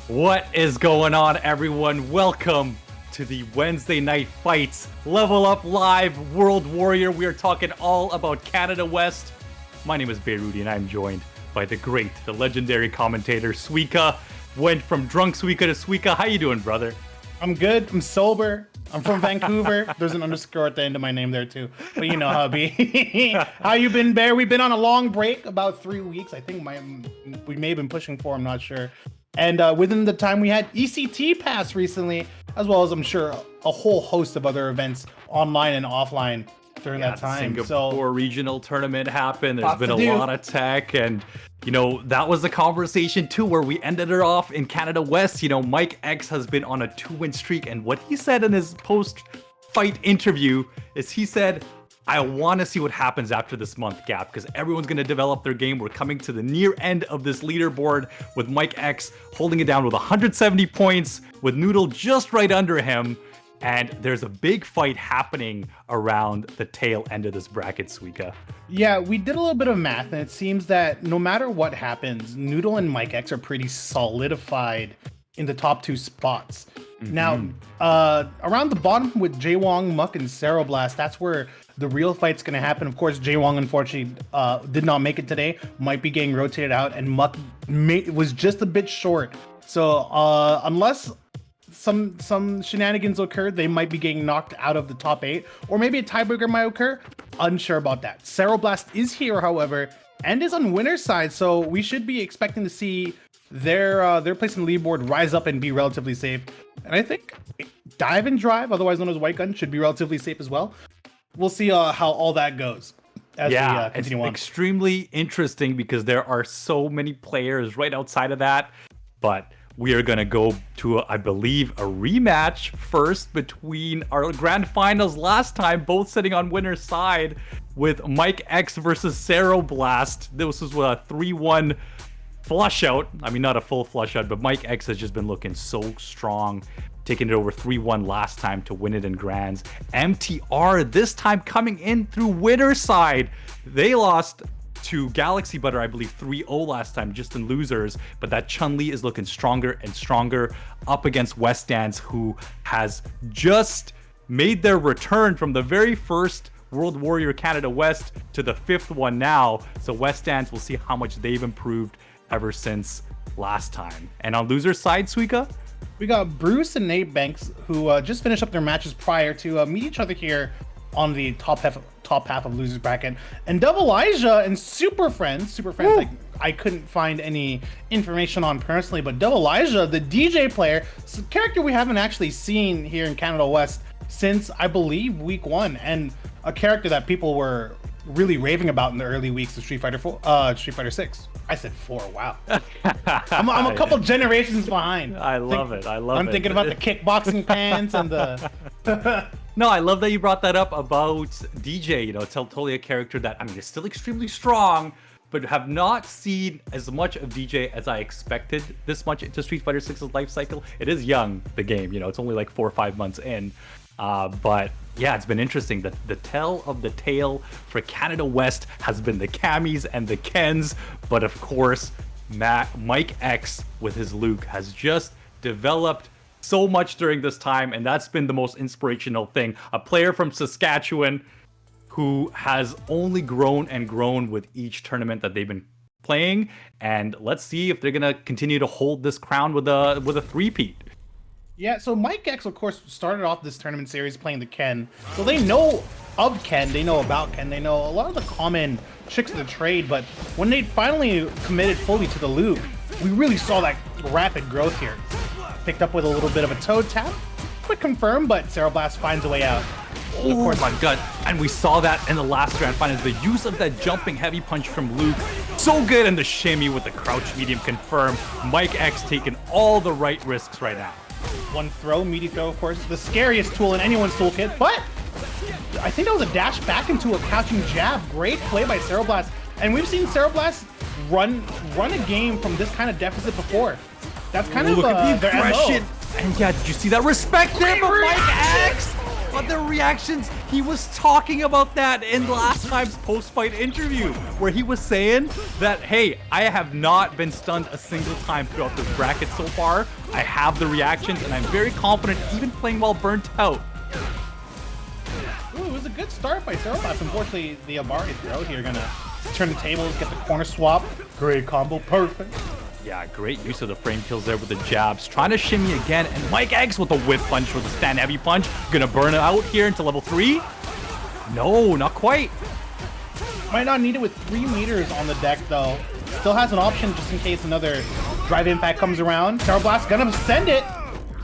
What is going on, everyone? Welcome to the Wednesday Night Fights Level Up Live World Warrior. We are talking all about Canada West. My name is Beirudi, and I'm joined by the great, the legendary commentator, Suika. Went from drunk Suika to Suika. How you doing, brother? I'm good. I'm sober. I'm from Vancouver. There's an underscore at the end of my name there, too. But you know how it be. How you been, Bear? We've been on a long break, about 3 weeks. I think we may have been pushing 4. I'm not sure. And within the time, we had ECT Pass recently, as well as, I'm sure, a whole host of other events online and offline during that time. Singapore regional tournament happened. There's been a lot of tech, and you know, that was the conversation too, where we ended it off in Canada West. You know, Mike X has been on a 2-win streak, and what he said in his post-fight interview is he said, I want to see what happens after this month gap, because everyone's going to develop their game. We're coming to the near end of this leaderboard with Mike X holding it down with 170 points, with Noodle just right under him. And there's a big fight happening around the tail end of this bracket, Suika. Yeah, we did a little bit of math, and it seems that no matter what happens, Noodle and Mike X are pretty solidified in the top 2 spots. Now, around the bottom with Jaewong, Muck, and Ceroblast, that's where the real fight's going to happen. Of course, Jaewong, unfortunately, did not make it today, might be getting rotated out, and Muck was just a bit short. So, unless some shenanigans occurred, they might be getting knocked out of the top 8, or maybe a tiebreaker might occur. Unsure about that. Ceroblast is here, however, and is on winner's side, so we should be expecting to see their place in the leaderboard rise up and be relatively safe. And I think Dive and Drive, otherwise known as White Gun, should be relatively safe as well. We'll see how all that goes as we continue on. It's extremely interesting because there are so many players right outside of that, but we are going to go to, I believe, a rematch first between our grand finals last time, both sitting on winner's side with Mike X versus Ceroblast. This was a 3-1 flush out. I mean, not a full flush out, but Mike X has just been looking so strong, taking it over 3-1 last time to win it in grands. MTR this time coming in through winner's side. They lost to Galaxy Butter, I believe, 3-0 last time, just in losers. But that Chun-Li is looking stronger and stronger up against West Dance, who has just made their return from the very first World Warrior Canada West to the 5th one now. So West Dance, we'll see how much they've improved ever since last time. And on loser's side, Suika, we got Bruce and Nate Banks, who just finished up their matches prior to meet each other here on the top half of losers bracket, and Double Elijah and Super Friends. Like, I couldn't find any information on personally, but Double Elijah, the DJ player, it's a character we haven't actually seen here in Canada West since, I believe, week 1, and a character that people were really raving about in the early weeks of Street Fighter 6. I said 4. Wow. I'm a couple generations behind. I love it. I'm thinking about the kickboxing pants and the. No, I love that you brought that up about DJ. You know, it's totally a character that, I mean, is still extremely strong, but have not seen as much of DJ as I expected this much into Street Fighter 6's life cycle. It is young, the game, you know, it's only like 4 or 5 months in. But yeah, it's been interesting. The tell of the tale for Canada West has been the Camis and the Kens, but of course, Mike X with his Luke has just developed so much during this time, and that's been the most inspirational thing. A player from Saskatchewan who has only grown and grown with each tournament that they've been playing, and let's see if they're gonna continue to hold this crown with a 3-peat. Yeah, so Mike X, of course, started off this tournament series playing the Ken, so they know of Ken, they know about Ken, they know a lot of the common tricks of the trade, but when they finally committed fully to the Luke, we really saw that rapid growth here. Picked up with a little bit of a toe tap. Quick confirm, but Ceroblast finds a way out. Oh my god, and we saw that in the last grand finals. The use of that jumping heavy punch from Luke, so good, and the shimmy with the crouch medium confirm. Mike X taking all the right risks right now. One throw, meaty throw, of course, the scariest tool in anyone's toolkit, but I think that was a dash back into a crouching jab. Great play by Ceroblast, and we've seen Ceroblast run a game from this kind of deficit before. That's kind of look at the their aggression. MO. And yeah, did you see that respect there from Mike X? But the reactions, he was talking about that in last time's post-fight interview, where he was saying that, hey, I have not been stunned a single time throughout this bracket so far. I have the reactions, and I'm very confident, even playing while burnt out. Ooh, it was a good start by Cereblas. Unfortunately, the Amari throw here gonna turn the tables, get the corner swap. Great combo, perfect. Yeah, great use of the frame kills there with the jabs. Trying to shimmy again, and Mike X with a whip punch with a stand heavy punch. Gonna burn it out here into level 3. No, not quite. Might not need it with 3 meters on the deck, though. Still has an option just in case another drive impact comes around. Cereblast gonna send it.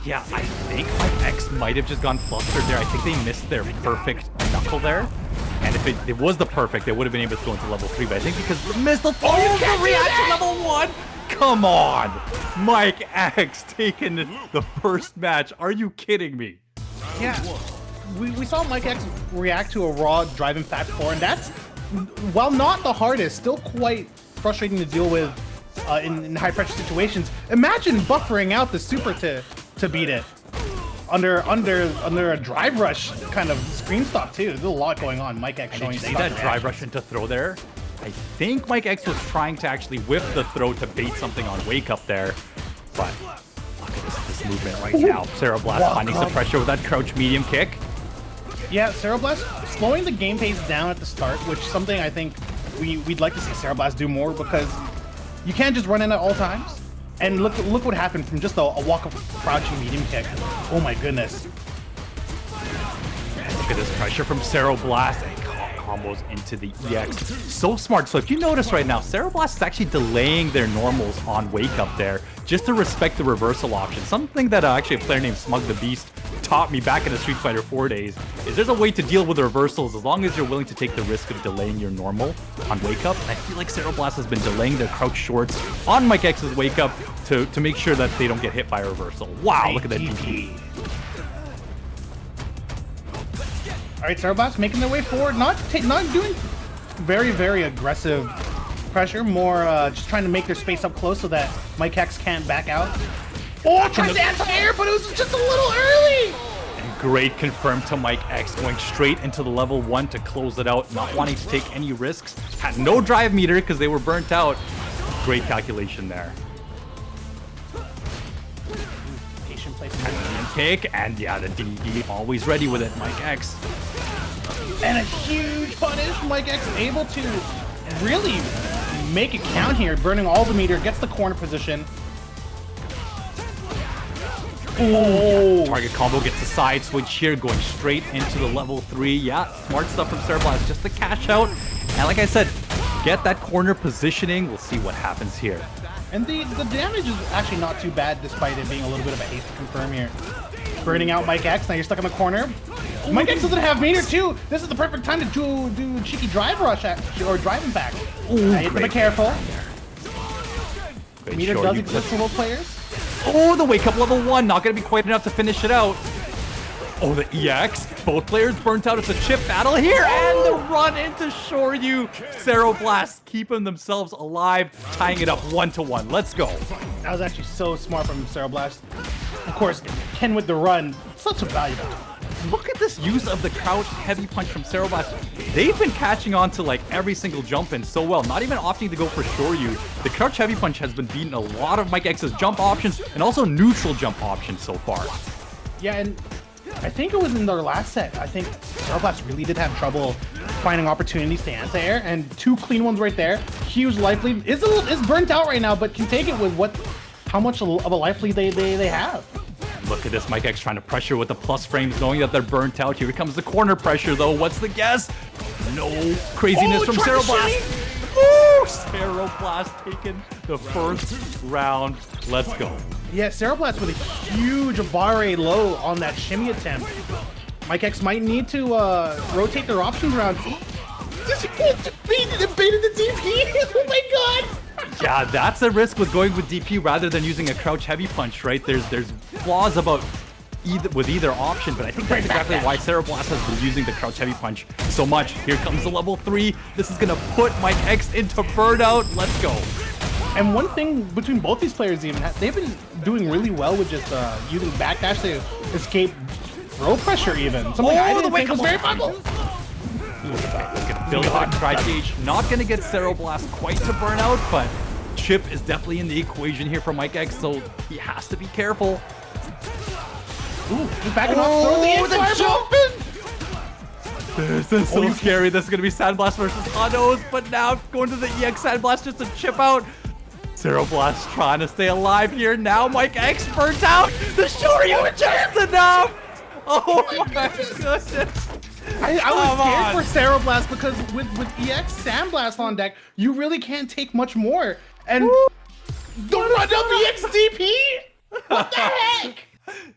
Yeah, I think Mike X might have just gone flustered there. I think they missed their perfect knuckle there. And if it was the perfect, they would have been able to go into level 3. But I think because they missed the reaction level 1. Come on! Mike X taking the first match. Are you kidding me? Yeah, we saw Mike X react to a raw drive impact 4, and that's, while not the hardest, still quite frustrating to deal with in high pressure situations. Imagine buffering out the super to beat it under a drive rush kind of screen stop too. There's a lot going on. Mike X showing. Did you see that drive rush into throw there? I think Mike X was trying to actually whip the throw to bait something on Wake Up there, but look at this movement right now. Cereblast finding some pressure with that crouch medium kick. Yeah, Cereblast slowing the game pace down at the start, which is something I think we'd like to see Cereblast do more, because you can't just run in at all times. And look what happened from just a walk-up crouching medium kick. Oh my goodness. Look at this pressure from Cereblast. Combos into the EX. So smart. So if you notice right now, Cereblast is actually delaying their normals on Wake Up there, just to respect the reversal option. Something that actually a player named Smug the Beast taught me back in the Street Fighter 4 days, is there's a way to deal with the reversals as long as you're willing to take the risk of delaying your normal on Wake Up. And I feel like Cereblast has been delaying their crouch shorts on Mike X's Wake Up to make sure that they don't get hit by a reversal. Wow, look at that DP. All right, Cereblast making their way forward, not doing very aggressive pressure, more just trying to make their space up close so that Mike X can't back out. Oh, tries to anti-air, but it was just a little early. And great confirm to Mike X, going straight into the level 1 to close it out, not wanting to take any risks. Had no drive meter because they were burnt out. Great calculation there. Patient play. Kick, and yeah, the DD always ready with it, Mike X. And a huge punish. Mike X able to really make it count here, burning all the meter, gets the corner position. Oh, target combo gets a side switch here, going straight into the level 3. Yeah, smart stuff from Cereblast, just to cash out. And like I said, get that corner positioning. We'll see what happens here. And the damage is actually not too bad, despite it being a little bit of a haste to confirm here. Burning out Mike X, now you're stuck in the corner. Mike X doesn't have meter too. This is the perfect time to do cheeky drive rush or drive impact. Be careful. Meter does exist for both players. Oh, the Wake Up level 1, not going to be quite enough to finish it out. Oh, the EX. Both players burnt out. It's a chip battle here, and the run into Shoryu. Cereblast keeping themselves alive, tying it up 1-1. Let's go. That was actually so smart from Cereblast. Of course, Ken with the run, such a valuable tool. Look at this use of the crouch heavy punch from Cereblast. They've been catching on to like every single jump in so well, not even opting to go for Shoryu. The crouch heavy punch has been beating a lot of Mike X's jump options and also neutral jump options so far. Yeah, and I think it was in their last set. I think Cereblast really did have trouble finding opportunities to anti-air, and 2 clean ones right there. Huge life lead. Is burnt out right now, but can take it with how much of a life lead they have. Look at this, Mike X trying to pressure with the plus frames, knowing that they're burnt out. Here comes the corner pressure, though. What's the guess? No craziness from Cereblast. Ooh, Cereblast taking the first round. Let's go. Yeah, Cereblast with a huge Abare low on that shimmy attempt. Mike X might need to rotate their options around. Just baited the DP. Oh my god. Yeah, that's the risk with going with DP rather than using a crouch heavy punch, right? There's flaws about either option, but I think that's exactly why Cereblast has been using the crouch heavy punch so much. Here comes the level 3. This is gonna put Mike X into burnout. Let's go. And one thing between both these players, even they've been doing really well with just using backdash to escape throw pressure even. Something I didn't think was very possible. Build on Tri-Gauge, not gonna get Zero Blast quite to burnout, but Chip is definitely in the equation here for Mike X, so he has to be careful. Ooh, he's backing off, throw the jumping! This is so scary. This is gonna be Sandblast versus Hanos, but now going to the EX Sandblast just to chip out. Zero Blast trying to stay alive here. Now Mike X burnt out. The Shoryu just enough. Oh my goodness. I was scared for Zero Blast because with EX Sandblast on deck, you really can't take much more. And the run up EX DP? What the heck?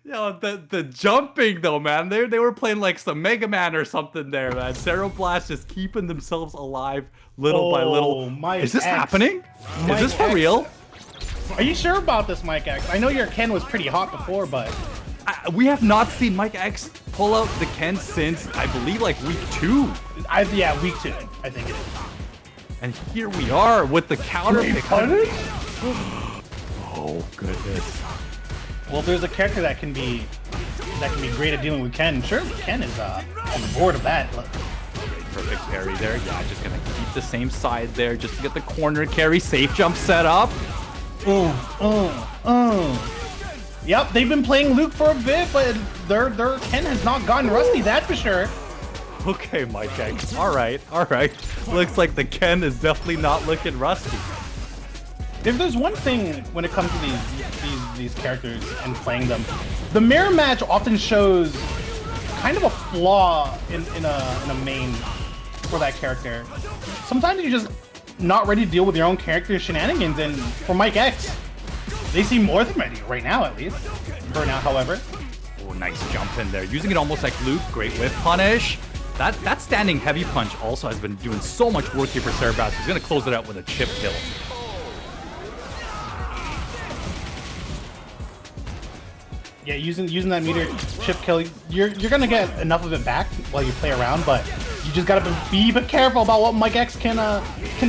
Yo, the jumping though, man. They were playing like some Mega Man or something there, man. Zero Blast just keeping themselves alive little by little. Is this happening? Is this for real? Are you sure about this, Mike X? I know your Ken was pretty hot before, but we have not seen Mike X pull out the Ken since I believe like week 2. Yeah, week 2, I think it is. And here we are with the counter pick. Oh goodness. Well, there's a character that can be great at dealing with Ken. Sure, Ken is on the board of that. Perfect parry there. Yeah, just gonna keep the same side there just to get the corner carry. Safe jump set up. Yep, they've been playing Luke for a bit, but their Ken has not gotten rusty, that's for sure. Okay, Mike X. All right. Looks like the Ken is definitely not looking rusty. If there's one thing when it comes to these characters and playing them, the mirror match often shows kind of a flaw in a main for that character. Sometimes you're just not ready to deal with your own character's shenanigans, and for Mike X, they seem more than ready right now, at least. Burnout, however. Oh, nice jump in there, using it almost like Luke. Great whiff punish. That standing heavy punch also has been doing so much work here for Cerebras. He's gonna close it out with a chip kill. Yeah, using that meter chip kill, you're gonna get enough of it back while you play around, but you just gotta be careful about what Mike X can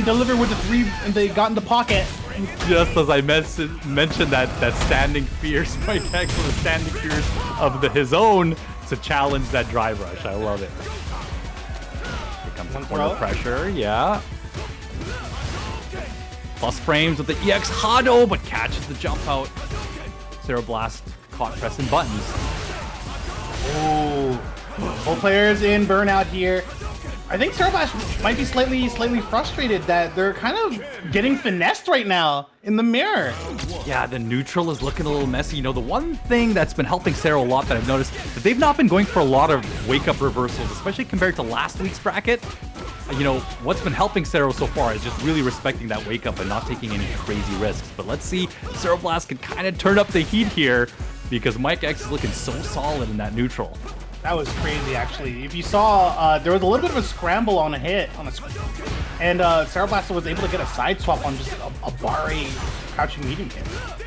deliver with the 3 and they got in the pocket. Just as I mentioned that standing fierce, Mike X with a standing fierce of his own to challenge that drive rush. I love it. Here comes the corner pressure, yeah. Plus frames with the EX Hado, but catches the jump out. Zero Blast caught pressing buttons. Oh, both players in burnout here. I think Zero Blast might be slightly frustrated that they're kind of getting finessed right now in the mirror. Yeah, the neutral is looking a little messy. You know, the one thing that's been helping Zero a lot that I've noticed, that they've not been going for a lot of wake-up reversals, especially compared to last week's bracket. You know, what's been helping Zero so far is just really respecting that wake-up and not taking any crazy risks. But let's see if Zero Blast can kind of turn up the heat here, because Mike X is looking so solid in that neutral. That was crazy, actually. If you saw, there was a little bit of a scramble on a hit, and Zero Blast was able to get a side swap on just a Bari crouching medium kick.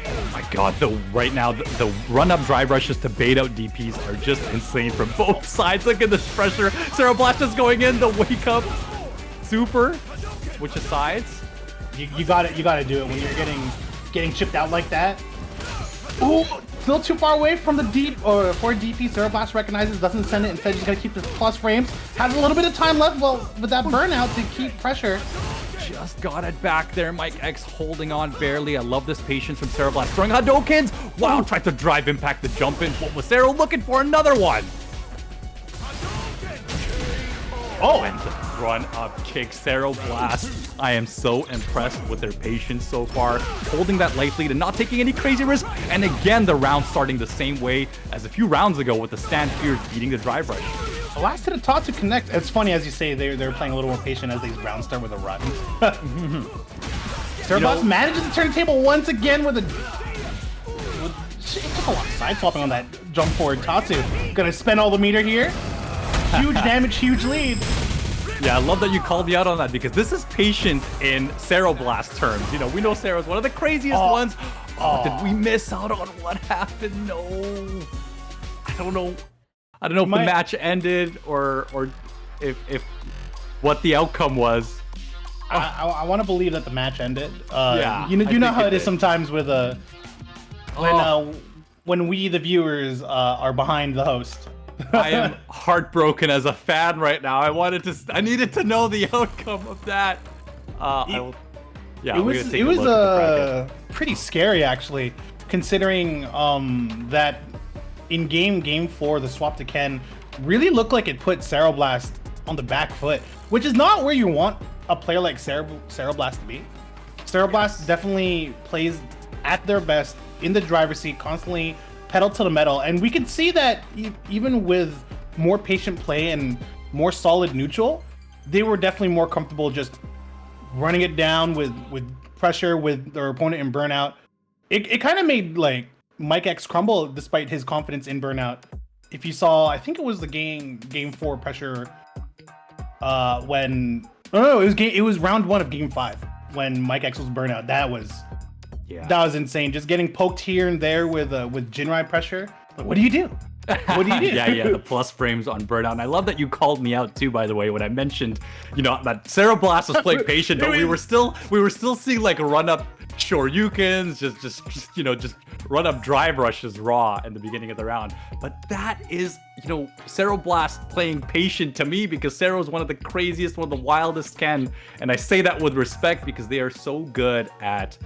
Oh my god, right now, the run-up drive rushes to bait out DPs are just insane from both sides. Look at this pressure. Zero Blast is going in, the wake-up super, switch of sides. You gotta do it when you're getting chipped out like that. Ooh, still too far away from the deep, or for DP. Zero Blast recognizes, doesn't send it, instead just gotta keep the plus frames. Has a little bit of time left, well, with that burnout to keep pressure. Just got it back there. Mike X holding on barely. I love this patience from Zero Blast. Throwing Hadokens. Wow, tried to drive impact the jump in. What was Zero looking for? Another one. Oh, and the run-up kick. Zero Blast. I am so impressed with their patience so far. Holding that life lead and not taking any crazy risks. And again, the round starting the same way as a few rounds ago with the stand fears beating the drive rush. The last hit of Tatsu connect. It's funny, as you say, they're playing a little more patient as these rounds start with a run. Zero Blast manages to turn the table once again with just a lot of side swapping on that jump forward. Tatsu gonna spend all the meter here. Huge damage, huge lead. Yeah, I love that you called me out on that, because this is patient in Zero Blast terms. You know, we know Zero's one of the craziest ones. Did we miss out on what happened? No. I don't know if the match ended or if what the outcome was. I want to believe that the match ended. Yeah, you know how it is sometimes with when we the viewers are behind the host. I am heartbroken as a fan right now. I needed to know the outcome of that. It was pretty scary actually, considering that in game 4 the swap to Ken really looked like it put Cereblast on the back foot, which is not where you want a player like Cereblast to be. Cereblast definitely plays at their best in the driver's seat, constantly pedal to the metal, and we can see that even with more patient play and more solid neutral, they were definitely more comfortable just running it down with pressure with their opponent in burnout. It kind of made like Mike X crumble despite his confidence in burnout. If you saw, I think it was the game 4 pressure it was round 1 of game 5 when Mike X was burnout. That was insane. Just getting poked here and there with Jinrai pressure. Like, what do you do? What do you do? yeah, the plus frames on burnout. And I love that you called me out too, by the way, when I mentioned, that Cereblast was playing patient, but we were still seeing like run up Shoryukens, just run up drive rushes raw in the beginning of the round. But that is, Cereblast playing patient to me, because Cero is one of the craziest, one of the wildest Ken, and I say that with respect because they are so good at,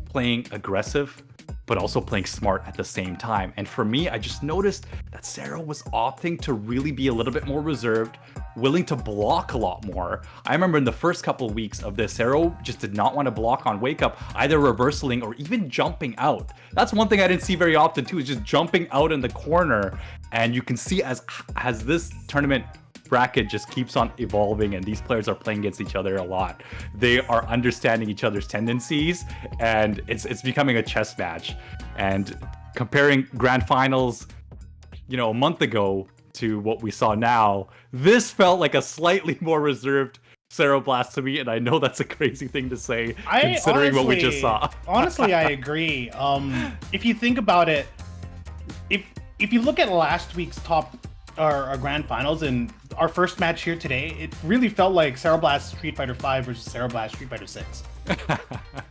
playing aggressive, but also playing smart at the same time. And for me, I just noticed that Cero was opting to really be a little bit more reserved, willing to block a lot more. I remember in the first couple of weeks of this, Cero just did not want to block on wake up, either reversaling or even jumping out. That's one thing I didn't see very often too, is just jumping out in the corner. And you can see as this tournament bracket just keeps on evolving and these players are playing against each other a lot, they are understanding each other's tendencies, and it's becoming a chess match. And comparing grand finals, a month ago to what we saw now, this felt like a slightly more reserved Cereblast to me, and I know that's a crazy thing to say considering what we just saw. Honestly, I agree. If you think about it, if you look at last week's our grand finals and our first match here today, it really felt like Cereblast Street Fighter 5 versus Cereblast Street Fighter 6.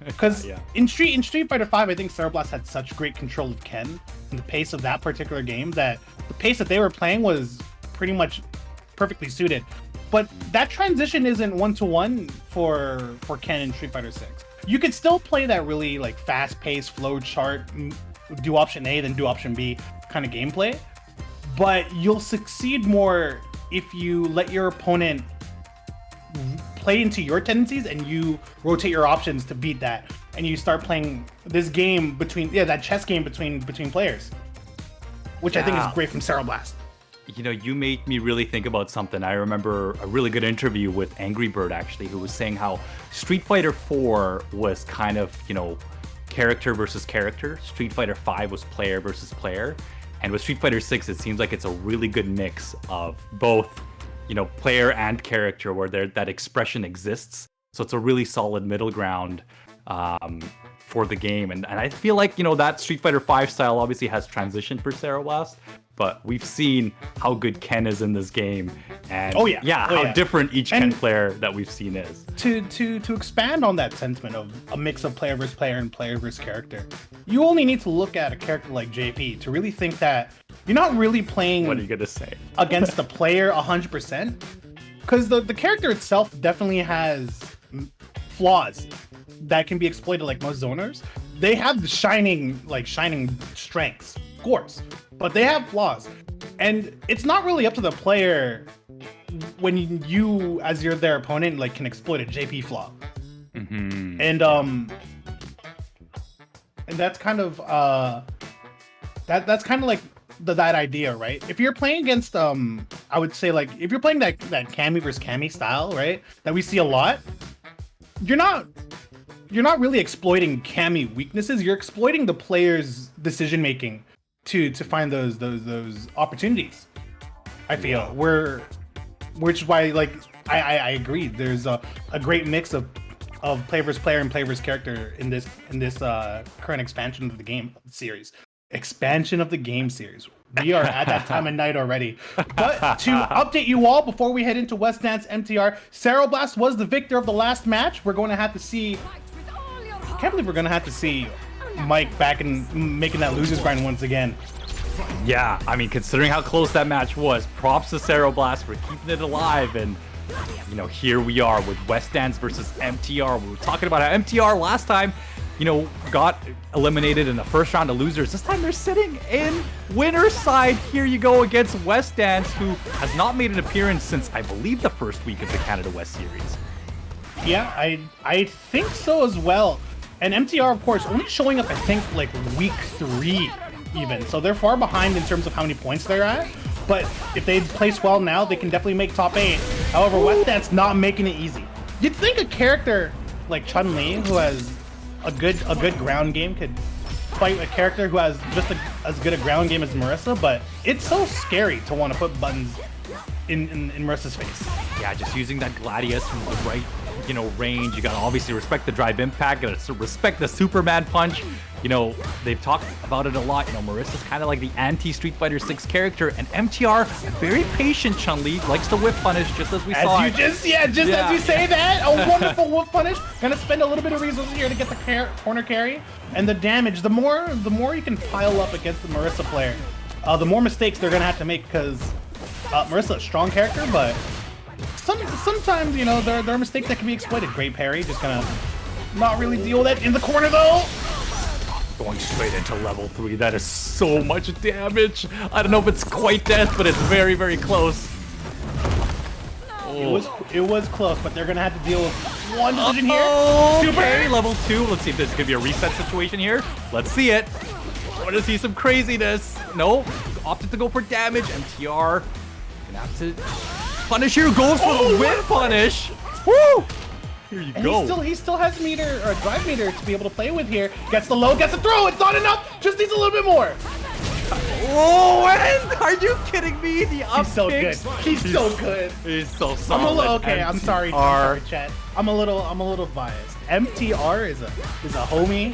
Because in Street Fighter 5, I think Cereblast had such great control of Ken and the pace of that particular game that the pace that they were playing was pretty much perfectly suited. But that transition isn't one-to-one for Ken in Street Fighter 6. You could still play that really like fast-paced flow chart, do option A then do option B kind of gameplay, but you'll succeed more if you let your opponent play into your tendencies and you rotate your options to beat that, and you start playing this game that chess game between players, which I think is great from Cereblast. You made me really think about something. I remember a really good interview with Angry Bird actually, who was saying how Street Fighter 4 was kind of, character versus character. Street Fighter 5 was player versus player. And with Street Fighter 6, it seems like it's a really good mix of both, player and character, where that expression exists. So it's a really solid middle ground for the game. And I feel like, that Street Fighter 5 style obviously has transitioned for Cereblast, but we've seen how good Ken is in this game. And how different each Ken player that we've seen is. To expand on that sentiment of a mix of player versus player and player versus character, you only need to look at a character like JP to really think that you're not really playing what are you gonna say? Against the player 100%. Because the character itself definitely has flaws that can be exploited like most zoners. They have the shining strengths, of course, but they have flaws. And it's not really up to the player when you as their opponent can exploit a JP flaw. Mm-hmm. And that's kind of that's kind of like that idea, right? If you're playing against I would say if you're playing that Cammy versus Cammy style, right, that we see a lot, you're not really exploiting Cammy weaknesses. You're exploiting the player's decision making to find those opportunities. I feel which is why I agree. There's a great mix of player versus player and player versus character in this current expansion of the game series. Expansion of the game series. We are at that time of night already. But to update you all before we head into West Dance MTR, Cereblast was the victor of the last match. We're going to have to see. I can't believe we're going to have to see Mike back and making that losers grind once again. Yeah, I mean, considering how close that match was, props to Ceroblast for keeping it alive. And, you know, here we are with West Dance versus MTR. We were talking about how MTR last time, you know, got eliminated in the first round of losers. This time they're sitting in winner's side. Here you go against West Dance, who has not made an appearance since, I believe, the first week of the Canada West Series. Yeah, I think so as well. And MTR, of course, only showing up, I think, like week 3 even. So they're far behind in terms of how many points they're at. But if they place well now, they can definitely make top 8. However, West Dance not making it easy. You'd think a character like Chun-Li, who has a good ground game, could fight a character who has just as good a ground game as Marissa, but it's so scary to want to put buttons in Marissa's face. Yeah, just using that Gladius from the right, you know, range. You gotta obviously respect the drive impact, gotta respect the Superman punch. You know, they've talked about it a lot. You know, Marissa's kind of like the anti-Street Fighter 6 character, and MTR, very patient Chun-Li, likes to whip punish, just as we saw. As you say that, a wonderful whip punish. Gonna spend a little bit of resources here to get the corner carry, and the damage. The more you can pile up against the Marissa player, the more mistakes they're gonna have to make, because Marissa's a strong character, but sometimes, you know, there are mistakes that can be exploited. Great parry, just gonna not really deal with that in the corner though. Going straight into level 3. That is so much damage. I don't know if it's quite death, but it's very, very close. Oh. It was close, but they're gonna have to deal with one decision here. Okay, level 2. Let's see if this could be a reset situation here. Let's see it. I want to see some craziness. No, opted to go for damage. MTR gonna have to punish here. Goes for the whip punish. Woo! Here you go. He still has meter or drive meter to be able to play with here. Gets the low, gets the throw. It's not enough. Just needs a little bit more. Oh, and are you kidding me? The up He's so good. He's so good. He's so solid. I'm sorry, chat. I'm a little biased. MTR is a homie,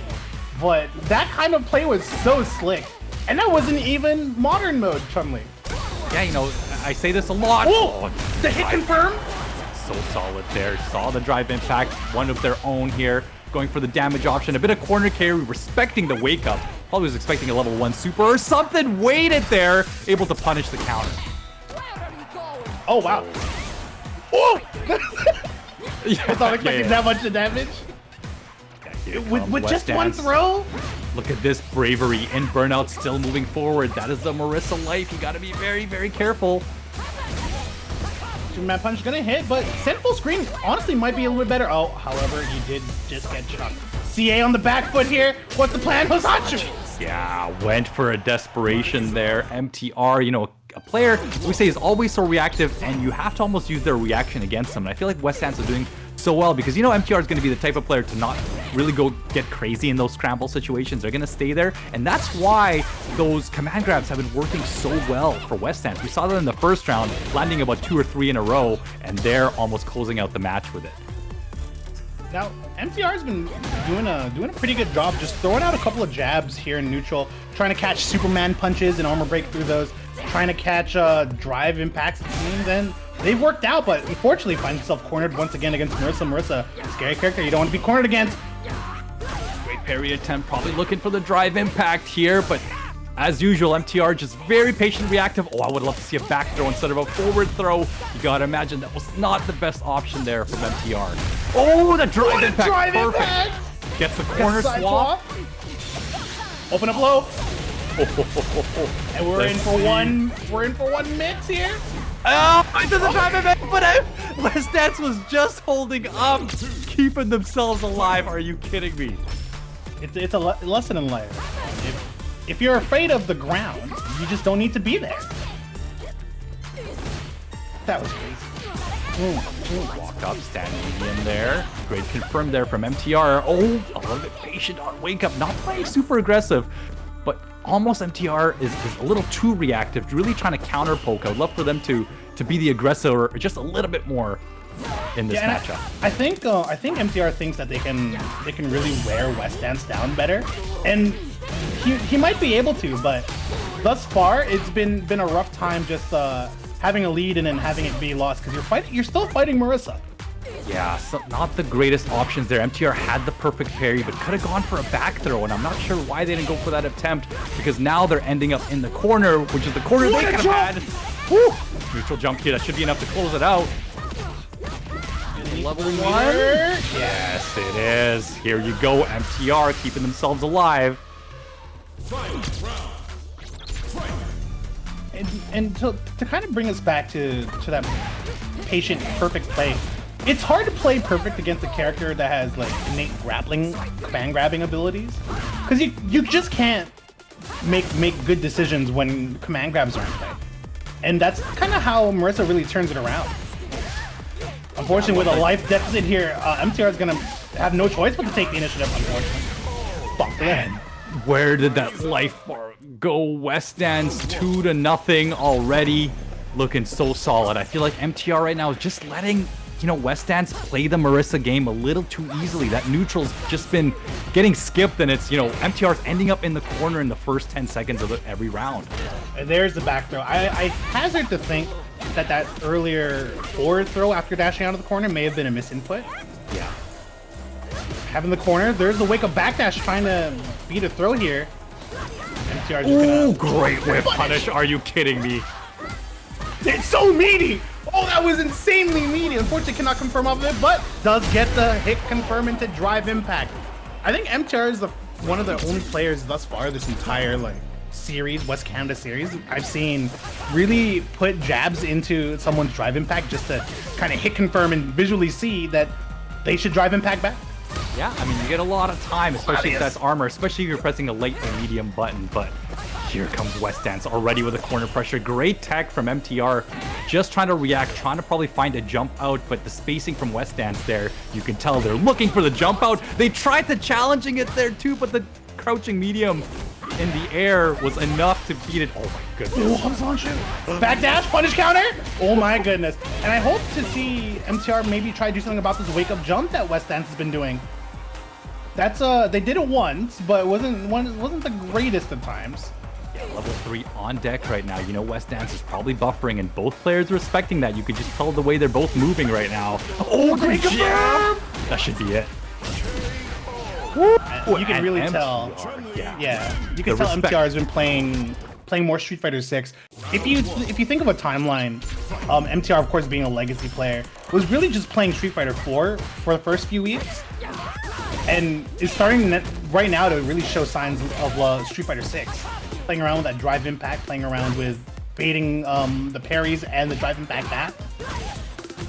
but that kind of play was so slick, and that wasn't even modern mode Chun-Li. Yeah, you know, I say this a lot. Oh, the hit confirmed. So solid there. Saw the drive impact, one of their own here. Going for the damage option. A bit of corner carry, respecting the wake up. Probably was expecting a level 1 super or something. Waited there, able to punish the counter. Oh, wow. Oh! I was not expecting that much of damage. With just one throw? Look at this bravery. In Burnout still moving forward. That is the Marissa life. You got to be very, very careful. Superman punch gonna hit, but send full screen honestly might be a little bit better. Oh, however, he did just get chucked. CA on the back foot here. What's the plan? Hosachu! Yeah, went for a desperation there. MTR, you know, a player we say is always so reactive, and you have to almost use their reaction against them. And I feel like West Dance is doing so well because, you know, MTR is going to be the type of player to not really go get crazy in those scramble situations. They're going to stay there, and that's why those command grabs have been working so well for West Dance. We saw that in the first round, landing about 2 or 3 in a row, and they're almost closing out the match with it. Now, MTR's been doing a pretty good job just throwing out a couple of jabs here in neutral, trying to catch Superman punches and armor break through those, trying to catch drive impacts, it seems, and they've worked out, but unfortunately finds himself cornered once again against Marissa. Marissa, scary character you don't want to be cornered against. Great parry attempt, probably looking for the drive impact here, but as usual, MTR just very patient, reactive. Oh, I would love to see a back throw instead of a forward throw. You gotta imagine that was not the best option there from MTR. Oh, the drive impact, perfect. Gets the corner swap. Open up low. And we're in for one mix here. Oh, into the drive impact, but West Dance was just holding up, keeping themselves alive. Are you kidding me? It's a lesson in life. If you're afraid of the ground, you just don't need to be there. That was crazy. Walk up, standing in there. Great confirm there from MTR. Oh, a little bit patient on wake up, not playing super aggressive, but almost MTR is a little too reactive, really trying to counter poke. I would love for them to be the aggressor just a little bit more in this matchup. I think MTR thinks that they can really wear West Dance down better, and he might be able to, but thus far it's been a rough time just having a lead and then having it be lost because you're still fighting Marissa. Yeah, so not the greatest options there. MTR had the perfect parry, but could have gone for a back throw, and I'm not sure why they didn't go for that attempt, because now they're ending up in the corner, which is the corner they could have had. Woo! Neutral jump here, that should be enough to close it out. Level 1? Yes, it is. Here you go, MTR keeping themselves alive. And to kind of bring us back to that patient, perfect play, it's hard to play perfect against a character that has like innate grappling, command grabbing abilities, because you just can't make good decisions when command grabs are in play, and that's kind of how Marissa really turns it around. Unfortunately, with a life deficit here, MTR is gonna have no choice but to take the initiative. Unfortunately, fuck man. Where did that life bar go? West Dance 2-0 already, looking so solid. I feel like MTR right now is just letting, you know, West Dance play the Marissa game a little too easily. That neutral's just been getting skipped, and it's, you know, MTR's ending up in the corner in the first 10 seconds of every round. And there's the back throw. I hazard to think that earlier forward throw after dashing out of the corner may have been a misinput. Yeah. Having the corner, there's the wake up backdash trying to beat a throw here. MTR just Ooh, great whip punish. Are you kidding me? It's so meaty! Oh, that was insanely meaty. Unfortunately, cannot confirm off of it, but does get the hit confirm into drive impact. I think MTR is one of the only players thus far this entire like series, West Canada series, I've seen really put jabs into someone's drive impact just to kind of hit confirm and visually see that they should drive impact back. Yeah, I mean, you get a lot of time, especially if that's armor, especially if you're pressing a late or medium button, but here comes West Dance already with a corner pressure. Great tech from MTR, just trying to react, trying to probably find a jump out, but the spacing from West Dance there, you can tell they're looking for the jump out. They tried to challenging it there too, but the crouching medium in the air was enough to beat it. Oh my goodness. Oh, backdash, punish counter. Oh my goodness. And I hope to see MTR maybe try to do something about this wake up jump that West Dance has been doing. That's they did it once, but it wasn't the greatest of times. Yeah, level 3 on deck right now. You know, West Dance is probably buffering, and both players are respecting that. You could just tell the way they're both moving right now. Oh, great jab! That should be it. You can really tell. Yeah, you can tell MTR has been playing more Street Fighter 6. If you think of a timeline, MTR, of course, being a legacy player, was really just playing Street Fighter 4 for the first few weeks, and is starting right now to really show signs of Street Fighter 6. Playing around with that drive impact, playing around with baiting the parries and the drive impact back.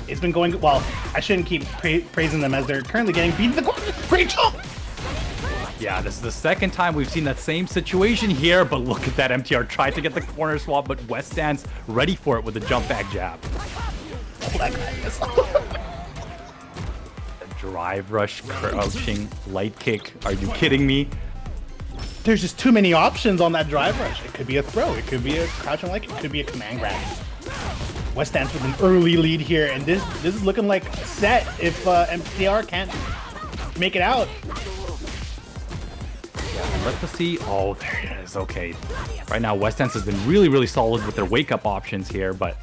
It's been going well. I shouldn't keep praising them as they're currently getting beat in the corner. Great jump! Yeah, this is the second time we've seen that same situation here, but look at that. MTR tried to get the corner swap, but West Dance ready for it with a jump back jab. Oh, that guy is. Drive rush, crouching, light kick. Are you kidding me? There's just too many options on that drive rush. It could be a throw, it could be a crouching light, it could be a command grab. West Dance with an early lead here, and this is looking like set if MTR can't make it out. Yeah, let's see. Oh, there it is. Okay. Right now, West Dance has been really, really solid with their wake-up options here, but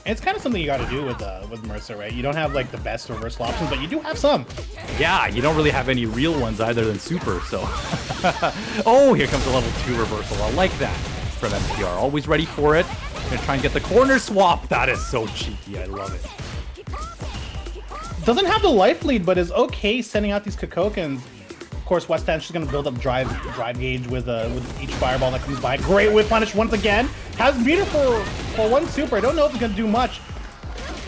it's kind of something you got to do with Marissa, right? You don't have like the best reversal options, but you do have some. Yeah, you don't really have any real ones either than super, so. Oh, here comes a level 2 reversal. I like that from MTR. Always ready for it. Gonna try and get the corner swap. That is so cheeky. I love it. Doesn't have the life lead, but is okay sending out these Kokokens. Of course, West Dance is going to build up drive gauge with each fireball that comes by. Great whip punish once again. Has beautiful for one super. I don't know if it's going to do much.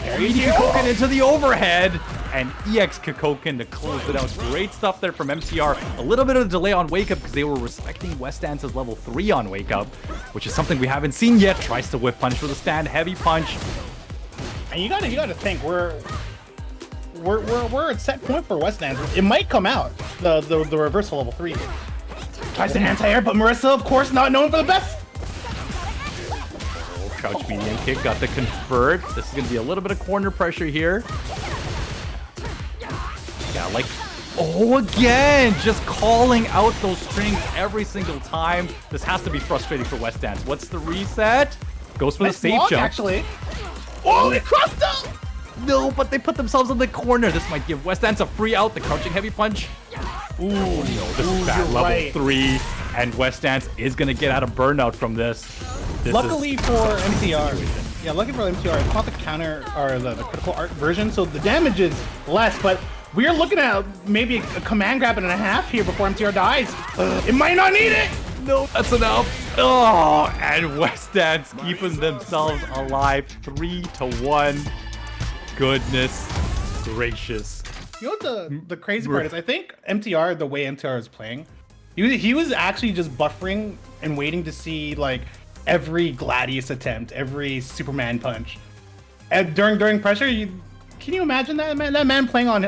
There you go. Kokoken into the overhead, and EX Kokoken to close it out. Great stuff there from MTR. A little bit of a delay on wake up because they were respecting West Dance's level 3 on wake up, which is something we haven't seen yet. Tries to whip punish with a stand, heavy punch. And you gotta think we're at set point for West Dance. It might come out the reversal level 3. Tries to anti-air, but Marissa, of course, not known for the best. Crouch medium kick, got the convert. This is going to be a little bit of corner pressure here. Yeah, like, oh, again, just calling out those strings every single time. This has to be frustrating for West Dance. What's the reset? Goes for the safe jump. Actually. Oh, he crossed up! No, but they put themselves in the corner. This might give West Dance a free out. The crouching heavy punch. Ooh, No, this is bad. Level right. 3, and West Dance is gonna get out of burnout from this. Luckily for MTR, yeah, luckily for MTR, it's not the counter or the critical art version, so the damage is less. But we are looking at maybe a command grab and a half here before MTR dies. It might not need it. No, that's enough. Oh, and West Dance keeping themselves alive, 3-1. Goodness gracious. You know what the crazy part is? I think MTR, the way MTR is playing, he was actually just buffering and waiting to see like every Gladius attempt, every Superman punch. And during pressure, can you imagine that man? That man playing on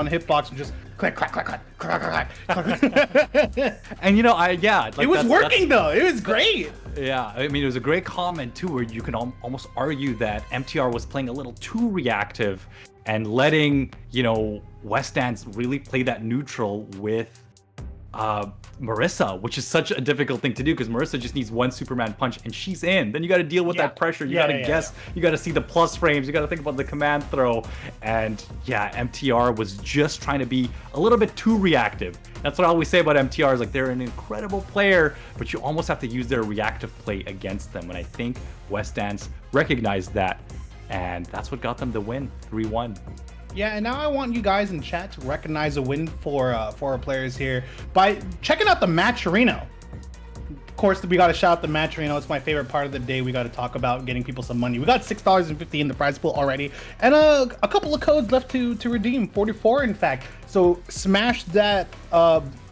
hitbox and just click, clack, clack, clack, clack, clack, clack. And you know, like it was working though. It was great. Yeah, I mean, it was a great comment too, where you can almost argue that MTR was playing a little too reactive and letting, you know, West Dance really play that neutral with Marissa, which is such a difficult thing to do because Marissa just needs one Superman punch and she's in. Then you got to deal with that pressure. You got to guess. You got to see the plus frames. You got to think about the command throw. And yeah, MTR was just trying to be a little bit too reactive. That's what I always say about MTR is like they're an incredible player, but you almost have to use their reactive play against them. And I think West Dance recognized that, and that's what got them the win, 3-1. Yeah, and now I want you guys in chat to recognize a win for our players here by checking out the Matcherino. Of course, we got to shout out the Matcherino. It's my favorite part of the day. We got to talk about getting people some money. We got $6.50 in the prize pool already, and a couple of codes left to redeem. 44, in fact. So smash that.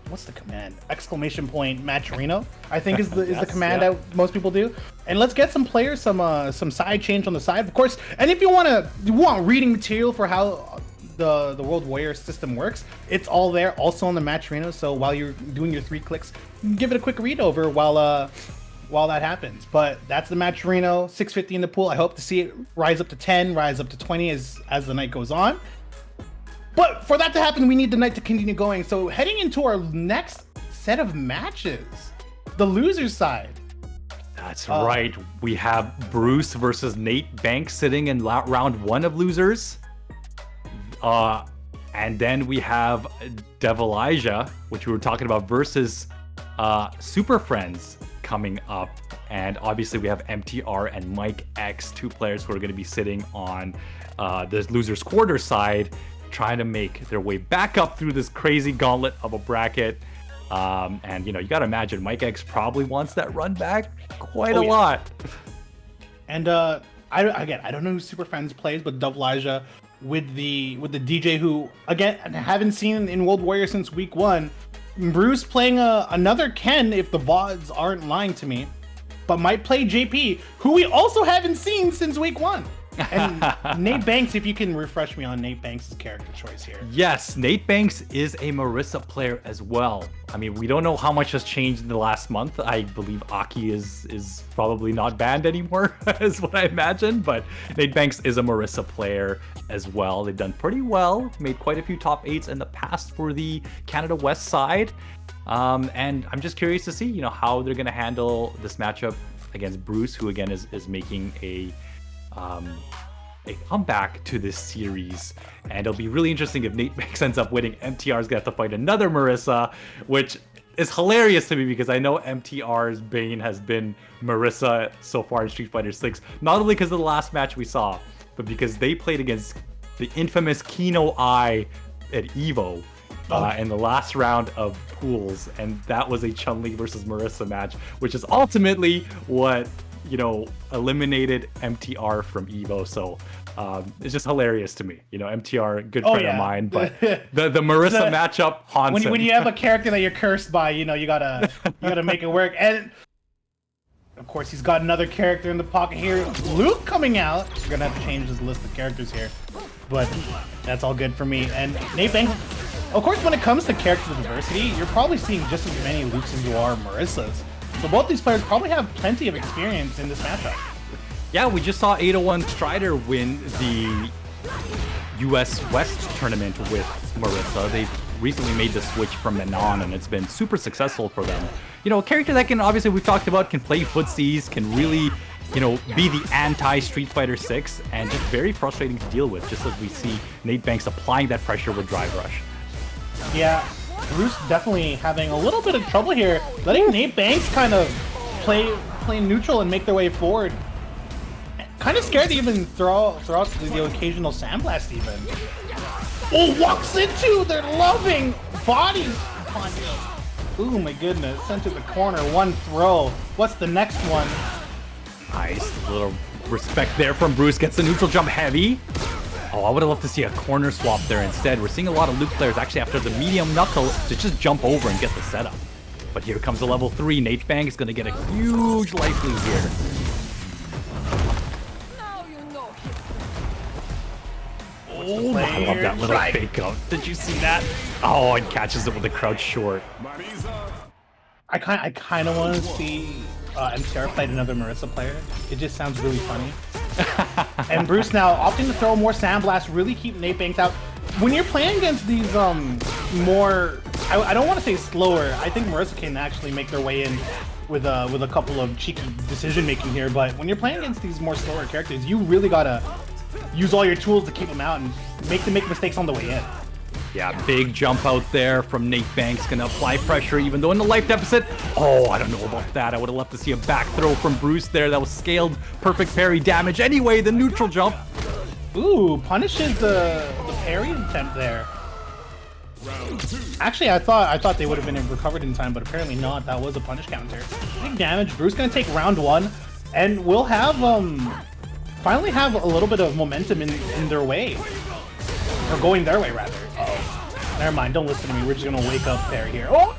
What's the command? Exclamation point Matcherino, I think is the command that most people do. And let's get some players some side change on the side, of course. And if you want reading material for how the World Warrior system works, it's all there, also on the Matcherino. So while you're doing your 3 clicks, give it a quick read over while that happens. But that's the Matcherino, 650 in the pool. I hope to see it rise up to 10, rise up to 20 as the night goes on. But for that to happen, we need the night to continue going. So heading into our next set of matches, the losers side. That's right. We have Bruce versus Nate Banks sitting in round 1 of losers. And then we have Devilijah, which we were talking about, versus Super Friends coming up. And obviously we have MTR and Mike X, 2 players who are going to be sitting on the losers quarter side, trying to make their way back up through this crazy gauntlet of a bracket. And you know, you gotta imagine Mike X probably wants that run back quite a lot. And I don't know who Super Friends plays, but Devilijah with the DJ who again I haven't seen in World Warrior since week 1. Bruce playing another Ken if the VODs aren't lying to me, but might play JP, who we also haven't seen since week 1. And Nate Banks, if you can refresh me on Nate Banks' character choice here. Yes, Nate Banks is a Marissa player as well. I mean, we don't know how much has changed in the last month. I believe Aki is probably not banned anymore, is what I imagine. But Nate Banks is a Marissa player as well. They've done pretty well, made quite a few top 8s in the past for the Canada West side. And I'm just curious to see, you know, how they're going to handle this matchup against Bruce, who again is making a comeback to this series. And it'll be really interesting if Nate Banks ends up winning. MTR's gonna have to fight another Marissa, which is hilarious to me because I know MTR's bane has been Marissa so far in Street Fighter 6, not only because of the last match we saw, but because they played against the infamous Kino Eye at EVO in the last round of pools, and that was a Chun-Li versus Marissa match, which is ultimately what, you know, eliminated MTR from EVO. So it's just hilarious to me. You know, MTR, good friend of mine, but the Marissa matchup haunts him. When you have a character that you're cursed by, you know, you gotta make it work. And of course, he's got another character in the pocket here. Luke coming out. We're gonna have to change this list of characters here, but that's all good for me. And Nate Banks, of course, when it comes to character diversity, you're probably seeing just as many Lukes as you are Marissas. So both these players probably have plenty of experience in this matchup. Yeah, we just saw 801 Strider win the US West tournament with Marissa. They've recently made the switch from Manon, and it's been super successful for them. You know, a character that can, obviously we've talked about, can play footsies, can really you know, be the anti-Street Fighter 6 and just very frustrating to deal with, just as we see Nate Banks applying that pressure with Drive Rush. Yeah, Bruce definitely having a little bit of trouble here, letting Nate Banks kind of play neutral and make their way forward. Kind of scared to even throw out the occasional sandblast even. Oh, walks into their loving body punch. Ooh, my goodness, sent to the corner, one throw. What's the next one? Nice, a little respect there from Bruce, gets the neutral jump heavy. Oh, I would have loved to see a corner swap there instead. We're seeing a lot of Luke players actually after the medium knuckle to just jump over and get the setup. But here comes the level 3. Nate Banks going to get a huge life lead here. Oh, I love that little fake out. Did you see that? Oh, and catches it with the crouch short. I kind of want to see MTR fight another Marissa player. It just sounds really funny. And Bruce now opting to throw more sandblast, really keep Nate Banks out. When you're playing against these more, I don't want to say slower. I think Marissa can actually make their way in with a couple of cheeky decision making here. But when you're playing against these more slower characters, you really gotta use all your tools to keep them out and make them make mistakes on the way in. Yeah, big jump out there from Nate Banks. Gonna apply pressure even though in the life deficit. Oh, I don't know about that. I would have loved to see a back throw from Bruce there. That was scaled. Perfect parry damage. Anyway, the neutral jump. Ooh, punishes the parry attempt there. Actually, I thought they would have been recovered in time, but apparently not. That was a punish counter. Big damage. Bruce gonna take round 1, and we'll have finally have a little bit of momentum in their way, or going their way rather. Oh, never mind. Don't listen to me. We're just gonna wake up there here. Oh,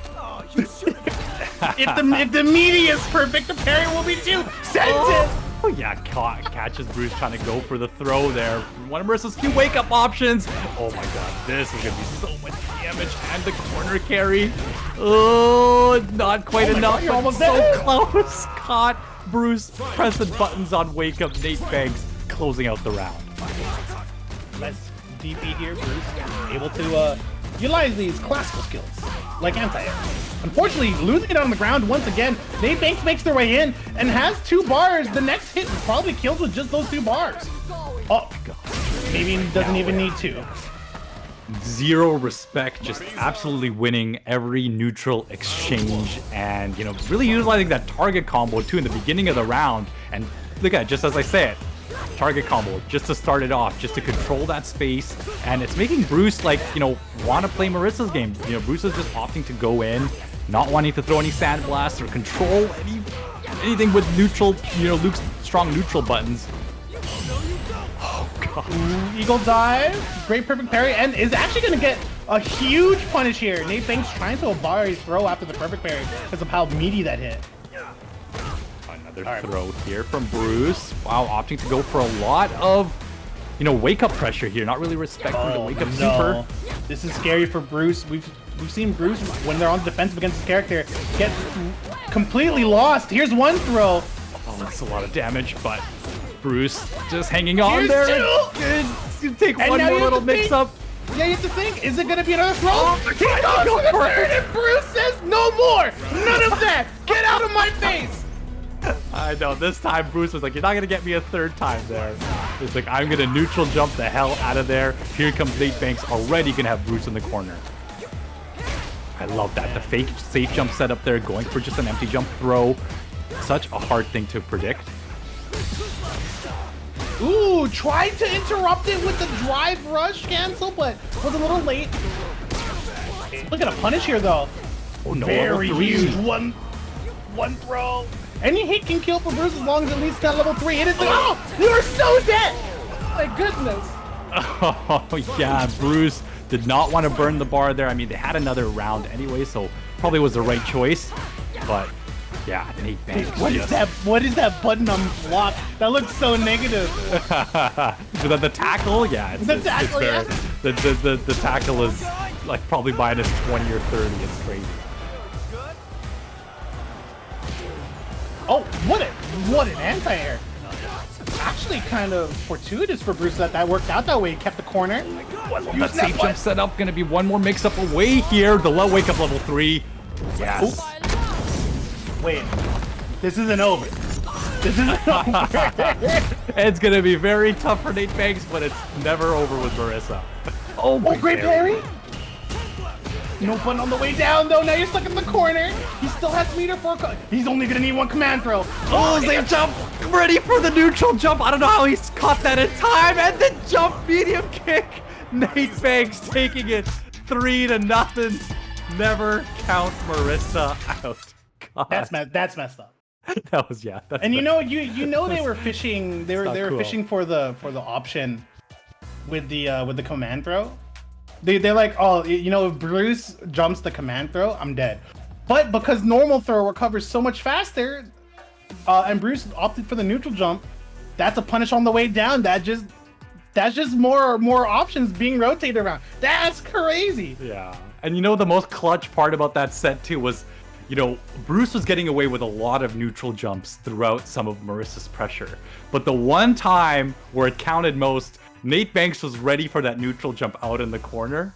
if the media is perfect, the parry will be too. Sent it. Oh yeah, catches Bruce trying to go for the throw there. One of Marissa's few wake-up options. Oh my god, this is gonna be so much damage and the corner carry. Oh, not quite enough, God, but so close. Caught Bruce pressing buttons on wake-up. Nate Banks closing out the round. Less DP here, Bruce able to utilize these classical skills like anti-air. Unfortunately, losing it on the ground once again. Nate Banks makes their way in and has 2 bars. The next hit probably kills with just those 2 bars. Oh, God. Maybe doesn't even need to. Zero respect, just absolutely winning every neutral exchange and, you know, really utilizing that target combo too in the beginning of the round. And look at it, just as I said, target combo just to start it off, just to control that space, and it's making Bruce, like, you know, want to play Marissa's game. You know, Bruce is just opting to go in, not wanting to throw any sandblasts or control anything with neutral, you know, Luke's strong neutral buttons. Oh god. Eagle dive, great perfect parry, and is actually going to get a huge punish here. Nate Banks trying to bar his throw after the perfect parry because of how meaty that hit. Another throw here from Bruce. Wow, opting to go for a lot of, you know, wake-up pressure here. Not really respecting the wake-up super. This is scary for Bruce. We've seen Bruce, when they're on the defensive against his character, get completely lost. Here's one throw. Oh, that's a lot of damage, but Bruce just hanging on there. It's gonna take one more little mix-up. Yeah, you have to think, is it going to be another throw? Oh, he goes for the third, and Bruce says, no more! None of that! Get out of my face! I know, this time Bruce was like, you're not going to get me a third time there. It's like, I'm going to neutral jump the hell out of there. Here comes Nate Banks, already going to have Bruce in the corner. I love that. The fake safe jump set up there, going for just an empty jump throw. Such a hard thing to predict. Ooh, tried to interrupt it with the drive rush cancel, but was a little late. Look at a punish here, though. Oh, no, very huge. One throw. Any hit can kill for Bruce as long as it leads to that level 3. It is like, oh, you are so dead. My goodness. Oh, yeah, Bruce did not want to burn the bar there. I mean, they had another round anyway, so probably was the right choice. But yeah, Nate Banks. What is that button on block? That looks so negative. the tackle, yeah. The tackle. The tackle is like probably minus 20 or 30. It's crazy. Oh, what an anti-air. Actually kind of fortuitous for Bruce that worked out that way. He kept the corner. That safe jump set up. Gonna be one more mix-up away here. The low wake up level 3. Yes. Oops. Wait, this isn't over. This isn't over. It's gonna be very tough for Nate Banks, but it's never over with Marissa. Oh, great parry. No fun on the way down, though. Now you're stuck in the corner. He still has meter for he's only gonna need one command throw. Oh, safe jump. Ready for the neutral jump. I don't know how he's caught that in time. And the jump medium kick. Nate Banks taking it 3-0. Never count Marissa out. God. That's messed up. That was and you know they were fishing. They were fishing for the option with the command throw. They're like, oh, you know, if Bruce jumps the command throw, I'm dead. But because normal throw recovers so much faster, and Bruce opted for the neutral jump, that's a punish on the way down. That's just more options being rotated around. That's crazy. Yeah. And you know the most clutch part about that set too was, you know, Bruce was getting away with a lot of neutral jumps throughout some of Marissa's pressure. But the one time where it counted most, Nate Banks was ready for that neutral jump out in the corner.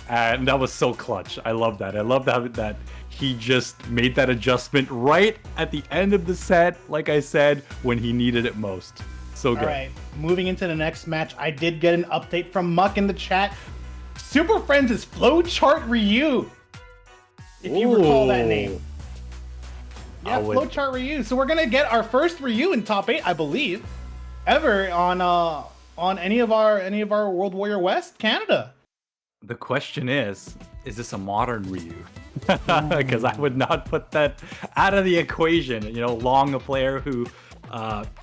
And that was so clutch. I love that. I love that he just made that adjustment right at the end of the set, like I said, when he needed it most. So good. All right, moving into the next match, I did get an update from Muck in the chat. Super Friends is Flowchart Ryu. If you recall that name. Yeah, Flowchart Ryu. So we're gonna get our first Ryu in top 8, I believe, ever on any of our World Warrior West Canada. The question is this a modern Ryu? Because I would not put that out of the equation. You know, Long, a player who,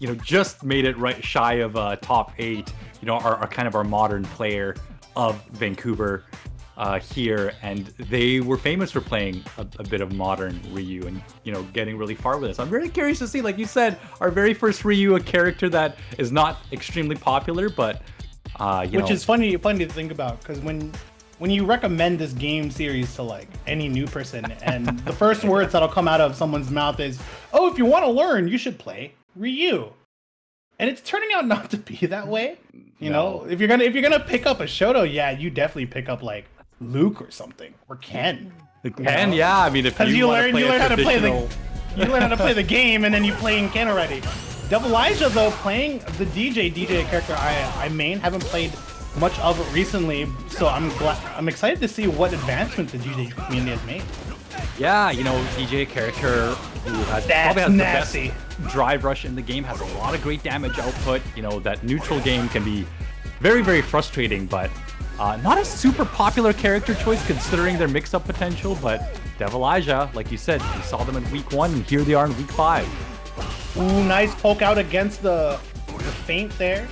you know, just made it right shy of top 8. You know, are kind of our modern player of Vancouver here, and they were famous for playing a bit of modern Ryu and, you know, getting really far with this. I'm very curious to see, like you said, our very first Ryu, a character that is not extremely popular, but which is funny to think about, because when you recommend this game series to like any new person, and the first words that'll come out of someone's mouth is, "Oh, if you want to learn, you should play Ryu," and it's turning out not to be that way. You know, if you're gonna pick up a Shoto, yeah, you definitely pick up like Luke or something, or Ken. Ken, yeah. I mean, if you learn how to play the game, and then you play in Ken already. Develijah, though, playing the DJ character I main, haven't played much of it recently, so I'm excited to see what advancement the DJ community has made. Yeah, you know, DJ character who probably has the best drive rush in the game, has a lot of great damage output. You know, that neutral game can be very, very frustrating, but not a super popular character choice considering their mix-up potential. But Develijah, like you said, we saw them in week 1, and here they are in week 5. Ooh, nice poke out against the feint there.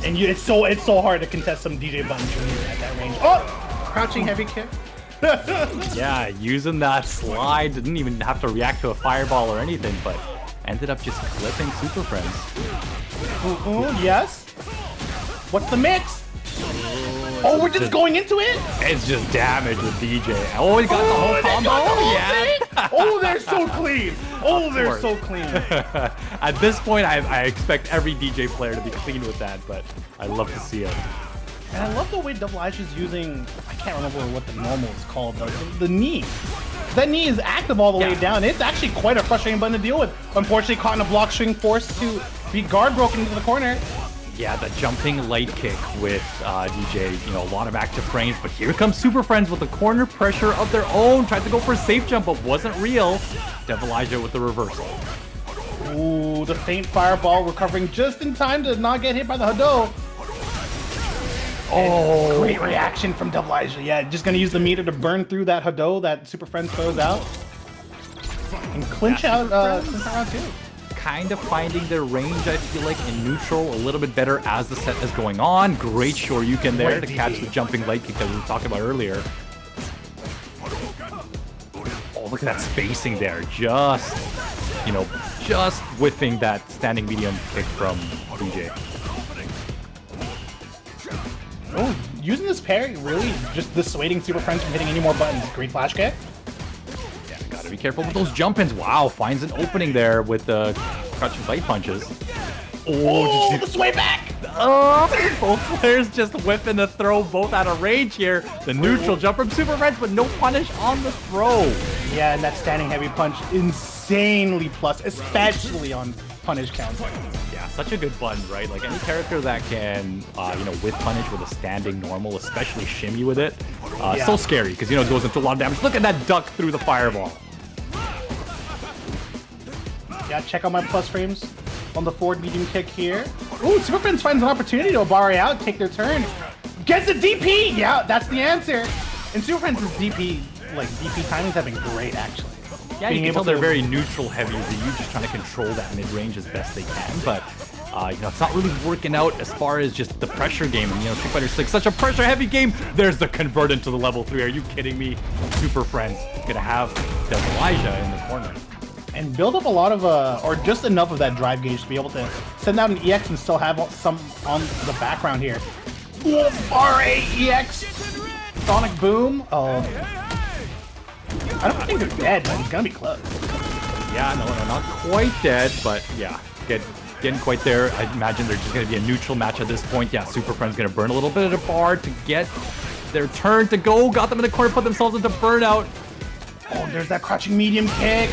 And it's so hard to contest some DJ Button Jr. at that range. Oh, crouching heavy kick. Yeah, using that slide, didn't even have to react to a fireball or anything, but ended up just clipping Super Friends. Ooh, yes. What's the mix? Oh, we're just going into it? It's just damage with DJ. Oh, he got the whole combo? Yeah. Oh, they're so clean. Oh, they're so clean. At this point, I expect every DJ player to be clean with that, but I love to see it. And I love the way Devilish is using, I can't remember what the normal is called, though, the knee. That knee is active all the way down. It's actually quite a frustrating button to deal with. Unfortunately, caught in a block string, forced to be guard broken into the corner. Yeah, the jumping light kick with DJ, you know, a lot of active frames, but here comes Super Friends with a corner pressure of their own. Tried to go for a safe jump, but wasn't real. Devilish with the reversal. Ooh, the faint fireball recovering just in time to not get hit by the Hado. Oh, great reaction from Devilish. Yeah, just gonna use the meter to burn through that Hado that Super Friends throws out. And clinch out round 2. Kind of finding their range, I feel like, in neutral a little bit better as the set is going on. Great Shoryuken there to catch the jumping light kick that we were talking about earlier. Oh, look at that spacing there. Just, you know, just whiffing that standing medium kick from DJ. Oh, using this parry, really just dissuading Super Friends from hitting any more buttons. Great flash kick. Gotta be careful with those jump-ins. Wow, finds an opening there with the crouching light punches. Oh, the sway back! Oh, both players just whipping the throw, both out of range here. The neutral jump from Super Friends, but no punish on the throw. Yeah, and that standing heavy punch, insane insanely plus, especially on punish counter. Yeah, such a good button, right? Like any character that can, with punish with a standing normal, especially shimmy with it, so scary because it goes into a lot of damage. Look at that duck through the fireball. Yeah, check out my plus frames on the forward medium kick here. Ooh, Super Friends finds an opportunity to Obari out, take their turn. Gets the DP! Yeah, that's the answer. And Super Friends' DP timings have been great, actually. Yeah, you can tell they're very neutral heavy. Ryu just trying to control that mid-range as best they can, but it's not really working out as far as just the pressure game. And Street Fighter 6, such a pressure-heavy game. There's the convert into the level 3. Are you kidding me? Super Friends gonna have the Elijah in the corner. And build up a lot of, or just enough of that drive gauge to be able to send out an EX and still have some on the background here. RA EX! Sonic Boom. Oh. I don't think they're dead, but it's gonna be close. Yeah, no, not quite dead, but yeah, getting quite there. I imagine they're just gonna be a neutral match at this point. Yeah, Super Friends gonna burn a little bit of the bar to get their turn to go. Got them in the corner, put themselves into burnout. Oh, there's that crouching medium kick.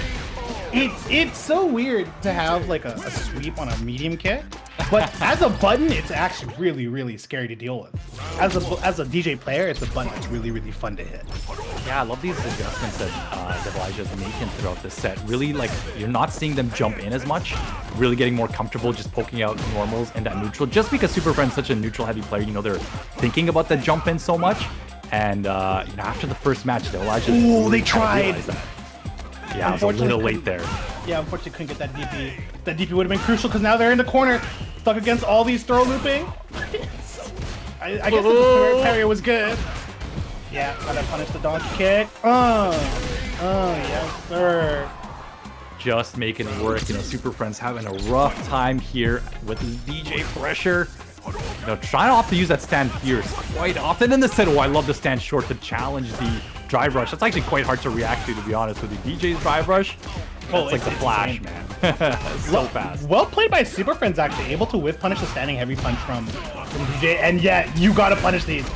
It's so weird to have like a sweep on a medium kick, but as a button, it's actually really, really scary to deal with. As a DJ player, it's a button that's really, really fun to hit. Yeah, I love these adjustments that Elijah is making throughout the set. Really, like, you're not seeing them jump in as much. Really getting more comfortable just poking out normals and that neutral. Just because Super Friend's such a neutral-heavy player, they're thinking about the jump in so much. And after the first match, Elijah. Ooh, they tried. Yeah, I was a little late there. Yeah, unfortunately couldn't get that DP. That DP would have been crucial because now they're in the corner, stuck against all these throw looping. I guess the parry was good. Yeah, gotta punish the donkey kick. Oh, yes, sir. Just making it work. Super Friends having a rough time here with his DJ pressure. Trying to opt to use that stand fierce quite often in the set. Oh, I love the stand short to challenge the drive rush. That's actually quite hard to react to be honest with you. DJ's drive rush, it's like the Flash, man. So fast. Well played by Super Friends, actually. Able to whiff punish the standing heavy punch from DJ, and yet you gotta punish these.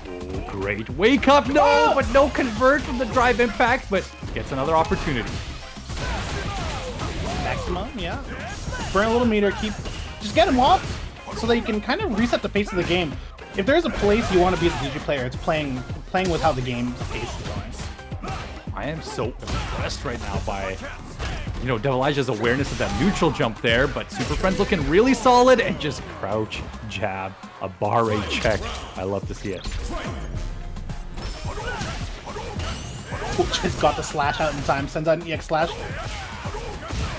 Oh, great. Wake up, no, but no convert from the drive impact, but gets another opportunity. Maximum, yeah. Burn a little meter, just get him off so that you can kind of reset the pace of the game. If there's a place you want to be as a DJ player, it's playing with how the game's pace is going. I am so impressed right now by, Devil Elijah's awareness of that neutral jump there, but Super Friends looking really solid and just crouch, jab, a bar rate check. I love to see it. Just got the slash out in time, sends out an EX slash.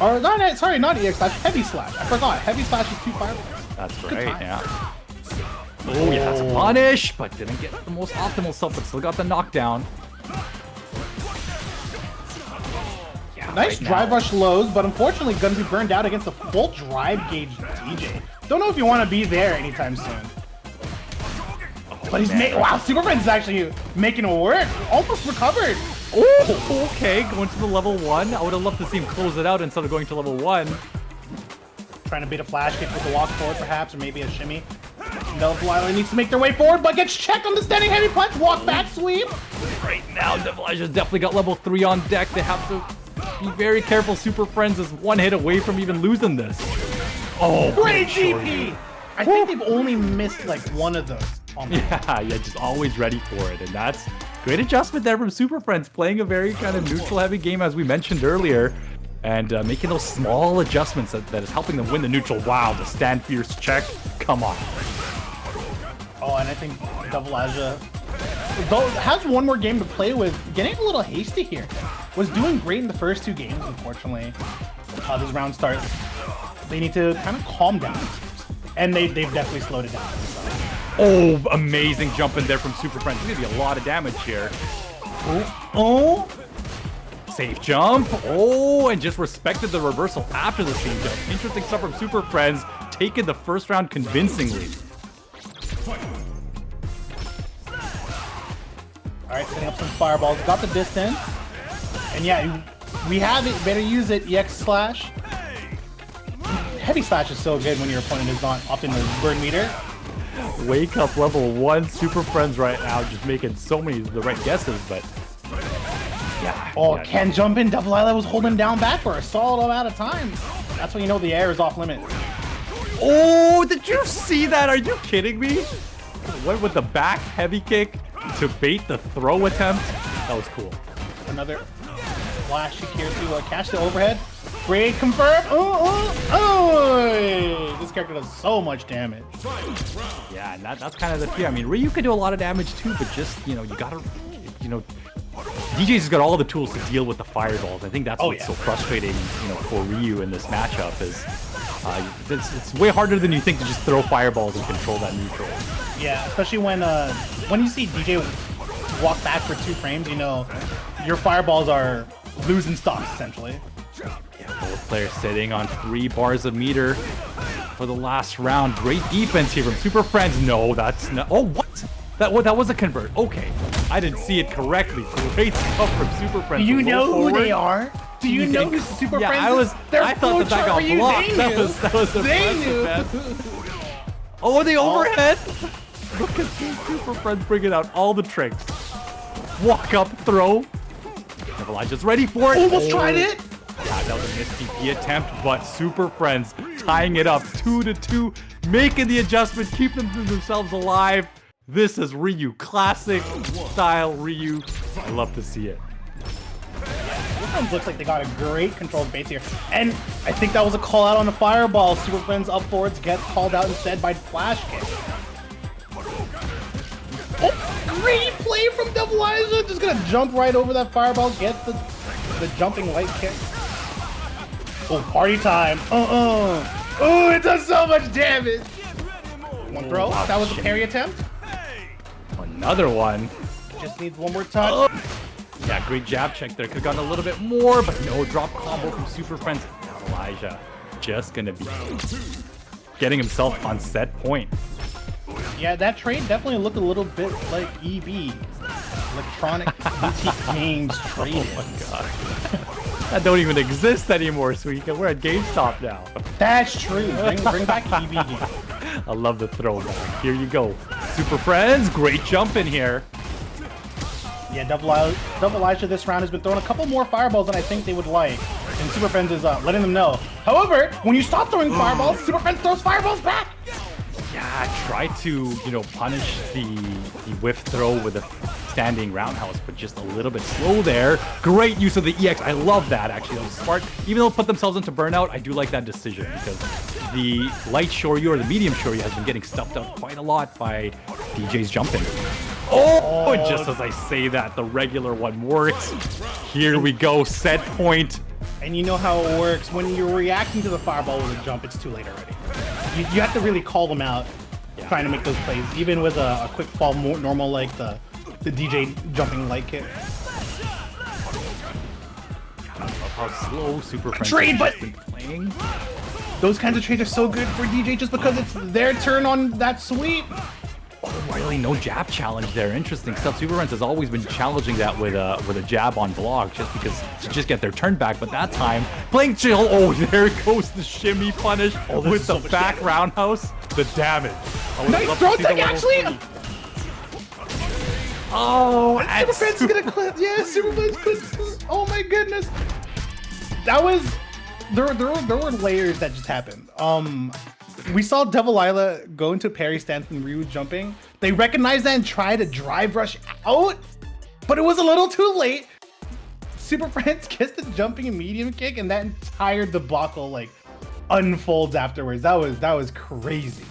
Or, not EX slash, heavy slash. I forgot, heavy slash is 2 fireballs. That's right, yeah. Oh, yeah, that's a punish, but didn't get the most optimal stuff, but still got the knockdown. Yeah, nice drive rush lows, but unfortunately gonna be burned out against a full drive gauge DJ. Don't know if you want to be there anytime soon. But he's wow, Super Friends is actually making it work. Almost recovered. Oh, okay, going to the level 1. I would have loved to see him close it out instead of going to level 1. Trying to beat a flash kick with a walk forward, perhaps, or maybe a shimmy. Devil needs to make their way forward, but gets checked on the standing heavy punch. Walk back sweep. Right now, Devil Elijah's definitely got level 3 on deck. They have to be very careful. Super Friends is 1 hit away from even losing this. Oh, great GP! I think they've only missed like 1 of those. Yeah, just always ready for it, and that's great adjustment there from Super Friends, playing a very kind of neutral-heavy game as we mentioned earlier. And making those small adjustments that is helping them win the neutral. Wow, the stand fierce check. Come on. Oh, and I think Devil Elijah, though has 1 more game to play with, getting a little hasty here. Was doing great in the first 2 games, unfortunately. This round start, they need to kind of calm down. And they've definitely slowed it down. So. Oh, amazing jump in there from Super Friends. There's going to be a lot of damage here. Oh. Safe jump. Oh, and just respected the reversal after the safe jump. Interesting stuff from Super Friends, taking the first round convincingly. All right, setting up some fireballs. Got the distance. And yeah, we have it. Better use it. EX slash. Heavy slash is so good when your opponent is not opting to burn meter. Wake up level 1 Super Friends right now, just making so many of the right guesses, but Yeah. Oh, yeah, Ken jump in. Double Isla was holding down back for a solid amount of time. That's when you know the air is off limits. Oh, did you see that? Are you kidding me? Went with the back heavy kick to bait the throw attempt. That was cool. Another flash kick here to catch the overhead. Great confirm. Oh, this character does so much damage. Yeah, and that's kind of the fear. I mean, Ryu can do a lot of damage too, but just, you gotta, DJ's has got all the tools to deal with the fireballs. I think that's what's so frustrating, for Ryu in this matchup is it's way harder than you think to just throw fireballs and control that neutral. Yeah, especially when you see DJ walk back for 2 frames, your fireballs are losing stocks essentially. Yeah, both players sitting on 3 bars of meter for the last round. Great defense here from Super Friends. No, that's not. Oh, what? That was a convert. Okay, I didn't see it correctly. Great stuff from Super Friends. Do you know who they are? Do you know who Super Friends is? I thought that got blocked. That was impressive, man. Oh, the overhead! Look at these Super Friends bringing out all the tricks. Walk up, throw. Elijah's ready for it. Almost tried it. Yeah, that was a missed DP attempt, but Super Friends tying it up 2-2, making the adjustment, keeping themselves alive. This is Ryu, classic style Ryu. I love to see it. Super Friends looks like they got a great controlled base here. And I think that was a call out on the fireball. Super Friends up forwards gets called out instead by flash kick. Oh, great play from Double Isla. Just gonna jump right over that fireball, get the jumping light kick. Oh, party time. Oh, it does so much damage. One throw. Wow, that was a parry attempt. Another one. Just needs one more touch. Yeah, great jab check there. Could have gotten a little bit more, but no drop combo from Super Friends. Now Elijah just gonna be getting himself on set point. Yeah, that trade definitely looked a little bit like EB. Electronic Boutique Games trading. Oh my god. That don't even exist anymore, Suika. We're at GameStop now. That's true. Bring back EB games. I love the throwback. Here you go. Super Friends, great jump in here. Yeah, Double Elijah this round has been throwing a couple more fireballs than I think they would like. And Super Friends is letting them know. However, when you stop throwing fireballs, Super Friends throws fireballs back. Yeah, try to, punish the whiff throw with a standing roundhouse, but just a little bit slow there. Great use of the EX. I love that, actually. That was smart. Even though it put themselves into burnout, I do like that decision because the light Shoryu or the medium Shoryu has been getting stuffed up quite a lot by DJ's jumping. Oh, and just as I say that, the regular one works. Here we go, set point. And you know how it works. When you're reacting to the fireball with a jump, it's too late already. You have to really call them out trying to make those plays, even with a quick fall more normal like the DJ jumping light kick. I love how slow Super Friends has been playing. Those kinds of trades are so good for DJ just because it's their turn on that sweep. Oh, really? No jab challenge there. Interesting stuff. Super Friends has always been challenging that with a jab on block just because to just get their turn back. But that time, playing chill. Oh, there goes the shimmy punish with the back roundhouse. The damage. Nice throw tech, actually. Oh, Super Friends gonna clip. Yeah, Super Friends clip. Oh my goodness. That was. There were layers that just happened. We saw Devil Isla go into parry stance and Ryu jumping. They recognized that and tried to drive rush out, but it was a little too late. Super Friends gets the jumping and medium kick, and that entire debacle unfolds afterwards. That was crazy.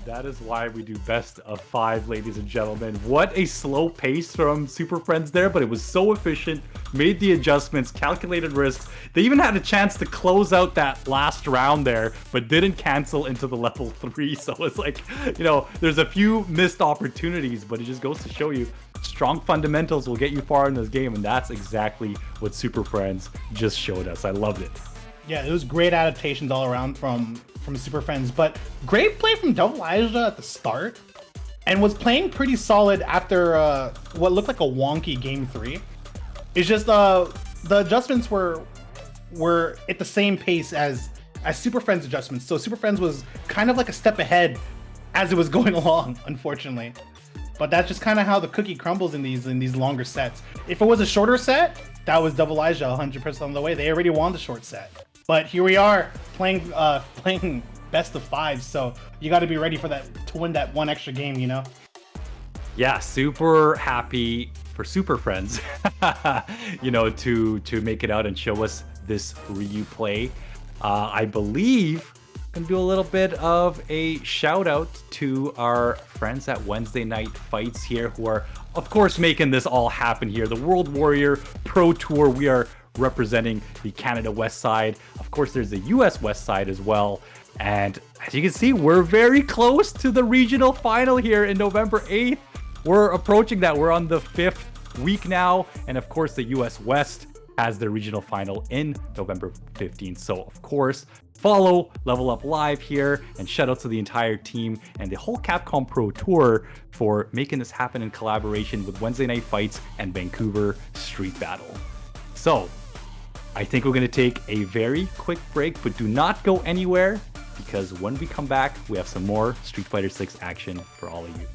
That is why we do best of 5, ladies and gentlemen. What a slow pace from Super Friends there, but it was so efficient, made the adjustments, calculated risks. They even had a chance to close out that last round there, but didn't cancel into the level 3. So it's like, there's a few missed opportunities, but it just goes to show you strong fundamentals will get you far in this game, and that's exactly what Super Friends just showed us. I loved it. Yeah, it was great adaptations all around from Super Friends, but great play from Double Isla at the start, and was playing pretty solid after what looked like a wonky game 3. It's just the adjustments were at the same pace as Super Friends adjustments, so Super Friends was kind of like a step ahead as it was going along, unfortunately. But that's just kind of how the cookie crumbles in these longer sets. If it was a shorter set, that was Double Elijah 100% of the way. They already won the short set. But here we are playing best of 5, so you got to be ready for that to win that one extra game, you know? Yeah, super happy for Super Friends, you know, to make it out and show us this Ryu play. I believe I'm gonna do a little bit of a shout out to our friends at Wednesday Night Fights here, who are, of course, making this all happen here. The World Warrior Pro Tour. We are representing the Canada West side. Of course, there's the US West side as well. And as you can see, we're very close to the regional final here in November 8th. We're approaching that. We're on the 5th week now. And of course, the US West has their regional final in November 15th. So of course, follow Level Up Live here, and shout out to the entire team and the whole Capcom Pro Tour for making this happen in collaboration with Wednesday Night Fights and Vancouver Street Battle. So I think we're going to take a very quick break, but do not go anywhere, because when we come back, we have some more Street Fighter 6 action for all of you.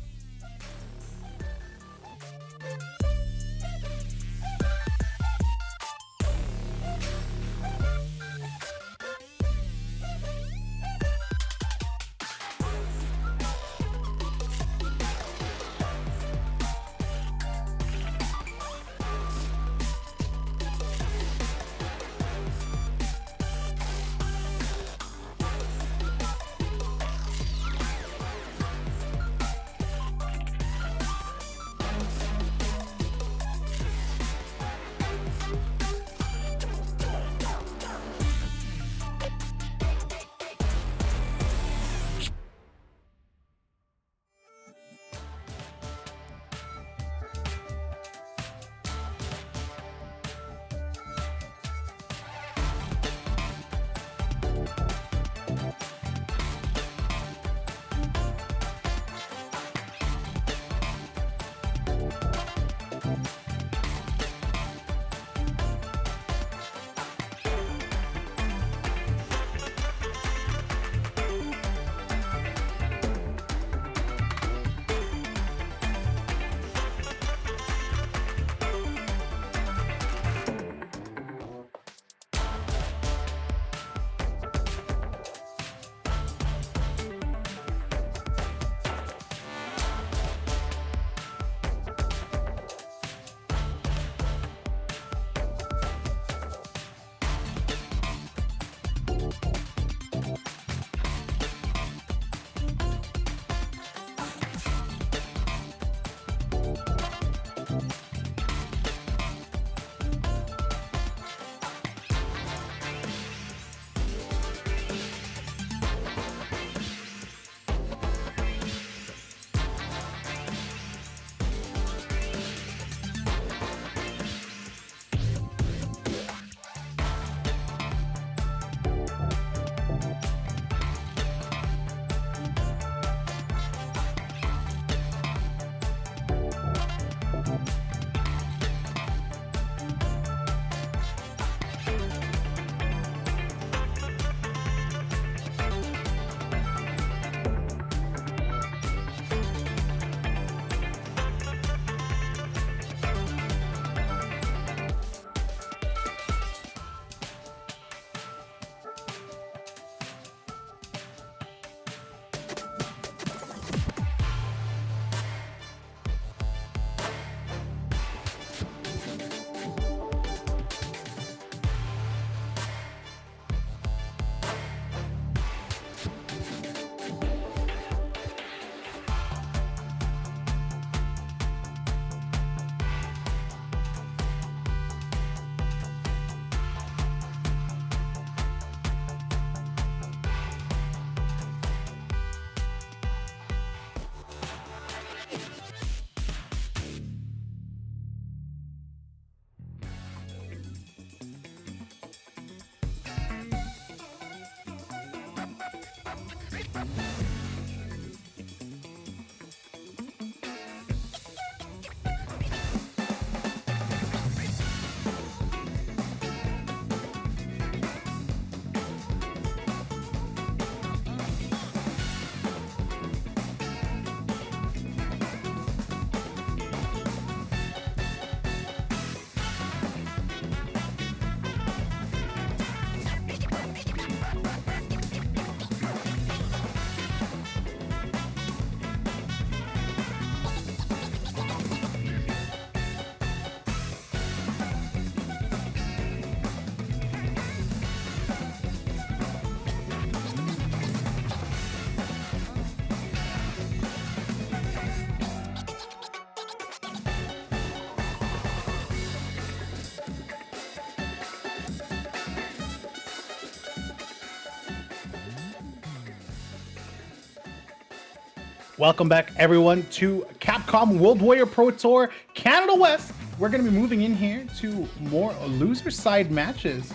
Welcome back, everyone, to Capcom World Warrior Pro Tour Canada West. We're going to be moving in here to more loser side matches.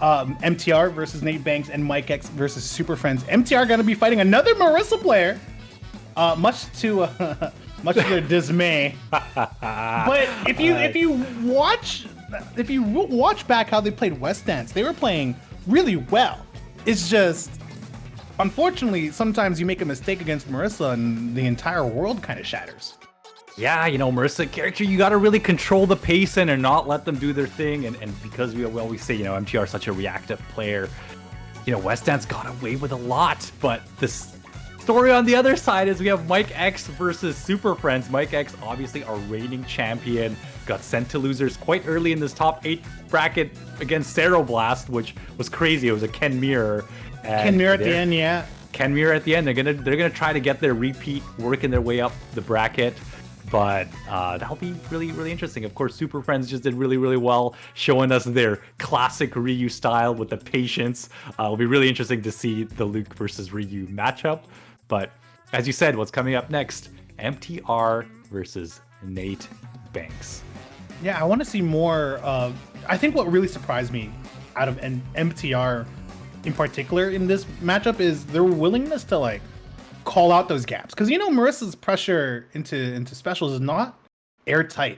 MTR versus Nate Banks and Mike X versus Super Friends. MTR going to be fighting another Marissa player, much to their dismay. But if you watch back how they played West Dance, they were playing really well. It's just, unfortunately, sometimes you make a mistake against Marissa and the entire world kind of shatters. Yeah, you know, Marissa character, you got to really control the pace and not let them do their thing. And because we always say, you know, MTR is such a reactive player, you know, West Dance got away with a lot. But this story on the other side is we have Mike X versus Super Friends. Mike X, obviously our reigning champion, got sent to losers quite early in this top 8 bracket against Cerro Blast, which was crazy. It was a Ken Mirror. Ken Mirror at the end, yeah. Ken Mirror at the end. They're gonna try to get their repeat, working their way up the bracket. But that'll be really, really interesting. Of course, Super Friends just did really, really well, showing us their classic Ryu style with the patience. It'll be really interesting to see the Luke versus Ryu matchup. But as you said, what's coming up next? MTR versus Nate Banks. Yeah, I want to see more. I think what really surprised me out of MTR in particular in this matchup is their willingness to like call out those gaps, because you know Marissa's pressure into specials is not airtight.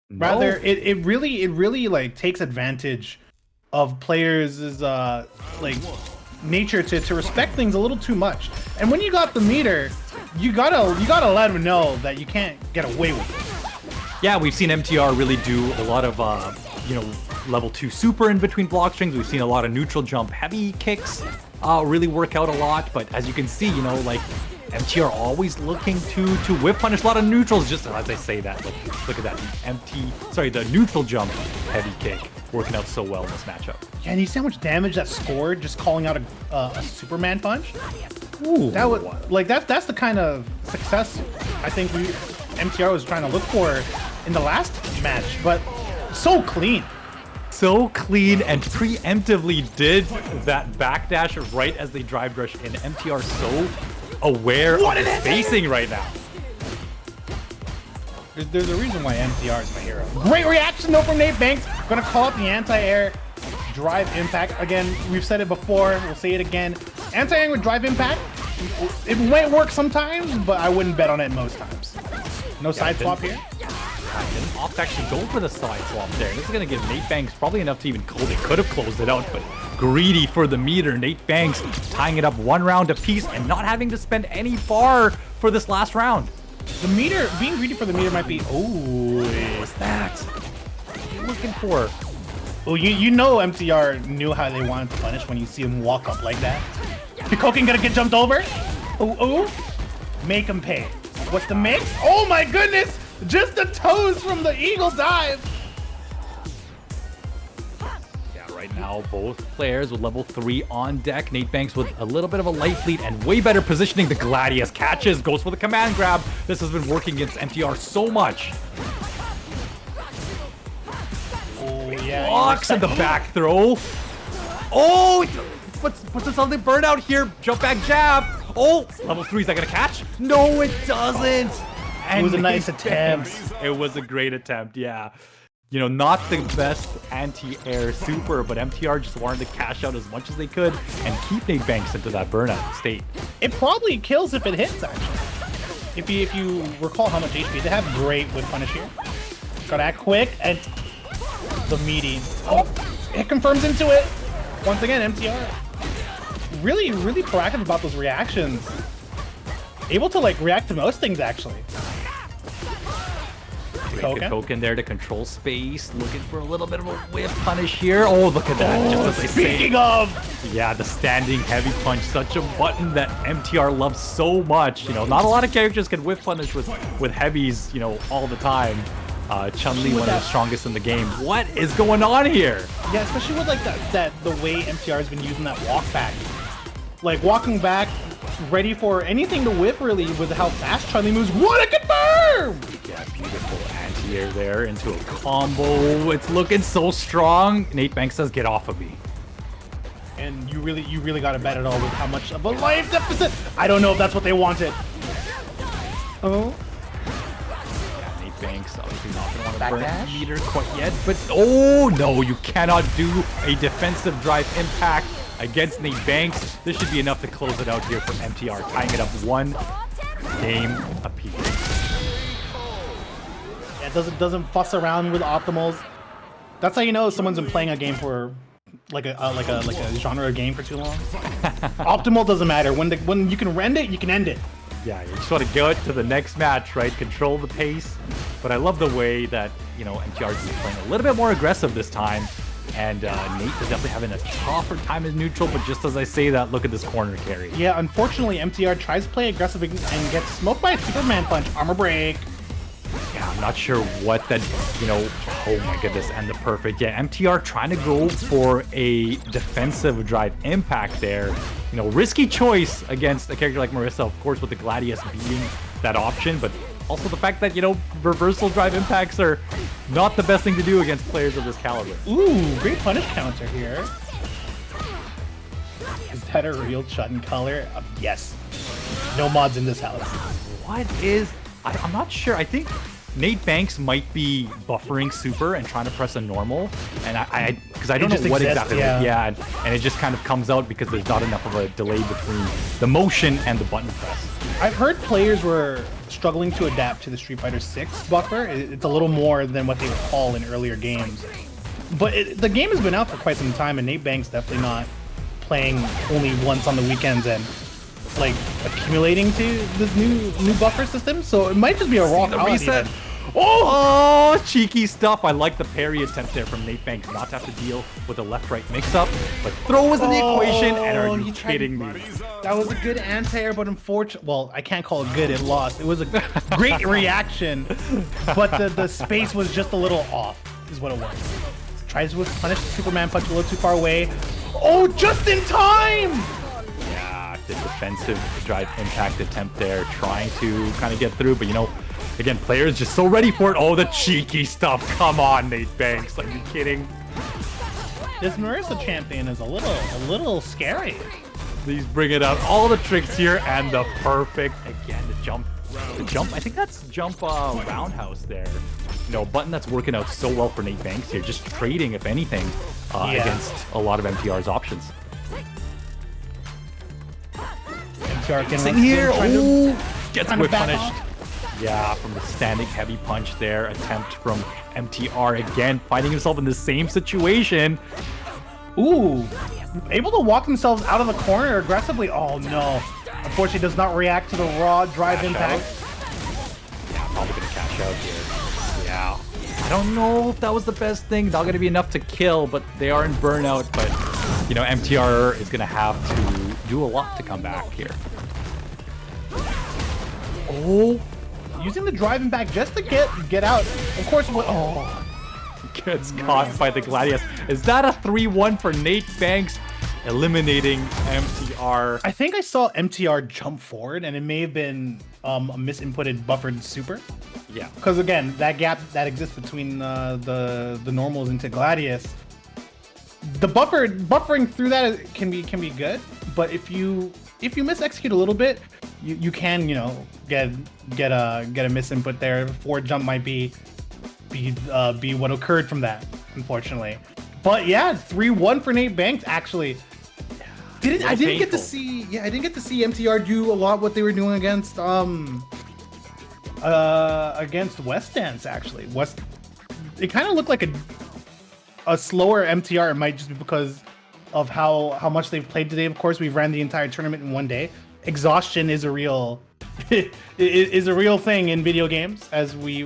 No. Rather, it really like takes advantage of players' like nature to respect things a little too much. And when you got the meter, you gotta let them know that you can't get away with it. Yeah, we've seen MTR really do a lot of you know, level 2 super in between block strings. We've seen a lot of neutral jump heavy kicks really work out a lot. But as you can see, you know, like MTR always looking to whip punish a lot of neutrals. Just as I say that, look at that, the neutral jump heavy kick working out so well in this matchup. Yeah, and you see how much damage that scored just calling out a Superman punch. Ooh, that was like that's the kind of success I think MTR was trying to look for in the last match. But so clean. So clean, and preemptively did that backdash right as they drive rush in. MTR so aware of the spacing right now. There's a reason why MTR is my hero. Great reaction though from Nate Banks. Gonna call out the anti-air drive impact. Again, we've said it before, we'll say it again. Anti-air with drive impact, it might work sometimes, but I wouldn't bet on it most times. No side swap here. Didn't opt actually go for the side swap there. This is going to give Nate Banks probably enough to even close. They could have closed it out, but greedy for the meter. Nate Banks tying it up 1 round apiece and not having to spend any bar for this last round. The meter, being greedy for the meter might be... Oh, what's that? What are you looking for? Oh, you know MTR knew how they wanted to punish when you see him walk up like that. Pikoken gonna get jumped over. Oh, make him pay. What's the mix? Oh my goodness! Just the toes from the eagle dive. Yeah, right now both players with level 3 on deck. Nate Banks with a little bit of a light lead and way better positioning. The Gladius catches, goes for the command grab. This has been working against MTR so much. Oh yeah, blocks and the back throw. Oh, what's this on the burnout here? Jump back jab. Oh, level 3, is that gonna catch? No, it doesn't. And it was a nice attempt. It was a great attempt, yeah. You know, not the best anti-air super, but MTR just wanted to cash out as much as they could and keep Nate Banks into that burnout state. It probably kills if it hits, actually. If you recall how much HP they have, great with punish here. Gotta act quick, and the meaty. Oh, it confirms into it. Once again, MTR really, really proactive about those reactions. Able to like react to most things, actually. Koken there to control space, looking for a little bit of a whip punish here. Oh, look at that! Oh, just as speaking of, yeah, the standing heavy punch, such a button that MTR loves so much. You know, not a lot of characters can whip punish with heavies, you know, all the time. Chun-Li, one of the strongest in the game. What is going on here? Yeah, especially with like the way MTR has been using that walk back, like walking back, ready for anything to whip really with how fast Chun-Li moves. What a confirm! Yeah, beautiful anti-air there into a combo. It's looking so strong. Nate Banks says, "Get off of me." And you really got to bet it all with how much of a life deficit. I don't know if that's what they wanted. Oh. Yeah, Nate Banks obviously not going to want to Back burn dash? the meter quite yet, but oh no, you cannot do a defensive drive impact against Nate Banks. This should be enough to close it out here for MTR, tying it up 1 game apiece. Yeah, it doesn't fuss around with optimals. That's how you know someone's been playing a game for like a genre game for too long. Optimal doesn't matter. When you can end it, you can end it. Yeah, you just want to go to the next match, right? Control the pace. But I love the way that, you know, MTR is playing a little bit more aggressive this time. And Nate is definitely having a tougher time as neutral, but just as I say that, look at this corner carry. Yeah, unfortunately, MTR tries to play aggressive and gets smoked by a Superman punch. Armor break. Yeah, I'm not sure what that, you know, oh my goodness, and the perfect. Yeah, MTR trying to go for a defensive drive impact there. You know, risky choice against a character like Marissa, of course, with the Gladius being that option, but also the fact that, you know, reversal drive impacts are not the best thing to do against players of this caliber. Ooh, great punish counter here. Is that a real shot in color? Yes. No mods in this house. What is... I'm not sure. I think Nate Banks might be buffering super and trying to press a normal, and because I don't know what exactly. Yeah, and it just kind of comes out because there's not enough of a delay between the motion and the button press. I've heard players were struggling to adapt to the Street Fighter 6 buffer. It's a little more than what they would call in earlier games, but the game has been out for quite some time, and Nate Banks definitely not playing only once on the weekends and like accumulating to this new buffer system, so it might just be a raw reset. Oh, cheeky stuff. I like the parry attempt there from Nate Banks, not to have to deal with a left-right mix-up, but throw is in the equation, and are you kidding me? That was a good anti-air, but unfortunately, well, I can't call it good, it lost. It was a great reaction, but the space was just a little off, is what it was. Tries with punish Superman punch a little too far away. Oh, just in time! The defensive drive impact attempt there, trying to kind of get through, but you know, again, players just so ready for it. Oh, the cheeky stuff. Come on, Nate Banks. Are you kidding? This Marissa champion is a little scary. He's bringing out all the tricks here, and the perfect, again, the jump, I think that's jump roundhouse there. You know, a button that's working out so well for Nate Banks here, just trading, if anything, against a lot of MTR's options. Sitting here, gets whip punished. Yeah, from the standing heavy punch there. Attempt from MTR again, finding himself in the same situation. Ooh, able to walk themselves out of the corner aggressively. Oh no, unfortunately does not react to the raw drive impact. Yeah, probably gonna cash out here. Yeah, I don't know if that was the best thing. Not gonna be enough to kill, but they are in burnout. But you know, MTR is gonna have to do a lot to come back here. Oh, using the drive impact just to get out. Of course, gets caught by the Gladius. Is that a 3-1 for Nate Banks, eliminating MTR? I think I saw MTR jump forward, and it may have been a misinputted buffered super. Yeah, because again, that gap that exists between the normals into Gladius, the buffering through that can be good, but if you miss execute a little bit, you can, you know, get a misinput there. Forward jump might be what occurred from that, unfortunately. But yeah, 3-1 for Nate Banks. Actually, I didn't get to see MTR do a lot what they were doing against West Dance. Actually, it kind of looked like a slower MTR. It might just be because of how much they've played today. Of course, we've ran the entire tournament in one day. Exhaustion is a real is a real thing in video games, as we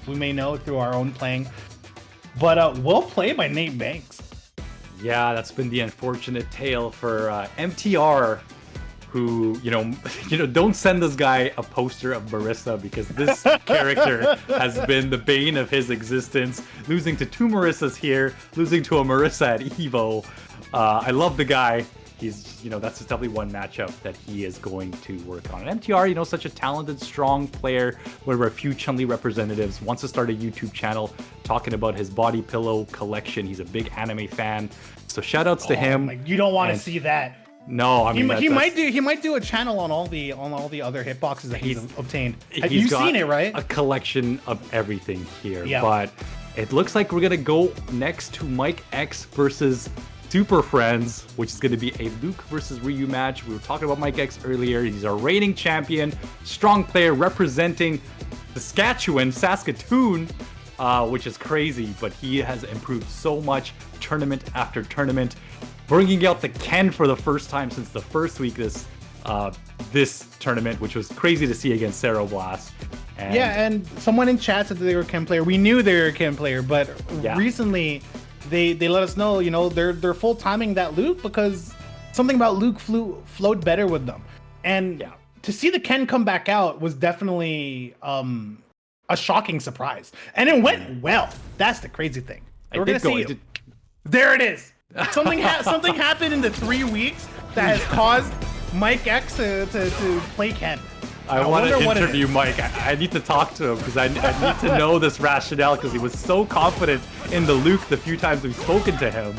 may know through our own playing. But well played by Nate Banks. Yeah, that's been the unfortunate tale for MTR, who, you know, don't send this guy a poster of Marissa, because this character has been the bane of his existence. Losing to 2 Marissas here, losing to a Marissa at Evo. I love the guy. He's, you know, that's definitely one matchup that he is going to work on. And MTR, you know, such a talented, strong player. One of our few Chun-Li representatives. Wants to start a YouTube channel talking about his body pillow collection. He's a big anime fan. So shout outs to him. You don't want to see that. No, I mean he might do a channel on all the other hitboxes that he's obtained. You've seen it, right? A collection of everything here. Yeah. But it looks like we're gonna go next to Mike X versus Super Friends, which is gonna be a Luke versus Ryu match. We were talking about Mike X earlier. He's our reigning champion, strong player representing Saskatoon, which is crazy, but he has improved so much tournament after tournament, bringing out the Ken for the first time since the first week this tournament, which was crazy to see against Blast. And someone in chat said that they were a Ken player. We knew they were a Ken player, but recently they let us know, you know, they're full timing that Luke because something about Luke flowed better with them. And to see the Ken come back out was definitely a shocking surprise. And it went well. That's the crazy thing. We're gonna see. There it is. Something happened in the 3 weeks that has caused Mike X to play Ken. I want to interview Mike. I need to talk to him because I need to know this rationale, because he was so confident in the Luke the few times we've spoken to him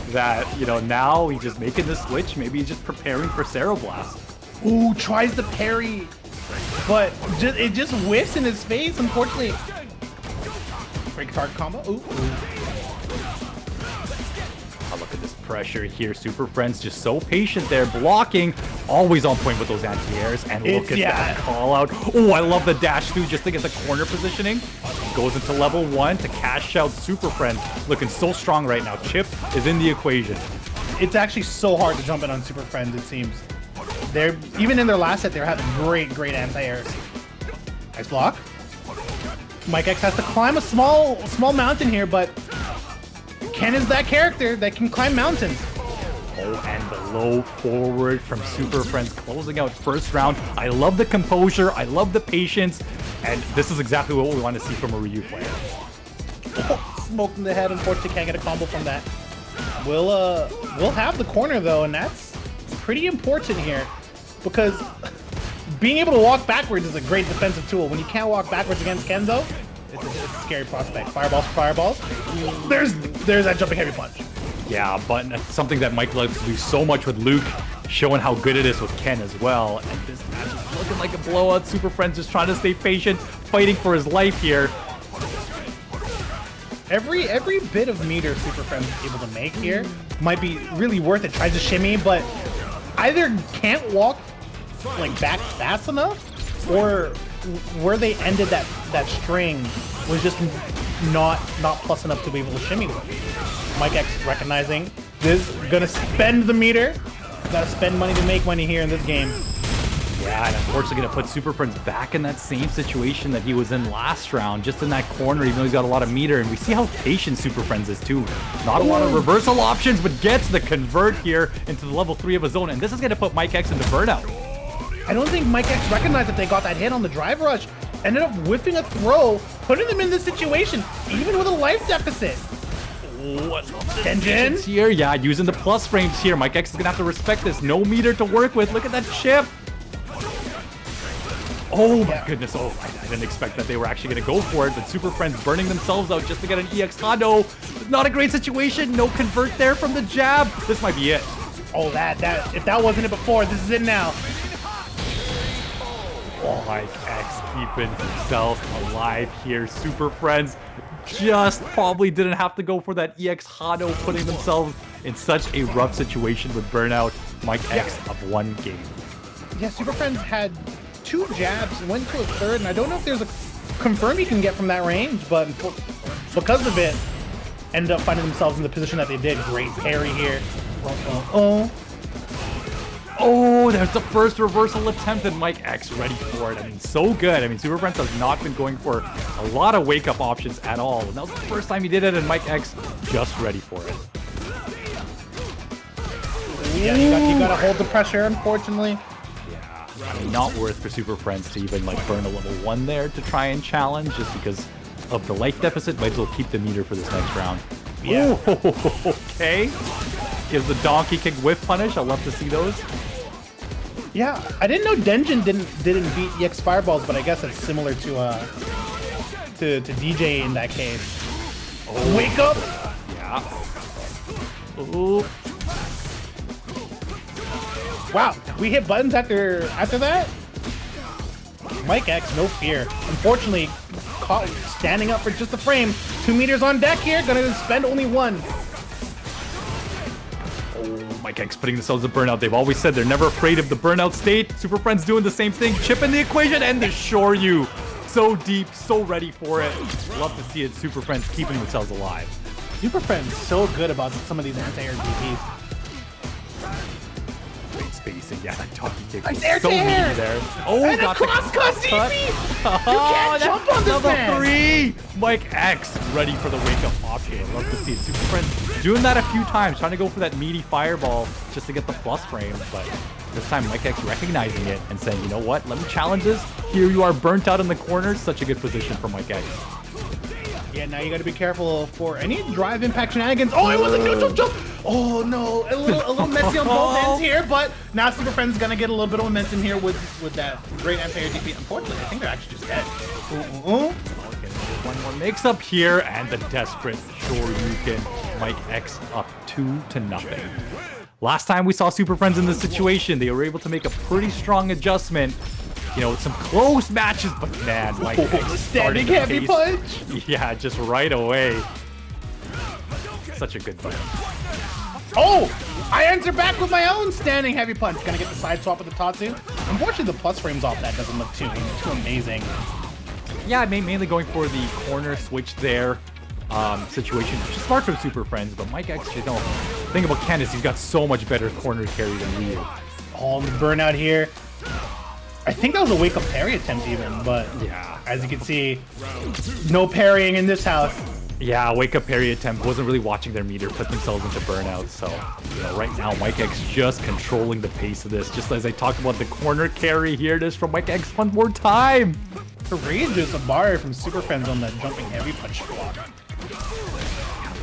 that, you know, now he's just making the switch. Maybe he's just preparing for Blast. Ooh, tries the parry, but it just whiffs in his face, unfortunately. Break target combo. Ooh. Oh, look at this pressure here. Super Friends just so patient there, blocking, always on point with those anti-airs. And look at that call out. Oh, I love the dash through just to get the corner positioning. Goes into level 1 to cash out Super Friends. Looking so strong right now. Chip is in the equation. It's actually so hard to jump in on Super Friends, it seems. They're even in their last set, they're having great anti-airs. Nice block. Mike X has to climb a small mountain here, but Ken is that character that can climb mountains. Oh, and the low forward from Super Friends closing out first round. I love the composure. I love the patience. And this is exactly what we want to see from a Ryu player. Oh, smoked in the head. Unfortunately, can't get a combo from that. We'll have the corner, though, and that's pretty important here because being able to walk backwards is a great defensive tool. When you can't walk backwards against Ken, though, it's a scary prospect. Fireballs for fireballs. There's that jumping heavy punch. Yeah, but that's something that Mike loves to do so much with Luke, showing how good it is with Ken as well. And this match is looking like a blowout. Super Friends just trying to stay patient, fighting for his life here. Every bit of meter Super Friends is able to make here might be really worth it. Tries to shimmy, but either can't walk like back fast enough, or where they ended that string was just not plus enough to be able to shimmy with. Mike X recognizing this, gonna spend the meter. Gotta spend money to make money here in this game. Yeah, and unfortunately gonna put Super Friends back in that same situation that he was in last round, just in that corner, even though he's got a lot of meter. And we see how patient Super Friends is too. Not a lot of reversal options, but gets the convert here into the level 3 of his own. And this is gonna put Mike X into burnout. I don't think Mike X recognized that they got that hit on the drive rush. Ended up whiffing a throw, putting them in this situation, even with a life deficit. Engine here, yeah, using the plus frames here. Mike X is gonna have to respect this. No meter to work with. Look at that chip. Oh my goodness. Oh, I didn't expect that they were actually gonna go for it, but Super Friends burning themselves out just to get an EX Hado. Not a great situation. No convert there from the jab. This might be it. Oh, that if that wasn't it before, this is it now. Oh, Mike X keeping himself alive here. Super Friends just probably didn't have to go for that EX Hado, putting themselves in such a rough situation with burnout. Mike X up 1 game. Yeah, Super Friends had 2 jabs, went to a third, and I don't know if there's a confirm you can get from that range, but because of it, ended up finding themselves in the position that they did. Great parry here. Oh, there's the first reversal attempt, and Mike X ready for it. I mean, so good. I mean, Super Friends has not been going for a lot of wake-up options at all. And that was the first time he did it, and Mike X just ready for it. Yeah, you gotta hold the pressure, unfortunately. Yeah, I mean, not worth for Super Friends to even like burn a level 1 there to try and challenge, just because of the life deficit. Might as well keep the meter for this next round. Yeah. Ooh, okay. Gives the donkey kick whiff punish. I love to see those. Yeah, I didn't know Denjin didn't beat EX Fireballs, but I guess it's similar to DJ in that case. Oh. Wake up! Yeah. Ooh. Wow, we hit buttons after that? Mike X, no fear. Unfortunately, caught standing up for just a frame. 2 meters on deck here, gonna spend only 1. Oh, Mike X putting themselves in burnout. They've always said they're never afraid of the burnout state. Super Friends doing the same thing. Chip in the equation and the Shoryu. So deep, so ready for it. Love to see it. Super Friends keeping themselves alive. Super Friends so good about some of these anti-air DPs. Great spacing. Yeah, that talkie kick was Air so to meaty air. there. Oh, And got a cross-cut cross-cut. DP! You can't jump on this level man! 3. Mike X ready for the wake-up option. Love to see it. Super Friends doing that a few times, trying to go for that meaty fireball just to get the plus frame, but this time Mike X recognizing it and saying, you know what, let me challenge this. Here you are burnt out in the corner. Such a good position for Mike X. Yeah, now you gotta be careful for any drive impact shenanigans. Oh, it was a neutral jump! Oh no, a little messy on both ends here, but now Super Friends gonna get a little bit of momentum here with that great anti-air DP. Unfortunately, I think they're actually just dead. Okay, one more mix up here, and the desperate Shoryuken. Mike X up 2-0. Last time we saw Super Friends in this situation, they were able to make a pretty strong adjustment. You know, some close matches, but man, Mike X standing heavy punch. Yeah, just right away. Such a good fight. Oh, I answer back with my own standing heavy punch. Gonna get the side swap with the Tatsu. Unfortunately, the plus frames off that doesn't look too amazing. Yeah, mainly going for the corner switch there situation, which is smart from Super Friends, but Mike X, you know, the thing about Ken is he's got so much better corner carry than we do. Oh, the burnout here. I think that was a wake-up parry attempt even, but yeah, as you can see, no parrying in this house. Yeah, wake-up parry attempt, wasn't really watching their meter, put themselves into burnout, so, you know, right now, Mike X just controlling the pace of this, just as I talked about the corner carry, here it is from Mike X one more time! Courageous Abari from Super Friends on that jumping heavy punch block.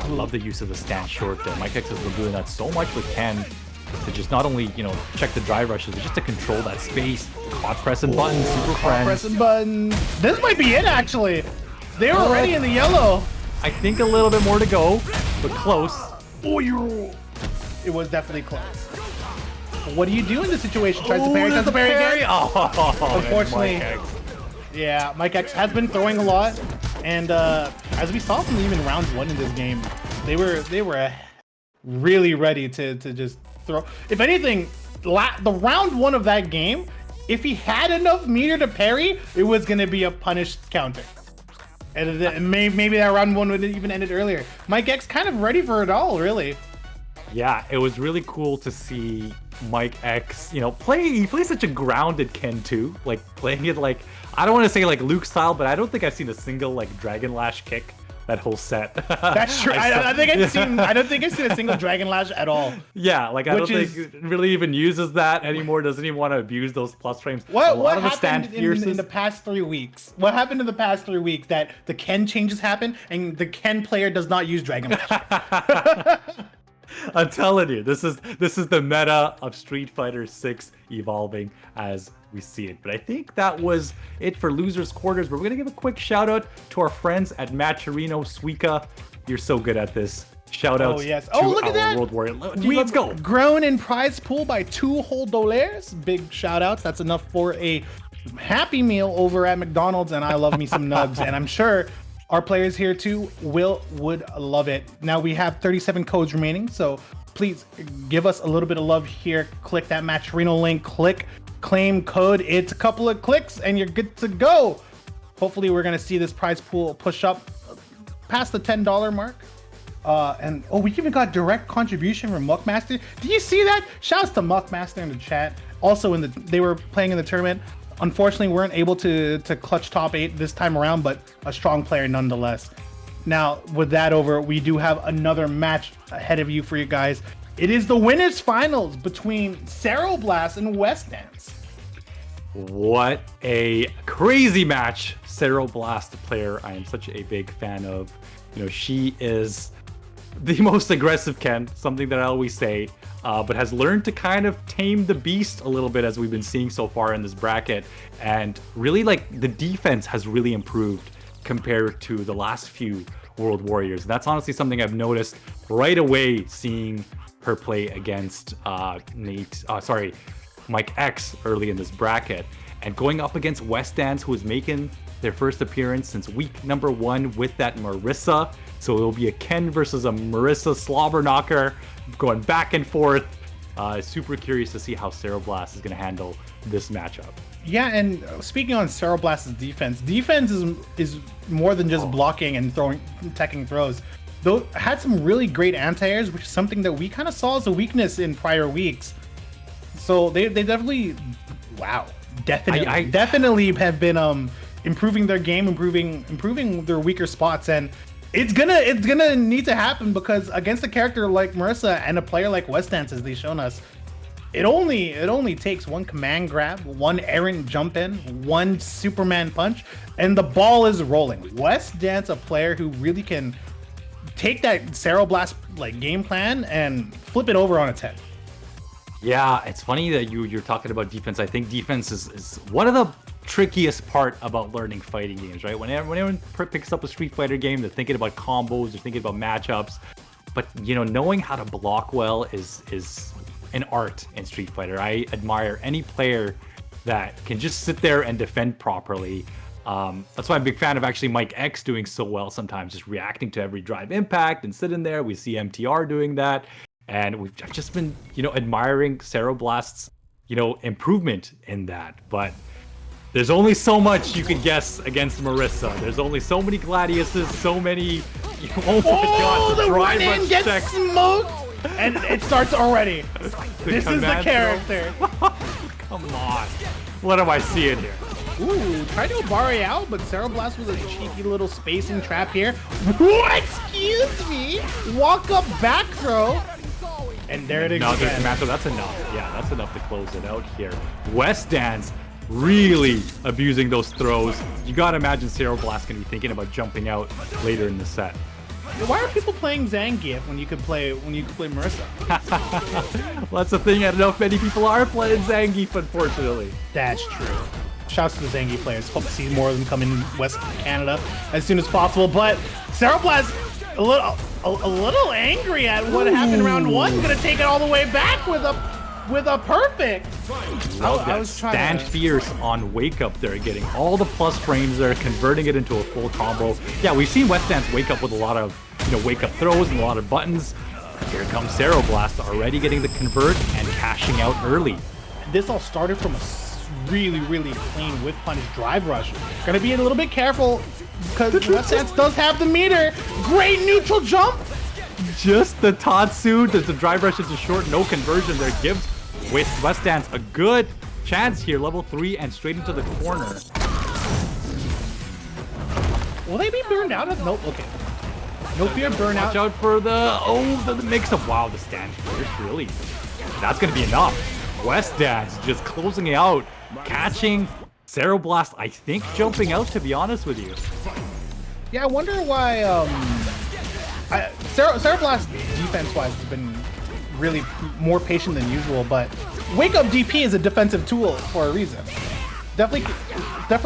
I love the use of the stand short there. Mike X has been doing that so much with Ken, to just not only, you know, check the drive rushes, but just to control that space. Caught pressing buttons, Super Friends. Pressing buttons. This might be it, actually. They were already in the yellow. I think a little bit more to go, but close. Oh, it was definitely close. What do you do in this situation? Tries to parry, tries to parry again? Oh, unfortunately. Yeah, Mike X has been throwing a lot, and as we saw from even round 1 in this game, they were really ready to just throw. If anything, the round 1 of that game, if he had enough meter to parry, it was gonna be a punished counter. And maybe that round 1 would have even ended earlier. Mike X kind of ready for it all, really. Yeah, it was really cool to see Mike X, you know, he plays such a grounded Ken too. Like playing it like, I don't want to say like Luke style, but I don't think I've seen a single like Dragon Lash kick that whole set. That's true. I don't think I've seen a single Dragon Lash at all. Yeah, like I don't think it really even uses that anymore. Doesn't even want to abuse those plus frames. What happened in the past 3 weeks? What happened in the past 3 weeks that the Ken changes happen and the Ken player does not use Dragon Lash? I'm telling you, this is the meta of Street Fighter 6 evolving as we see it. But I think that was it for Losers Quarters. But we're gonna give a quick shout out to our friends at Matcherino Suica. You're so good at this. Shout outs to look at that. World Warrior. Let's go. Grown in prize pool by $2 whole dollars. Big shout outs. That's enough for a Happy Meal over at McDonald's, and I love me some nugs. And I'm sure our players here too would love it. Now we have 37 codes remaining, so please give us a little bit of love here. Click that Matcherino link, click claim code. It's a couple of clicks and you're good to go. Hopefully we're gonna see this prize pool push up past the $10 mark. And we even got direct contribution from Muckmaster. Did you see that? Shouts to Muckmaster in the chat. Also they were playing in the tournament. Unfortunately, weren't able to clutch top 8 this time around, but a strong player nonetheless. Now, with that over, we do have another match ahead of you for you guys. It is the winners finals between Cerro Blast and West Dance. What a crazy match. Cerro Blast, the player I am such a big fan of. You know, she is the most aggressive Ken, something that I always say, but has learned to kind of tame the beast a little bit, as we've been seeing so far in this bracket. And really, like, the defense has really improved compared to the last few World Warriors. And that's honestly something I've noticed right away, seeing her play against Mike X early in this bracket. And going up against West Dance, who is making their first appearance since week number 1 with that Marissa. So it'll be a Ken versus a Marissa slobber knocker going back and forth. Super curious to see how Ceroblast is going to handle this matchup. Yeah, and speaking on Ceroblast's defense is more than just blocking and teching throws. Though had some really great anti-airs, which is something that we kind of saw as a weakness in prior weeks. So they definitely, definitely have been improving their game, improving their weaker spots, and it's gonna need to happen because against a character like Marissa and a player like West Dance, as they've shown us, it only takes one command grab, one errant jump in, one Superman punch, and the ball is rolling. West Dance, a player who really can take that Ceroblast like game plan and flip it over on its head. Yeah, it's funny that you're talking about defense. I think defense is one of the trickiest part about learning fighting games, right? When everyone picks up a Street Fighter game, they're thinking about combos, they're thinking about matchups, but knowing how to block well is an art in Street Fighter. I admire any player that can just sit there and defend properly. That's why I'm a big fan of actually Mike X doing so well sometimes, just reacting to every drive impact and sitting there. We see MTR doing that, and I've just been admiring Ceroblast's improvement in that. But there's only so much you can guess against Marissa. There's only so many Gladiuses, so many. Oh my God! The run-in gets smoked, and it starts already. This is the character. Come on! What am I seeing here? Ooh, tried to barre out, but Ceroblast was a cheeky little spacing trap here. Excuse me! Walk up back throw. And there it is. No, that's enough. Yeah, that's enough to close it out here. West Dance really abusing those throws. You gotta imagine Ceroblast gonna be thinking about jumping out later in the set. Why are people playing Zangief when you could play Marissa? Well, that's the thing. I don't know if many people are playing Zangief, unfortunately. That's true. Shouts to the Zangief players. Hope to see more of them come in West Canada as soon as possible. But Ceroblast a little angry at what happened in round 1. Gonna take it all the way back with a perfect. I was stand fierce on Wake Up there, getting all the plus frames there, converting it into a full combo. Yeah, we've seen West Dance Wake Up with a lot of Wake Up throws and a lot of buttons. Here comes Ceroblast already getting the convert and cashing out early. This all started from a really clean whiff punish drive rush. Gonna be a little bit careful because West Dance does have the meter. Great neutral jump. Just the Tatsu. Does the drive rush into short? No conversion there. Gives West Dance a good chance here. Level 3 and straight into the corner. Will they be burned out? Nope. Okay. No fear burnout. Watch out for the mix-up. Wow, the stand fierce, really. That's gonna be enough. West Dance just closing it out, catching Ceroblast, I think jumping out, to be honest with you. Yeah, I wonder why Ceroblast defense-wise has been really more patient than usual, but Wake Up DP is a defensive tool for a reason. Definitely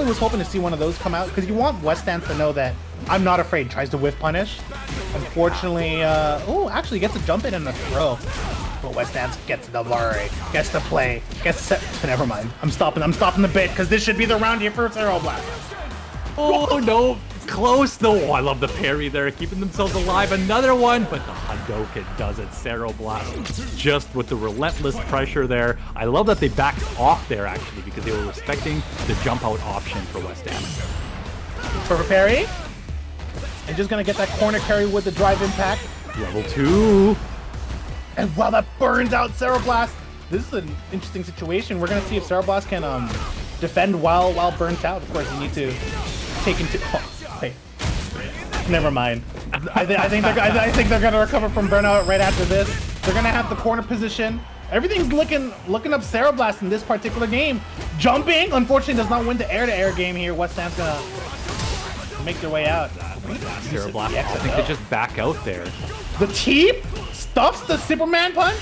was hoping to see one of those come out because you want West Dance to know that I'm not afraid. Tries to whiff punish. Unfortunately, actually gets a jump in and a throw. But West Dance gets the barre, gets the play, gets set. Never mind. I'm stopping the bit because this should be the round here for Ceroblast. Oh no, close though. Oh, I love the parry there, keeping themselves alive. Another one, but the Hadouken does it. Ceroblast just with the relentless pressure there. I love that they backed off there actually because they were respecting the jump out option for West Dance. For parry, and just gonna get that corner carry with the drive impact. Level 2. And while that burns out Ceroblast, this is an interesting situation. We're gonna see if Ceroblast can defend while burnt out. Of course, you need to take into. Oh, wait, never mind. I think they're gonna recover from burnout right after this. They're gonna have the corner position. Everything's looking up Ceroblast in this particular game. Jumping, unfortunately, does not win the air-to-air game here. West Ham's gonna make their way out. Ceroblast, I think they just back out there. The teep stuffs the Superman punch.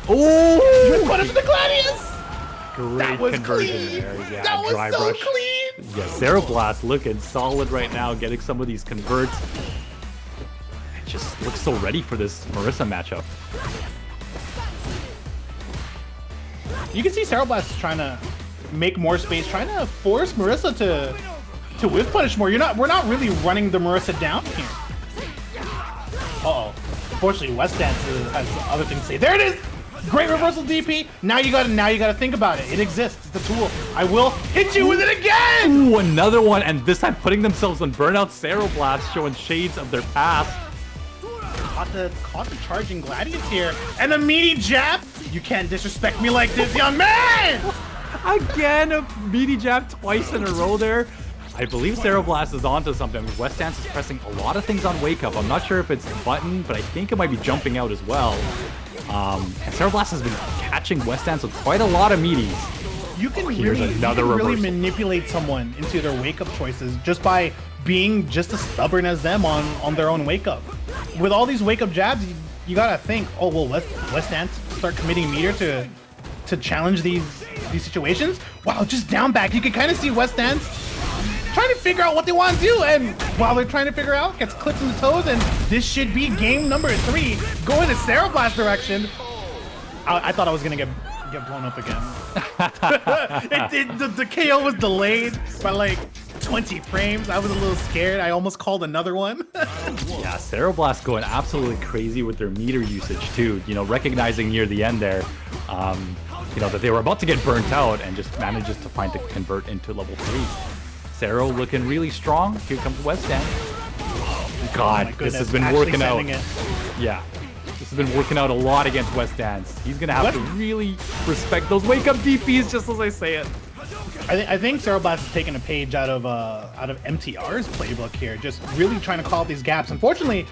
Oh! You punish the Gladius. Great conversion there. Yeah, that was drive so rush. clean. Yeah, Ceroblast looking solid right now, getting some of these converts. It just looks so ready for this Marissa matchup. You can see Cereblast trying to make more space, trying to force Marissa to whiff punish more. We're not really running the Marissa down here. Uh-oh. Unfortunately, West Dance has other things to say. There it is! Great reversal DP. Now you gotta think about it. It exists. It's a tool. I will hit you with it again! Ooh, another one, and this time putting themselves on burnout. Cereblast showing shades of their past. Caught the charging Gladius here. And a meaty jab! You can't disrespect me like this, young man! Again, a meaty jab twice in a row there. I believe Cereblast is onto something. West Dance is pressing a lot of things on Wake Up. I'm not sure if it's the button, but I think it might be jumping out as well. And Cereblast has been catching West Dance with quite a lot of meaties. You can really manipulate someone into their Wake Up choices just by being just as stubborn as them on their own Wake Up. With all these Wake Up jabs, you gotta think, oh, well, West Dance start committing meter to challenge these situations. Wow, just down back. You can kind of see West Dance trying to figure out what they want to do, and while they're trying to figure out, gets clipped in the toes, and this should be game number 3, going the Cereblast direction. I thought I was gonna get blown up again. The KO was delayed by like 20 frames. I was a little scared. I almost called another one. Yeah, Cereblast going absolutely crazy with their meter usage too. You know, recognizing near the end there, you know, that they were about to get burnt out, and just manages to find the convert into level 3. Cero looking really strong. Here comes West Dance. Oh, God, this has been working out. Yeah, this has been working out a lot against West Dance. He's gonna have to really respect those Wake Up DPs, just as I say it. I think Cereblast is taking a page out of MTR's playbook here, just really trying to call out these gaps. Unfortunately,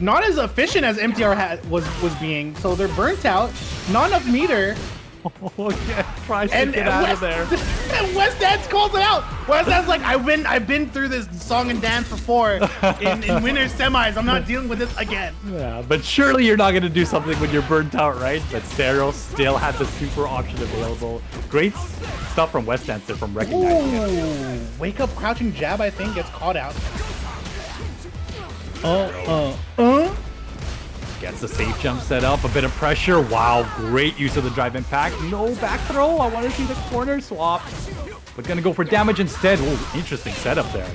not as efficient as MTR was being, so they're burnt out. Not enough meter. Oh, yeah, tries to get out of there. And West Dance calls it out. West Dance like, I've been through this song and dance before in winter semis. I'm not dealing with this again. Yeah, but surely you're not going to do something when you're burnt out, right? But Cero still had the super option available. Great stuff from West Dance there, from recognizing it. Wake Up crouching jab, I think, gets caught out. Gets the safe jump set up, a bit of pressure. Wow, great use of the drive impact. No back throw. I want to see the corner swap. But gonna go for damage instead. Oh, interesting setup there.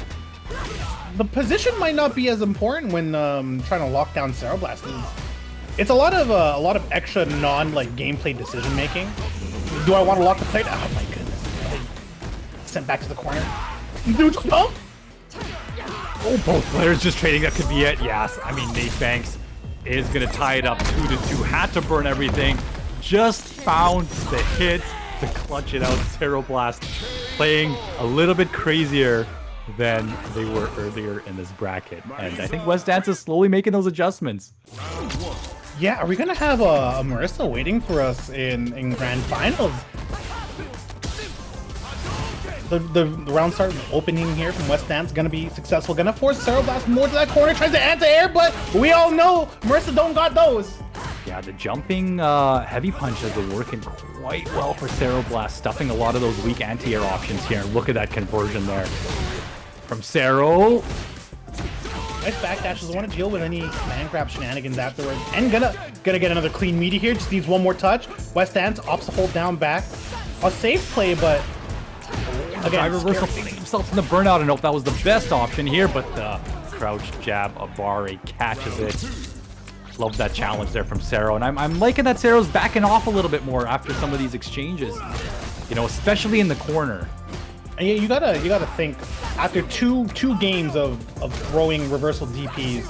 The position might not be as important when trying to lock down Cereblast. It's a lot of extra gameplay decision making. Do I want to lock the plate? Oh my goodness! Sent back to the corner. Oh, both players just trading. That could be it. Yes, I mean Nate Banks is gonna tie it up 2-2. Had to burn everything. Just found the hit to clutch it out. Cereblast playing a little bit crazier than they were earlier in this bracket, and I think West Dance is slowly making those adjustments. Yeah, are we gonna have a Marissa waiting for us in grand finals? The round start opening here from West Dance gonna be successful. Gonna force Cereblast more to that corner. Tries to anti-air, but we all know Marissa don't got those. Yeah, the jumping heavy punches are working quite well for Cereblast, stuffing a lot of those weak anti-air options here. Look at that conversion there from Cero. Nice backdashes. I want to deal with any man grab shenanigans afterwards. And gonna get another clean meaty here. Just needs one more touch. West Dance opts to hold down back. A safe play, but again, reversal finds himself in the burnout. I don't know if that was the best option here, but the crouch jab Abare catches it. Love that challenge there from Cero, and I'm liking that Cero's backing off a little bit more after some of these exchanges. You know, especially in the corner. And you gotta think after two games of throwing reversal DPs,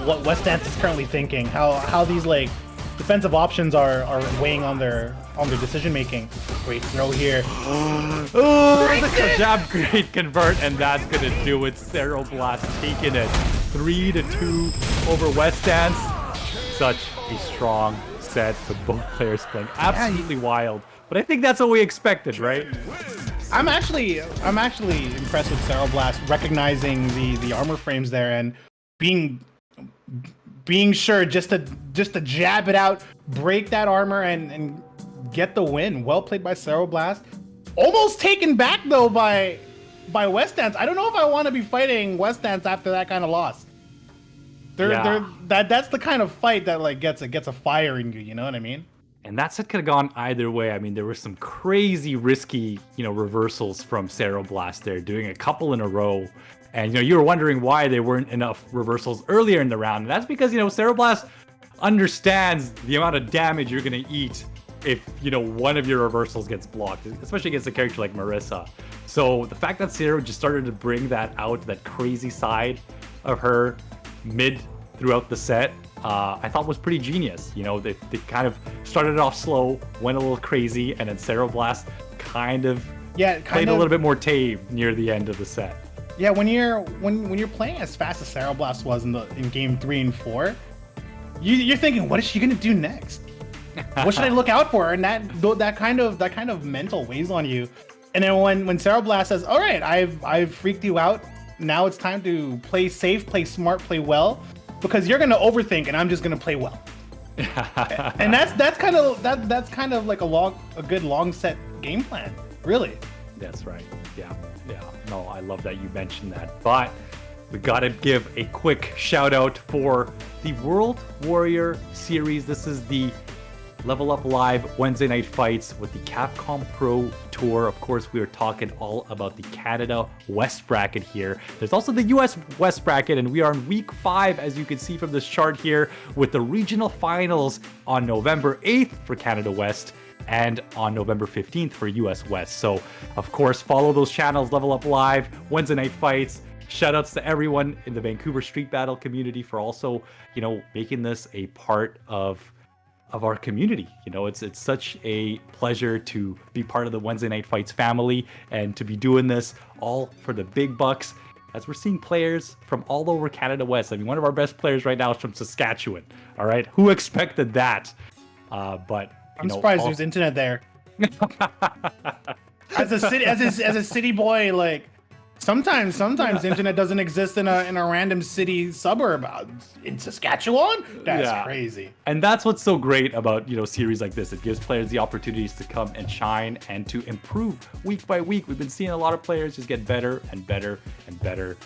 what West Dance is currently thinking, how these like defensive options are weighing on their decision making. Great throw here. The jab, great convert, and that's gonna do it. Cereblast taking it 3-2 over West Dance. Such a strong set with both players playing absolutely wild. But I think that's what we expected, right? I'm actually impressed with Cereblast recognizing the armor frames there and being sure just to jab it out, break that armor, and get the win. Well played by Cereblast. Almost taken back though by West Dance. I don't know if I want to be fighting West Dance after that kind of loss. That's the kind of fight that like gets a fire in you. You know what I mean? And that set could have gone either way. I mean, there were some crazy risky, reversals from Blast there, doing a couple in a row. And, you were wondering why there weren't enough reversals earlier in the round. And that's because, Blast understands the amount of damage you're going to eat if, one of your reversals gets blocked, especially against a character like Marissa. So the fact that Sarah just started to bring that out, that crazy side of her throughout the set, I thought was pretty genius. They kind of started off slow, went a little crazy, and then Blast kind of played a little bit more tame near the end of the set. Yeah, when you're playing as fast as Blast was in game 3 and 4, you're thinking, what is she gonna do next? What should I look out for? And that kind of mental weighs on you. And then when Blast says, "All right, I've freaked you out. Now it's time to play safe, play smart, play well." Because you're gonna overthink, and I'm just gonna play well, and that's kind of like a good long set game plan, really. That's right. Yeah. No, I love that you mentioned that. But we gotta give a quick shout out for the World Warrior Series. This is the Level Up Live Wednesday night fights with the Capcom Pro Tour. Of course, we are talking all about the Canada West bracket here. There's also the US West bracket, and we are in week 5, as you can see from this chart here, with the regional finals on November 8th for Canada West and on November 15th for US West. So, of course, follow those channels, Level Up Live, Wednesday night fights. Shoutouts to everyone in the Vancouver Street Battle community for also, making this a part of our community. It's such a pleasure to be part of the Wednesday Night Fights family and to be doing this all for the big bucks, as we're seeing players from all over Canada West. I mean, one of our best players right now is from Saskatchewan. All right, who expected that? But I'm surprised there's internet there. As a city boy, like sometimes internet doesn't exist in a random city suburb in Saskatchewan. That's crazy. And that's what's so great about series like this. It gives players the opportunities to come and shine and to improve week by week. We've been seeing a lot of players just get better and better and better,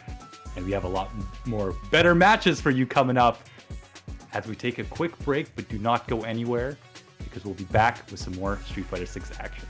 and we have a lot more better matches for you coming up as we take a quick break. But do not go anywhere, because we'll be back with some more Street Fighter 6 action.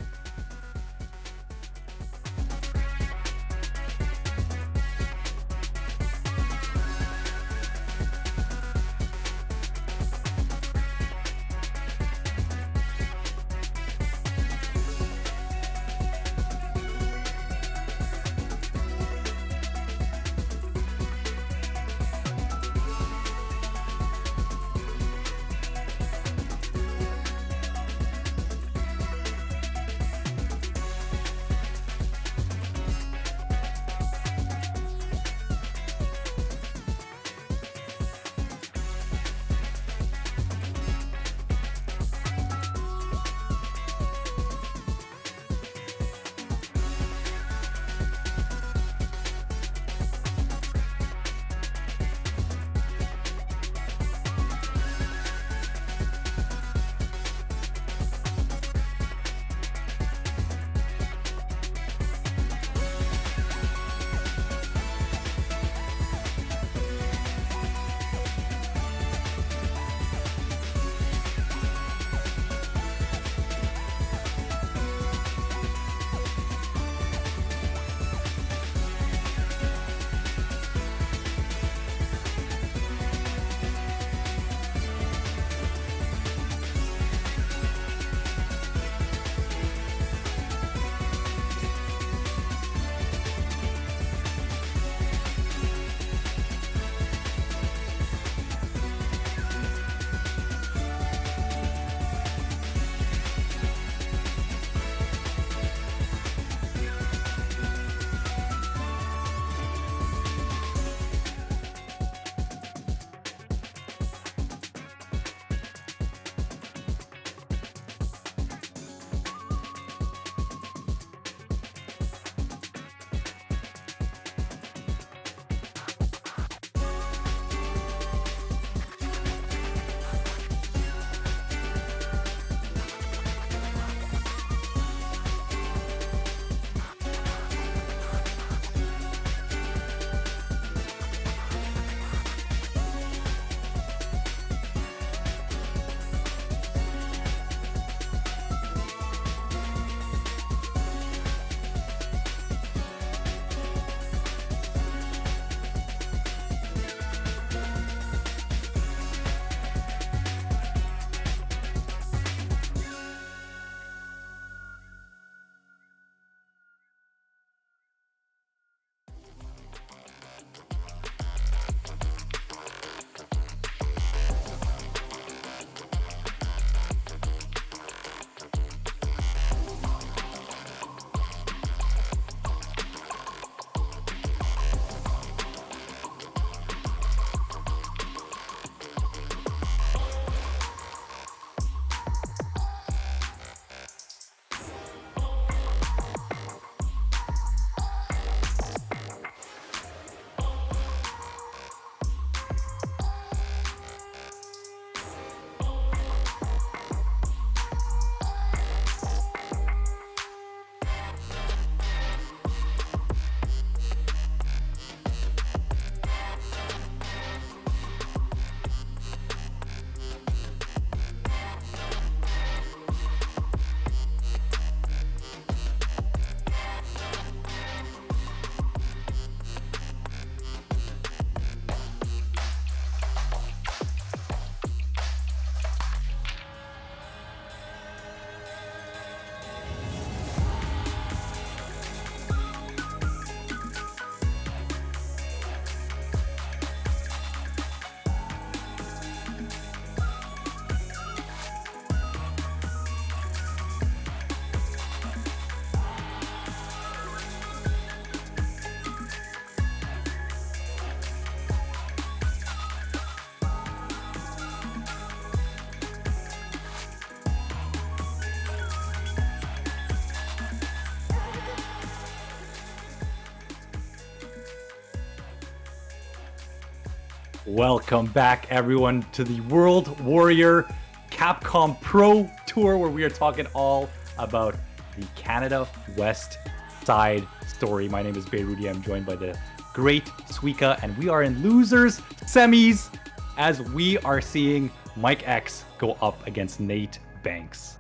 Welcome back, everyone, to the World Warrior Capcom Pro Tour, where we are talking all about the Canada West side story. My name is Beirudi. I'm joined by the great Suika, and we are in losers semis as we are seeing Mike X go up against Nate Banks.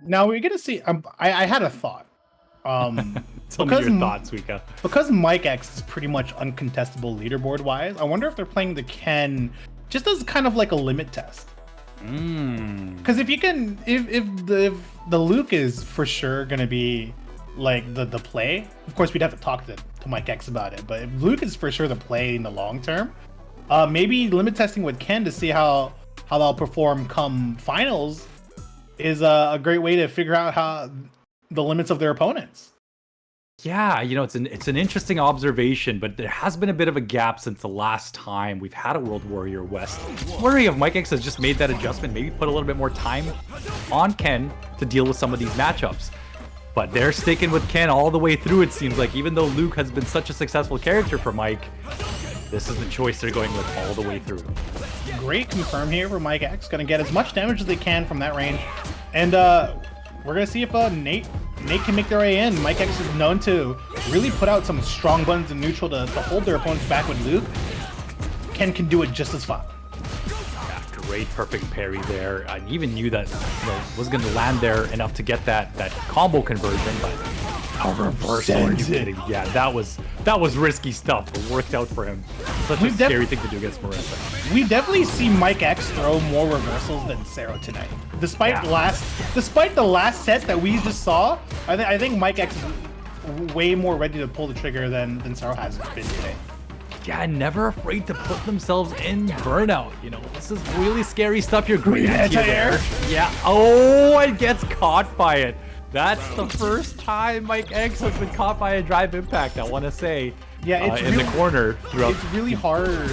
Now we're gonna see. I had a thought. Tell me your thoughts, Suika. Because Mike X is pretty much uncontestable leaderboard wise, I wonder if they're playing the Ken just as kind of like a limit test. Because if you can, if the Luke is for sure gonna be like the play, of course we'd have to talk to Mike X about it. But if Luke is for sure the play in the long term, maybe limit testing with Ken to see how they'll perform come finals is a great way to figure out how the limits of their opponents. Yeah, you know, it's an interesting observation, but there has been a bit of a gap since the last time we've had a World Warrior West. I'm wondering if Mike X has just made that adjustment, maybe put a little bit more time on Ken to deal with some of these matchups. But they're sticking with Ken all the way through, it seems like, even though Luke has been such a successful character for Mike. This is the choice they're going with all the way through. Great confirm here for Mike X. Gonna get as much damage as they can from that range. And we're gonna see if Nate can make their way in. Mike X is known to really put out some strong buttons in neutral to hold their opponents back with Luke. Ken can do it just as fine. Yeah, great perfect parry there. I even knew that was gonna land there enough to get that combo conversion, but a reversal, are you kidding? Yeah, that was risky stuff, but worked out for him. Such a scary thing to do against Marissa. We definitely see Mike X throw more reversals than Sero tonight. Despite the last set that we just saw, I think Mike X is way more ready to pull the trigger than Sero has been today. Yeah, never afraid to put themselves in burnout. You know, this is really scary stuff. You're great anti-air. Yeah. Oh, it gets caught by it. That's the first time Mike X has been caught by a drive impact, I want to say. Yeah, it's in the corner throughout. It's really hard.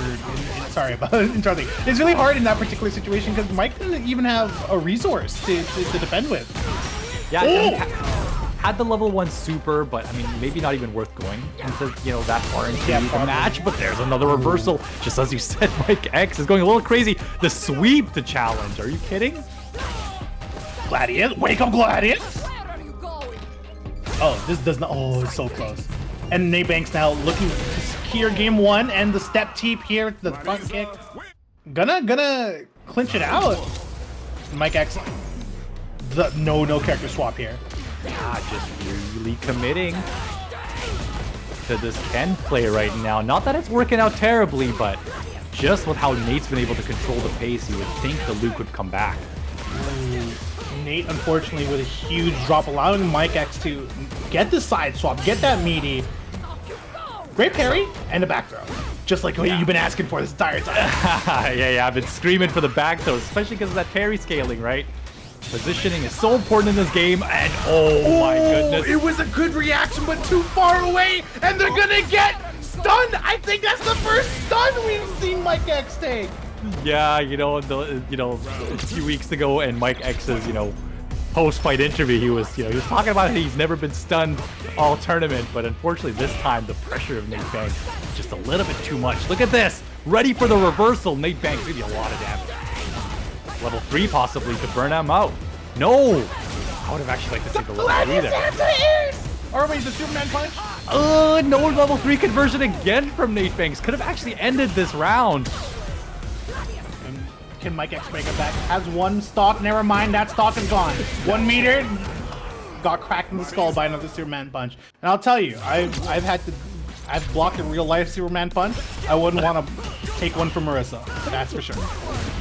Sorry about interrupting. It's really hard in that particular situation because Mike doesn't even have a resource to defend with. Yeah, had the level 1 super, but I mean, maybe not even worth going into that far into the match. But there's another reversal. Just as you said, Mike X is going a little crazy. The sweep to challenge. Are you kidding? Gladius, wake up, Gladius! Oh, this does not. Oh, it's so close. And Nate Banks now looking to secure game 1 and the step teep here, the front kick. Gonna clinch it out. Mike X, no character swap here. Yeah, just really committing to this Ken play right now. Not that it's working out terribly, but just with how Nate's been able to control the pace, you would think the Luke would come back. Nate, unfortunately, with a huge drop, allowing Mike X to get the side swap, get that meaty. Great parry and a back throw. Just like what you've been asking for this entire time. yeah, I've been screaming for the back throws, especially because of that parry scaling, right? Positioning is so important in this game, and oh my goodness. It was a good reaction, but too far away, and they're gonna get stunned. I think that's the first stun we've seen Mike X take. Yeah, a few weeks ago, and Mike X's, post-fight interview, he was talking about how he's never been stunned all tournament, but unfortunately this time the pressure of Nate Banks is just a little bit too much. Look at this, ready for the reversal. Nate Banks give you a lot of damage. Level 3 possibly to burn him out. No, I would have actually liked to see the level 3 there. Or wait, the Superman punch? No level 3 conversion again from Nate Banks. Could have actually ended this round. Can Mike X make it back? Has one stock, never mind, that stock is gone. 1 meter, got cracked in the skull by another Superman punch. And I'll tell you, I've blocked a real life Superman punch. I wouldn't want to take one from Marissa, that's for sure.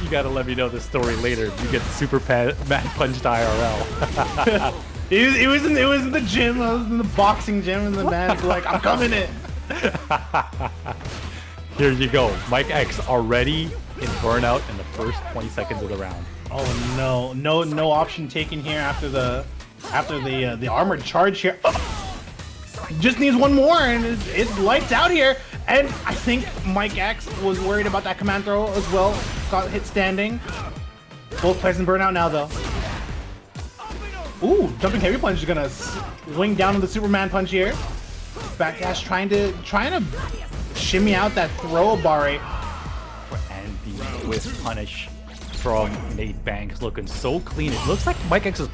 You gotta let me know this story later if you get Superman punched IRL. it was in the gym, I was in the boxing gym, and the man's like, I'm coming in. Here you go, Mike X already in burnout in the first 20 seconds of the round. Oh no option taken here after the armored charge here. Just needs one more and it's lights out here. And I think Mike X was worried about that command throw as well. Got hit standing. Both players in burnout now though. Ooh, jumping heavy punch is gonna swing down on the Superman punch here. Backdash trying to shimmy out that throw barre. the whiff punish from Nate Banks, looking so clean. It looks like Mike X is...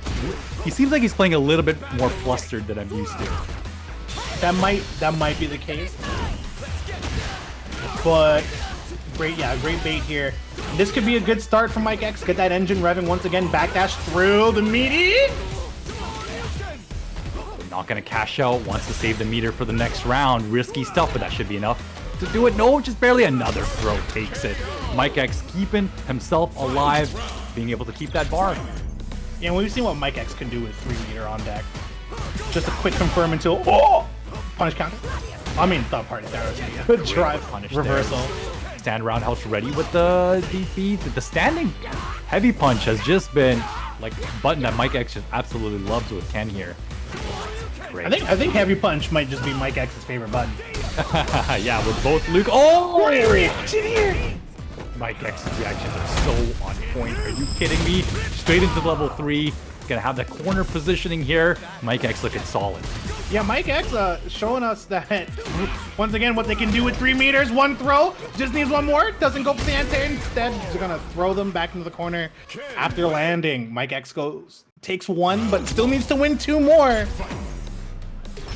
He seems like he's playing a little bit more flustered than I'm used to. That might be the case. But great bait here. This could be a good start for Mike X. Get that engine revving once again. Backdash through the meaty. Not gonna cash out. Wants to save the meter for the next round. Risky stuff, but that should be enough to do it. No, just barely. Another throw takes it. Mike X keeping himself alive, being able to keep that bar. Yeah, we've seen what Mike X can do with 3 meter on deck. Just a quick confirm until punish counter. I mean, thought party there. Drive punish reversal. There. Stand roundhouse ready with the DP. The standing heavy punch has just been like a button that Mike X just absolutely loves with Ken here. Great. I think heavy punch might just be Mike X's favorite button. Yeah, with both Luke. Oh, what a reaction here! Mike X's reactions are so on point. Are you kidding me? Straight into level 3. Gonna have the corner positioning here. Mike X looking solid. Yeah, Mike X showing us that once again what they can do with 3 meters. One throw, just needs one more. Doesn't go for the anti. Instead, they're gonna throw them back into the corner after landing. Mike X takes 1, but still needs to win 2 more.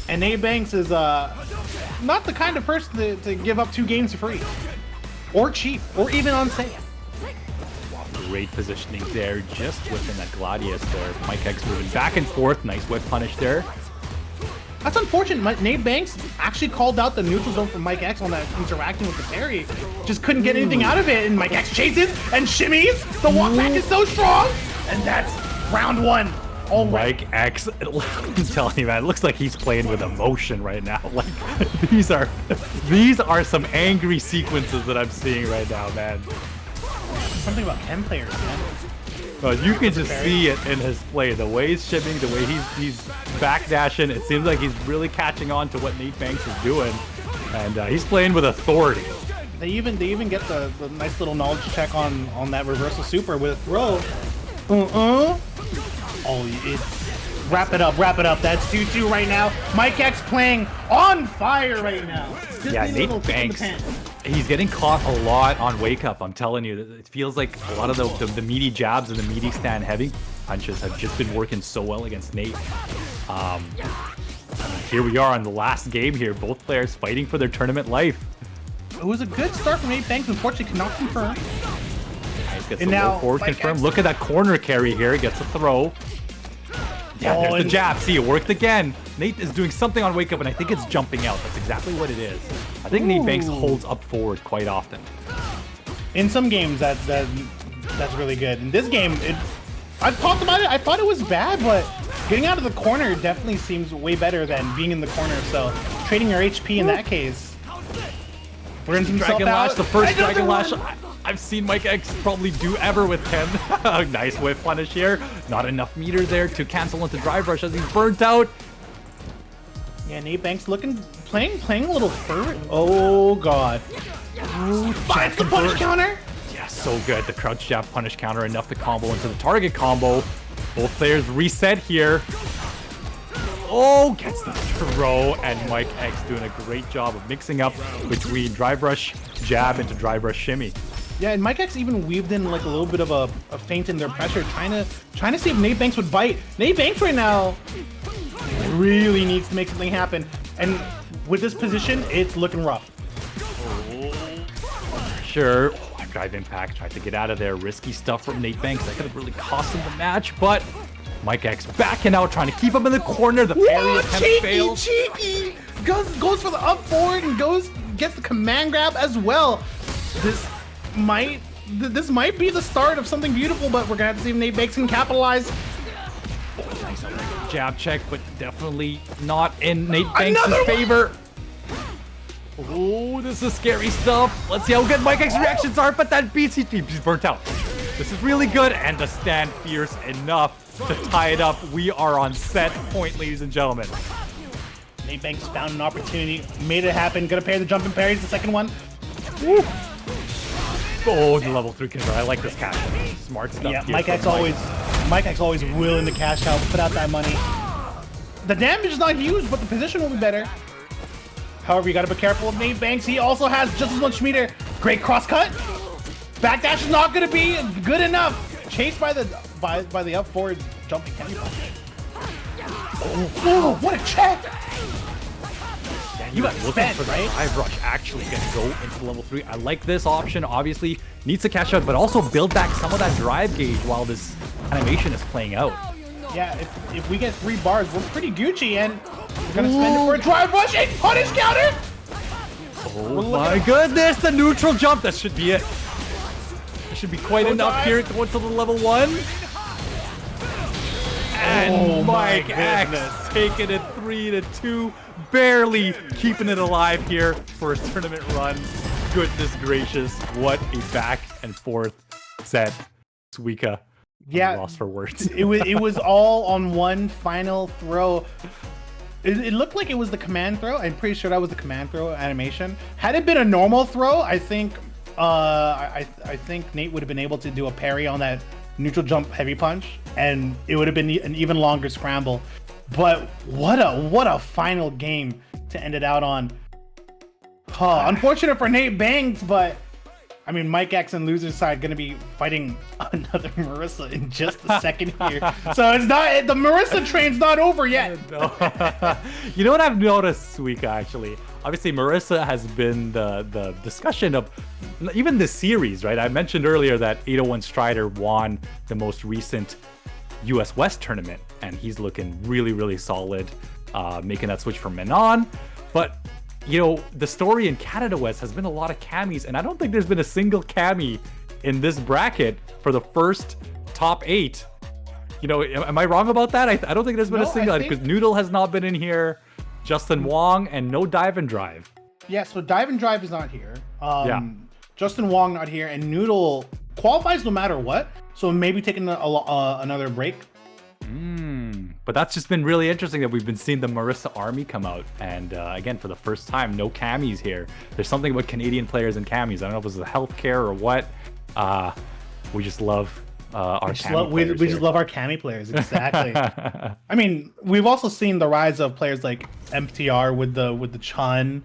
And Nate Banks is not the kind of person to give up 2 games for free, or cheap, or even on sale. Great positioning there, just within that Gladius there. Mike X moving back and forth. Nice whip punish there. That's unfortunate. Nate Banks actually called out the neutral zone from Mike X on that interacting with the parry. Just couldn't get anything out of it, and Mike X chases and shimmies. The walk back is so strong, and that's round 1. Oh, Mike X, I'm telling you, man, it looks like he's playing with emotion right now. Like these are some angry sequences that I'm seeing right now, man. Something about Ken players, man. Well, you can just see it in his play, the way he's shimming, the way he's backdashing. It seems like he's really catching on to what Nate Banks is doing, and he's playing with authority. They even get the nice little knowledge check on that reversal super with a throw. Oh, it's wrap it up. That's 2-2 right now. Mike X playing on fire right now. Just yeah, Nate Banks. He's getting caught a lot on wake up. I'm telling you, it feels like a lot of the meaty jabs and the meaty stand heavy punches have just been working so well against Nate. Here we are on the last game here. Both players fighting for their tournament life. It was a good start from Nate Banks. Unfortunately, cannot confirm. Nice, gets the low forward confirm. Look at that corner carry here. Gets a throw. Yeah, there's the jab. See, it worked again. Nate is doing something on wake up, and I think it's jumping out. That's exactly what it is. I think Nate Banks holds up forward quite often. In some games, that's really good. In this game, I've talked about it. I thought it was bad, but getting out of the corner definitely seems way better than being in the corner. So trading your HP in that case. Burns himself Dragon out. Lash, the first Dragon Lash I've seen Mike X probably do ever with Ken. Nice whip punish here. Not enough meter there to cancel into drive rush as he's burnt out. Yeah, Nate Banks playing a little furry. Oh god. Finds the punish counter. Yeah, so good. The crouch jab punish counter enough to combo into the target combo. Both players reset here. Oh, gets the throw, and Mike X doing a great job of mixing up between drive rush jab into drive rush shimmy. Yeah, and Mike X even weaved in like a little bit of a feint in their pressure, trying to see if Nate Banks would bite. Nate Banks right now really needs to make something happen, and with this position, it's looking rough. Sure. Drive impact, tried to get out of there. Risky stuff from Nate Banks. That could have really cost him the match, but Mike X backing out, trying to keep him in the corner. The parry attempt fails. Cheeky! Goes for the up forward and gets the command grab as well. This might be the start of something beautiful, but we're gonna have to see if Nate Banks can capitalize. Nice jab check, but definitely not in Nate Banks' favor. Oh, this is scary stuff. Let's see how good Mike X's reactions are, but that beats he's burnt out. This is really good, and the stand fierce enough to tie it up. We are on set point, ladies and gentlemen. Nate Banks found an opportunity, made it happen. Gonna pair the jumping parries, the second one. Woo. Oh, the level 3 control. I like this cash. Smart stuff. Yeah, Mike X always willing to cash out, put out that money. The damage is not huge, but the position will be better. However, you gotta be careful of Nate Banks. He also has just as much meter. Great cross cut. Backdash is not gonna be good enough. Chased by the up forward jumping heavy punch. Oh, what a check! Yeah, you got looking for the drive rush actually gonna go into level 3. I like this option. Obviously needs to catch up, but also build back some of that drive gauge while this animation is playing out. Yeah, if we get 3 bars, we're pretty Gucci, and we're gonna spend it for a drive rush and punish counter. Oh my goodness, the neutral jump. That should be it. That should be quite enough here to go into the level 1. And Mike X taking it 3-2, barely keeping it alive here for his tournament run. Goodness gracious, what a back and forth set. Suika, yeah, lost for words. it was all on one final throw. It looked like it was the command throw. I'm pretty sure that was the command throw animation. Had it been a normal throw, I think I think Nate would have been able to do a parry on that neutral jump heavy punch, and it would have been an even longer scramble. But what a final game to end it out on. Unfortunate for Nate Bangs, but I mean, Mike X and loser's side gonna be fighting another Marissa in just a second here. So it's not, the Marissa train's not over yet. No. You know what I've noticed, Suika, actually? Obviously, Marissa has been the discussion of even this series, right? I mentioned earlier that 801 Strider won the most recent US West tournament, and he's looking really, really solid, making that switch from Menon. But you know, the story in Canada West has been a lot of camis, and I don't think there's been a single cami in this bracket for the first top 8. You know, am I wrong about that? I don't think there's been a single, because Noodle has not been in here, Justin Wong, and no Dive and Drive. Yeah, so Dive and Drive is not here. Justin Wong not here, and Noodle qualifies no matter what, so maybe taking another break. But that's just been really interesting that we've been seeing the Marissa Army come out, and again, for the first time, no camis here. There's something about Canadian players and camis. I don't know if it was the healthcare or what. We just love our cami players. We just love our cami players, exactly. I mean, we've also seen the rise of players like MTR with the Chun.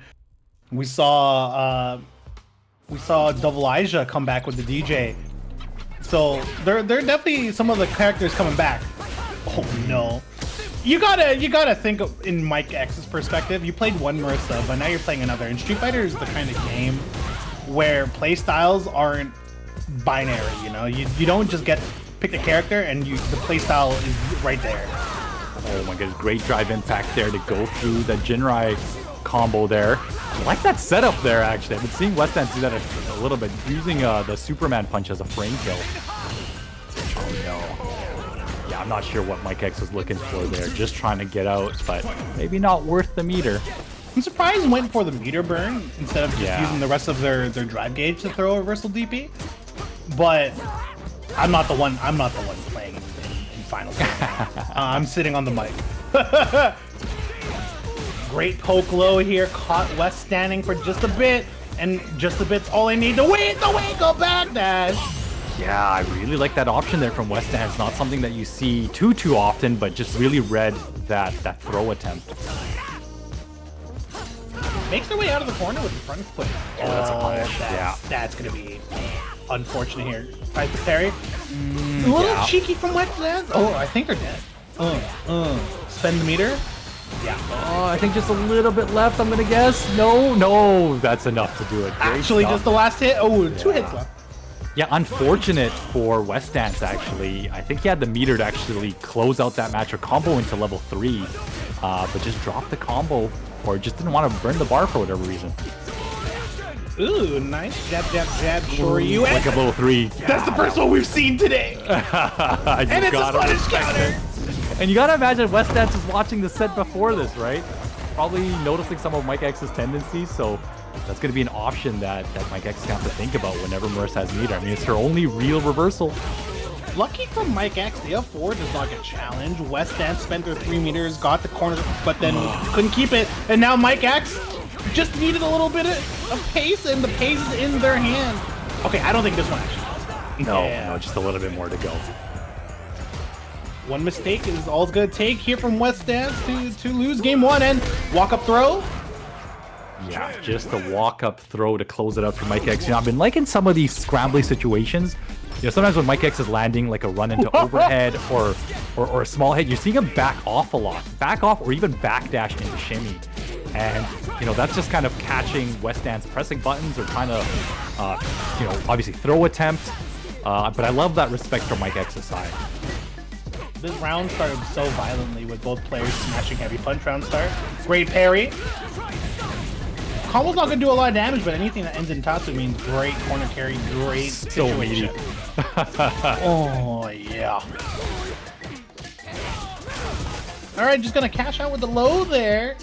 We saw Double Asia come back with the DJ. So they're definitely some of the characters coming back. Oh no. You gotta think of, in Mike X's perspective, you played one Marissa, but now you're playing another. And Street Fighter is the kind of game where play styles aren't binary, you know? You don't just pick a character and the play style is right there. Oh my goodness, great drive impact there to go through the Jinrai combo there. I like that setup there, actually. I've been seeing West End do that a little bit, using the Superman punch as a frame kill. Oh no. Yeah, I'm not sure what Mike X was looking for there, just trying to get out, but maybe not worth the meter. I'm surprised went for the meter burn instead of just using the rest of their drive gauge to throw a reversal DP. But I'm not the one playing in finals. I'm sitting on the mic. Great poke low here, caught West standing for just a bit, and just a bit's all I need to win the wake up backdash. Yeah, I really like that option there from West End. It's not something that you see too often, but just really read that throw attempt. Makes their way out of the corner with the front foot. Oh, that's a punish. That's gonna be unfortunate here. Tries to parry. A little cheeky from West End. Oh, I think they're dead. Spend the meter. Yeah. Oh, I think just a little bit left, I'm gonna guess. No, that's enough to do it. Great Actually, stuff. just the last hit. Oh, 2 hits left. Yeah, unfortunate for West Dance, actually. I think he had the meter to actually close out that match or combo into level 3, but just dropped the combo, or just didn't want to burn the bar for whatever reason. Ooh, nice jab, sure you. Like a level 3. That's the first one we've seen today. And it's a punish counter. And you gotta imagine West Dance was watching the set before this, right? Probably noticing some of Mike X's tendencies, so that's going to be an option that Mike X is going to have to think about whenever Marissa has meter. I mean, it's her only real reversal. Lucky for Mike X, the F4 does not get challenged. West Dance spent their 3 meters, got the corner, but then couldn't keep it. And now Mike X just needed a little bit of pace, and the pace is in their hand. Okay, I don't think this one actually does. No, just a little bit more to go. One mistake is all it's going to take here from West Dance to lose game 1, and walk up throw. Yeah, just a walk-up throw to close it up for Mike X. You know, I've been liking some of these scrambly situations. You know, sometimes when Mike X is landing like a run into overhead or a small hit, you're seeing him back off a lot. Back off or even backdash into shimmy. And, you know, that's just kind of catching West Dance pressing buttons or trying to, you know, obviously throw attempt. But I love that respect from Mike X's side. This round started so violently with both players smashing heavy punch round start. Great parry. Combo's not going to do a lot of damage, but anything that ends in Tatsu means great corner carry, great situation. Oh, yeah. Alright, just going to cash out with the low there.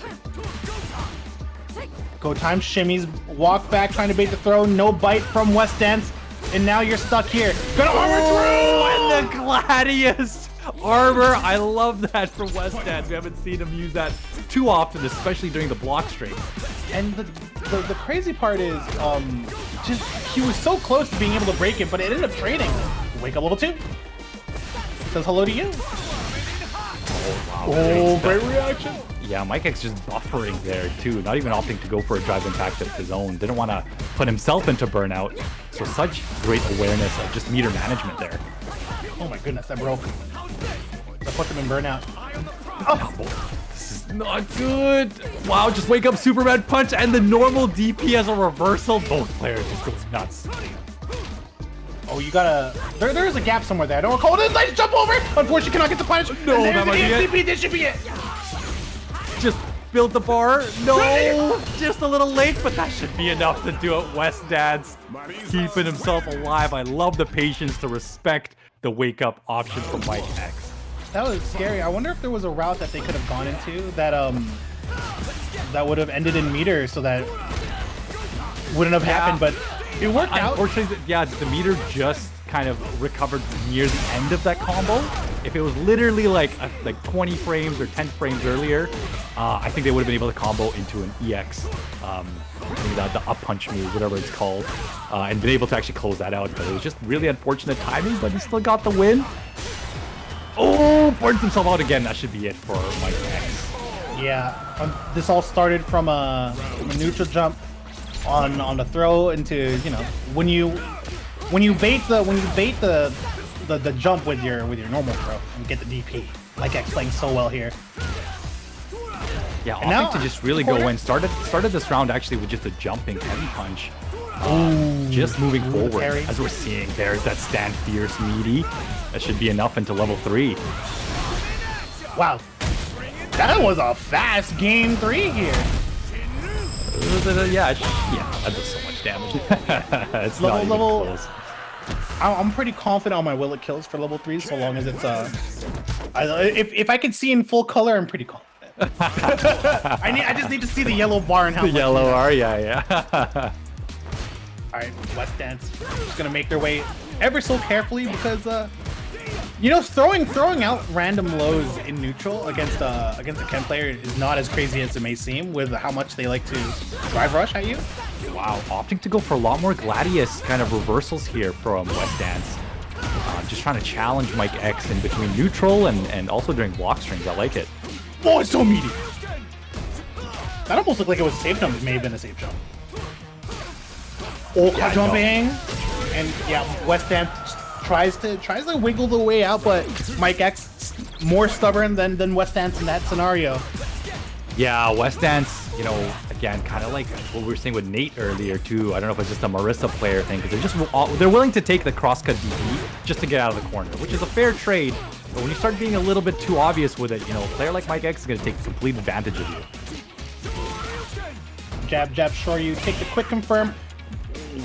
Go time shimmies, walk back, trying to bait the throw, no bite from West Dance, and now you're stuck here. Gonna armor through! And the Gladius armor, I love that from West Dance. We haven't seen him use that too often, especially during the block straight. And the crazy part is, just he was so close to being able to break it, but it ended up trading. Wake up level 2. Says hello to you. Oh, wow. Oh, great reaction. Yeah, Mike X just buffering there too, not even opting to go for a drive impact of his own. Didn't want to put himself into burnout. So such great awareness of just meter management there. Oh my goodness, that broke. That put them in burnout. Oh, this is not good. Wow, just wake up Superman punch and the normal DP as a reversal. Both players just go nuts. Oh, you gotta... There is a gap somewhere there. I don't recall this. Nice jump over. Unfortunately, cannot get the punish. No, that might be it. This should be it. Just build the bar. No, just a little late, but that should be enough to do it. West Dance keeping himself alive. I love the patience to respect the wake up option from Mike X. That was scary. I wonder if there was a route that they could have gone into that that would have ended in meter, so that wouldn't have happened. But it worked out. Unfortunately, yeah, the meter just kind of recovered near the end of that combo. If it was literally like 20 frames or 10 frames earlier, I think they would have been able to combo into an EX, the up punch move, whatever it's called, and been able to actually close that out. But it was just really unfortunate timing, but he still got the win. Oh, burns himself out again. That should be it for Mike X. Yeah, this all started from a neutral jump on the throw into, you know, when you bait the jump with your normal throw and get the DP. Like X playing so well here. Yeah, opting to just really go in. Started this round actually with just a jumping heavy punch. Just moving forward, as we're seeing. There's that stand fierce meaty. That should be enough into level 3. Wow, that was a fast game 3 here. Yeah, that does so much damage. It's not even close. I'm pretty confident on my will it kills for level 3, so long as it's if I can see in full color, I'm pretty confident. I just need to see the yellow bar and how the yellow bar, yeah. All right, West Dance just gonna make their way ever so carefully because you know, throwing out random lows in neutral against a Ken player is not as crazy as it may seem with how much they like to drive rush at you. Wow, opting to go for a lot more Gladius kind of reversals here from West Dance. Just trying to challenge Mike X in between neutral and also during block strings. I like it. Oh, it's so meaty. That almost looked like it was a safe jump. It may have been a safe jump. Oh, yeah, jumping. And yeah, West Dance tries to wiggle the way out, but Mike X more stubborn than West Dance in that scenario. Yeah, West Dance, you know, again, kind of like what we were saying with Nate earlier too. I don't know if it's just a Marissa player thing, because they're willing to take the crosscut DP just to get out of the corner, which is a fair trade. But when you start being a little bit too obvious with it, you know, a player like Mike X is going to take complete advantage of you. Jab, jab, sure you take the quick confirm.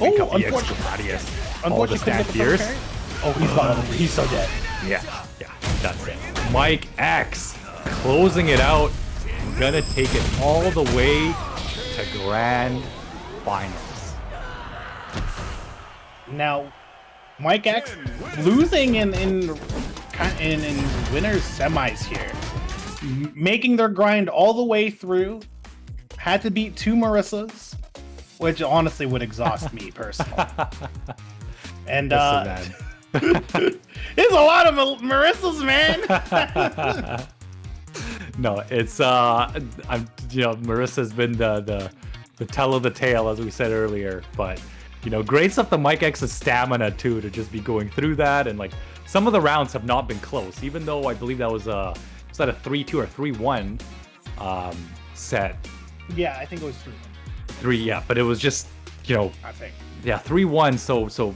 Oh, unfortunately. Oh, the stand fierce. Oh, he's so dead. Yeah, that's it. Mike X closing it out. Gonna take it all the way to grand finals. Now, Mike X losing in winners semis here, making their grind all the way through. Had to beat 2 Marissas, which honestly would exhaust me personally. And it's a lot of Marissas, man. No, it's Marissa's been the the tell of the tale, as we said earlier. But great stuff to Mike X's stamina too, to just be going through that, and like some of the rounds have not been close, even though I believe that was that a 3-2 or 3-1 set. Yeah, I think it was 3. Yeah, but it was just I think. Yeah, 3-1. So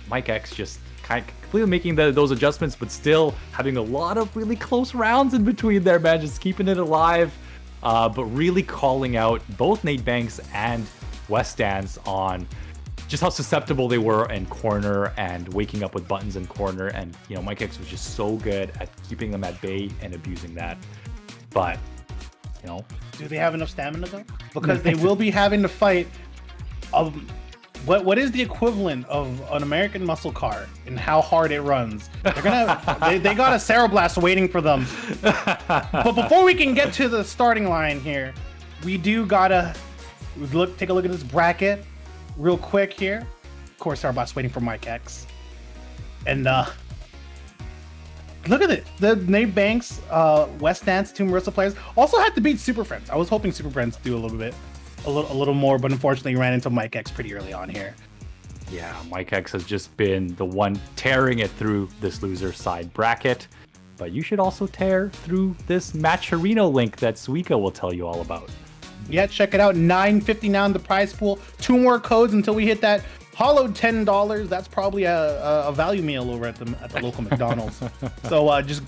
Mike X just completely making those adjustments, but still having a lot of really close rounds in between there, man. Just keeping it alive, but really calling out both Nate Banks and Wes Dance on just how susceptible they were in corner and waking up with buttons in corner. And Mike X was just so good at keeping them at bay and abusing that. But do they have enough stamina though? Because they will be having to fight. What is the equivalent of an American muscle car and how hard it runs? They're gonna they got a Cereblast waiting for them. But before we can get to the starting line here, we do gotta take a look at this bracket real quick here. Of course, Cereblast waiting for Mike X, and look at it. The Nate Banks, Wes Dance, two Marissa players also had to beat Super Friends. I was hoping Super Friends do a little more, but unfortunately ran into Mike X pretty early on here. Yeah, Mike X has just been the one tearing it through this loser side bracket. But you should also tear through this Matcherino link that Suika will tell you all about. Yeah, check it out. $9.50 now in the prize pool. 2 more codes until we hit that hollowed $10. That's probably a value meal over at the local McDonald's. So just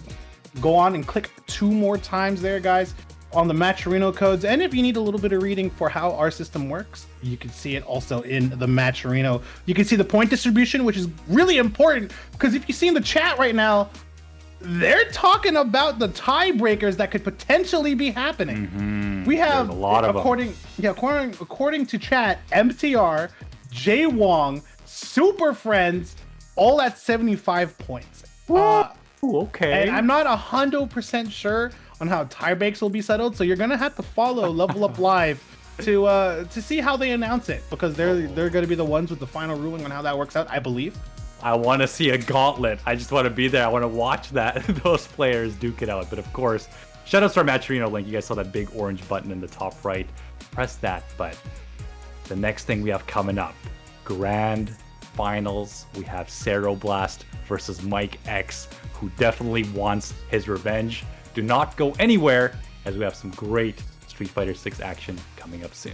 go on and click 2 more times there, guys, on the Matcherino codes. And if you need a little bit of reading for how our system works, you can see it also in the Matcherino. You can see the point distribution, which is really important, because if you see in the chat right now, they're talking about the tiebreakers that could potentially be happening. Mm-hmm. We have a lot of according to chat, MTR, Jay Wong, Super Friends, all at 75 points. Okay. And I'm not 100% sure on how tiebreaks will be settled, so you're gonna have to follow Level Up Live to see how they announce it, because they're gonna be the ones with the final ruling on how that works out, I believe. I want to see a gauntlet. I just want to be there. I want to watch those players duke it out. But of course, shout out to our Matcherino link. You guys saw that big orange button in the top right. Press that. But the next thing we have coming up, Grand Finals. We have Cereblast versus Mike X, who definitely wants his revenge. Do not go anywhere, as we have some great Street Fighter 6 action coming up soon.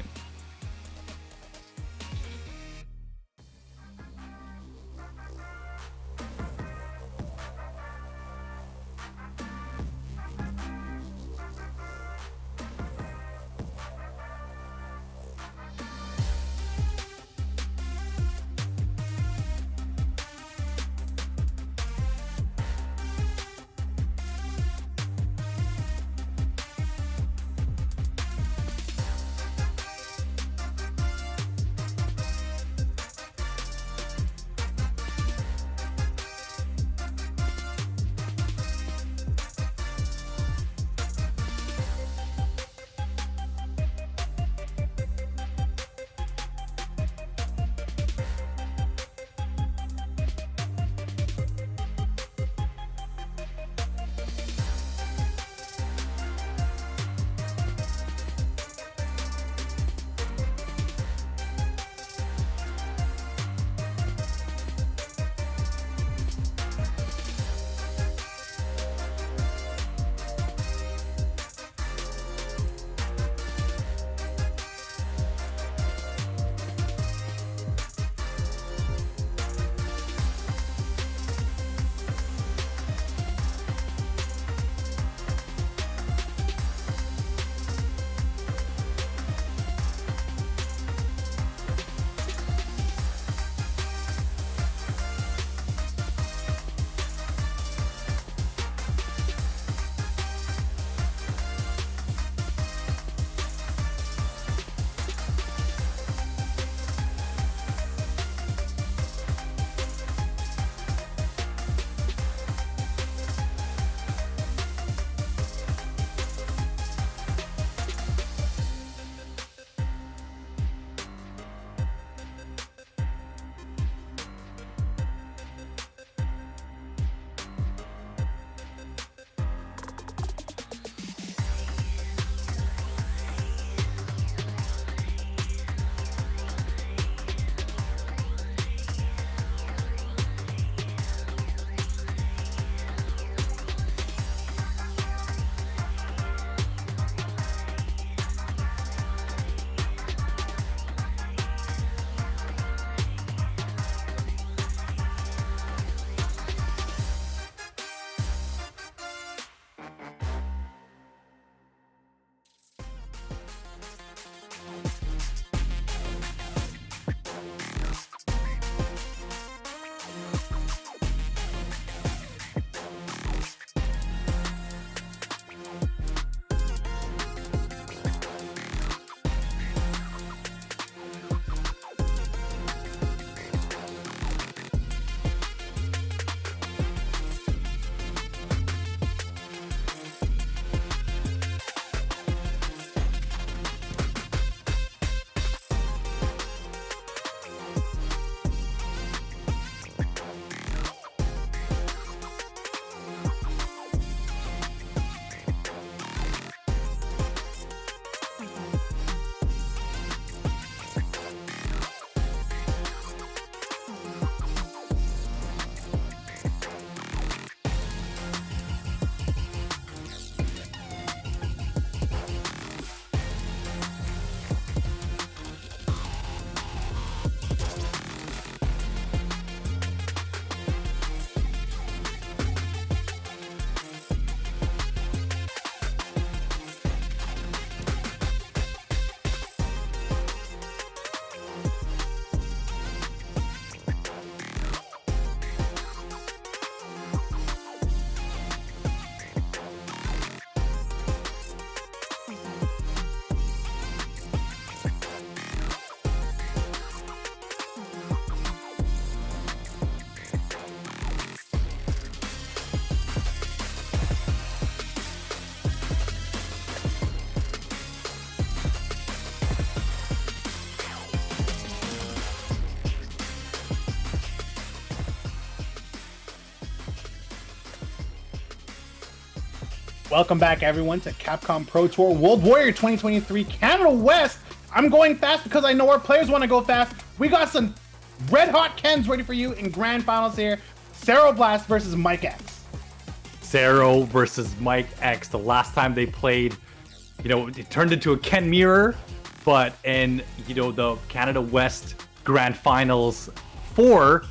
Welcome back, everyone, to Capcom Pro Tour World Warrior 2023 Canada West. I'm going fast because I know our players want to go fast. We got some red-hot Kens ready for you in grand finals here. Cero Blast versus Mike X. Cero versus Mike X. The last time they played, it turned into a Ken mirror, but in, the Canada West Grand Finals 4,